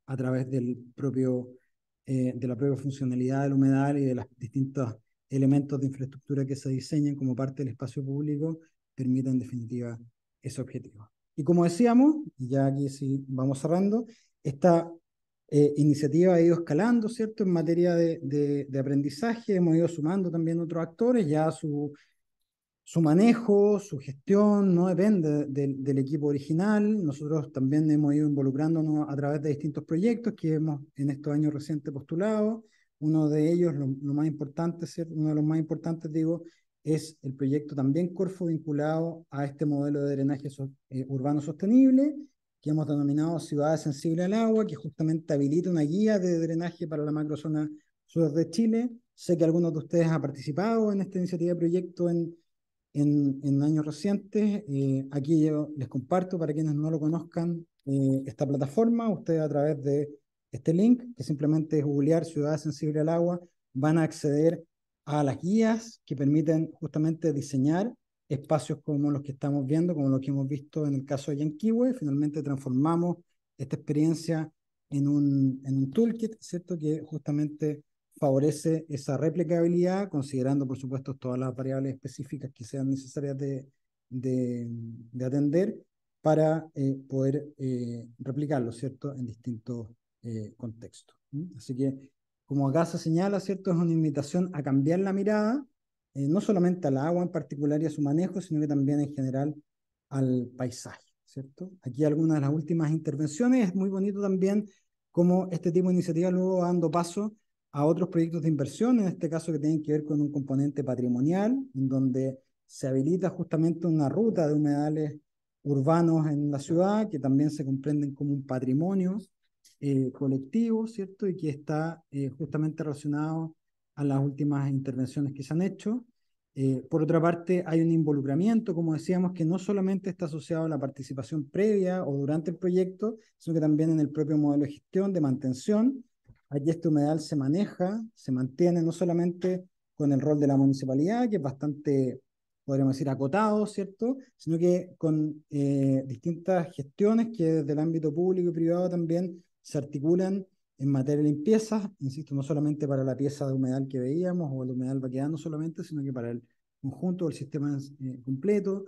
a través de la propia funcionalidad del humedal y de los distintos elementos de infraestructura que se diseñan como parte del espacio público, permiten en definitiva ese objetivo. Y como decíamos, y ya aquí sí vamos cerrando, esta iniciativa ha ido escalando, ¿cierto?, en materia de aprendizaje, hemos ido sumando también otros actores, ya su manejo, su gestión no depende del equipo original. Nosotros también hemos ido involucrándonos a través de distintos proyectos que hemos en estos años recientes postulado. Uno de ellos, lo más importante, ¿cierto?, uno de los más importantes, digo, es el proyecto también Corfo vinculado a este modelo de drenaje urbano sostenible, que hemos denominado Ciudades Sensibles al Agua, que justamente habilita una guía de drenaje para la macrozona sur de Chile. Sé que algunos de ustedes han participado en esta iniciativa de proyecto en años recientes. Aquí yo les comparto, para quienes no lo conozcan, esta plataforma. Ustedes a través de este link, que simplemente es googlear Ciudades Sensibles al Agua, van a acceder a las guías que permiten justamente diseñar espacios como los que estamos viendo, como los que hemos visto en el caso de Yanquihue. Finalmente transformamos esta experiencia en un toolkit, ¿cierto?, que justamente favorece esa replicabilidad, considerando, por supuesto, todas las variables específicas que sean necesarias de atender, para poder replicarlo, ¿cierto?, en distintos contextos. Así que, como acá se señala, ¿cierto?, es una invitación a cambiar la mirada, no solamente al agua en particular y a su manejo, sino que también en general al paisaje, ¿cierto? Aquí algunas de las últimas intervenciones, es muy bonito también cómo este tipo de iniciativa luego va dando paso a otros proyectos de inversión, en este caso que tienen que ver con un componente patrimonial, en donde se habilita justamente una ruta de humedales urbanos en la ciudad, que también se comprenden como un patrimonio colectivo, ¿cierto? Y que está justamente relacionado a las últimas intervenciones que se han hecho. Por otra parte, hay un involucramiento, como decíamos, que no solamente está asociado a la participación previa o durante el proyecto, sino que también en el propio modelo de gestión, de mantención. Aquí este humedal se maneja, se mantiene no solamente con el rol de la municipalidad, que es bastante, podríamos decir, acotado, ¿cierto? Sino que con distintas gestiones que desde el ámbito público y privado también se articulan en materia de limpieza, insisto, no solamente para la pieza de humedal que veíamos o el humedal vaquedano solamente, sino que para el conjunto del sistema completo,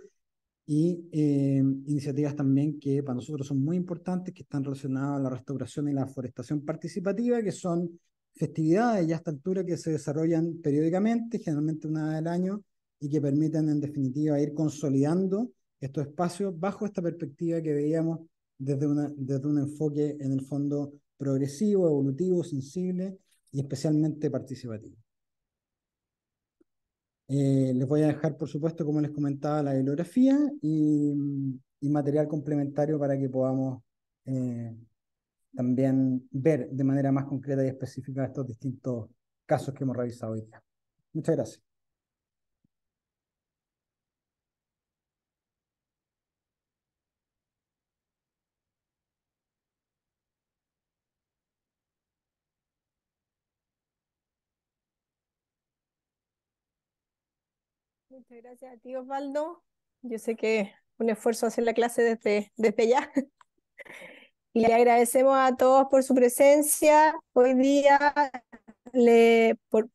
y iniciativas también que para nosotros son muy importantes, que están relacionadas a la restauración y la forestación participativa, que son festividades ya a esta altura que se desarrollan periódicamente, generalmente una vez al año, y que permiten en definitiva ir consolidando estos espacios bajo esta perspectiva que veíamos desde un enfoque en el fondo progresivo, evolutivo, sensible y especialmente participativo. Les voy a dejar, por supuesto, como les comentaba, la bibliografía y material complementario para que podamos también ver de manera más concreta y específica estos distintos casos que hemos revisado hoy día. Muchas gracias. Muchas gracias a ti, Osvaldo. Yo sé que es un esfuerzo hacer la clase desde ya. Y le agradecemos a todos por su presencia hoy día, por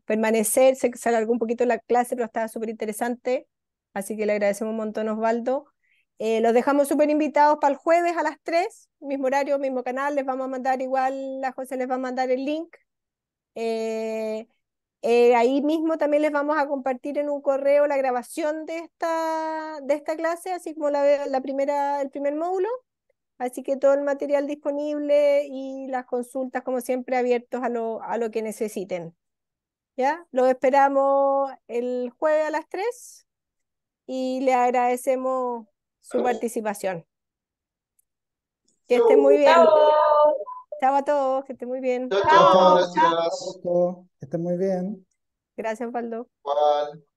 permanecer. Sé que se alargó un poquito la clase, pero estaba súper interesante. Así que le agradecemos un montón, Osvaldo. Los dejamos súper invitados para el jueves a las 3, mismo horario, mismo canal. Les vamos a mandar igual, la José les va a mandar el link. Ahí mismo también les vamos a compartir en un correo la grabación de esta clase, así como el primer módulo. Así que todo el material disponible y las consultas, como siempre, abiertos a lo que necesiten. ¿Ya? Los esperamos el jueves a las 3 y le agradecemos su participación. Que estén muy bien. Chao a todos, que estén muy bien. Chao, chao, gracias. Que estén muy bien. Gracias, Osvaldo. Igual.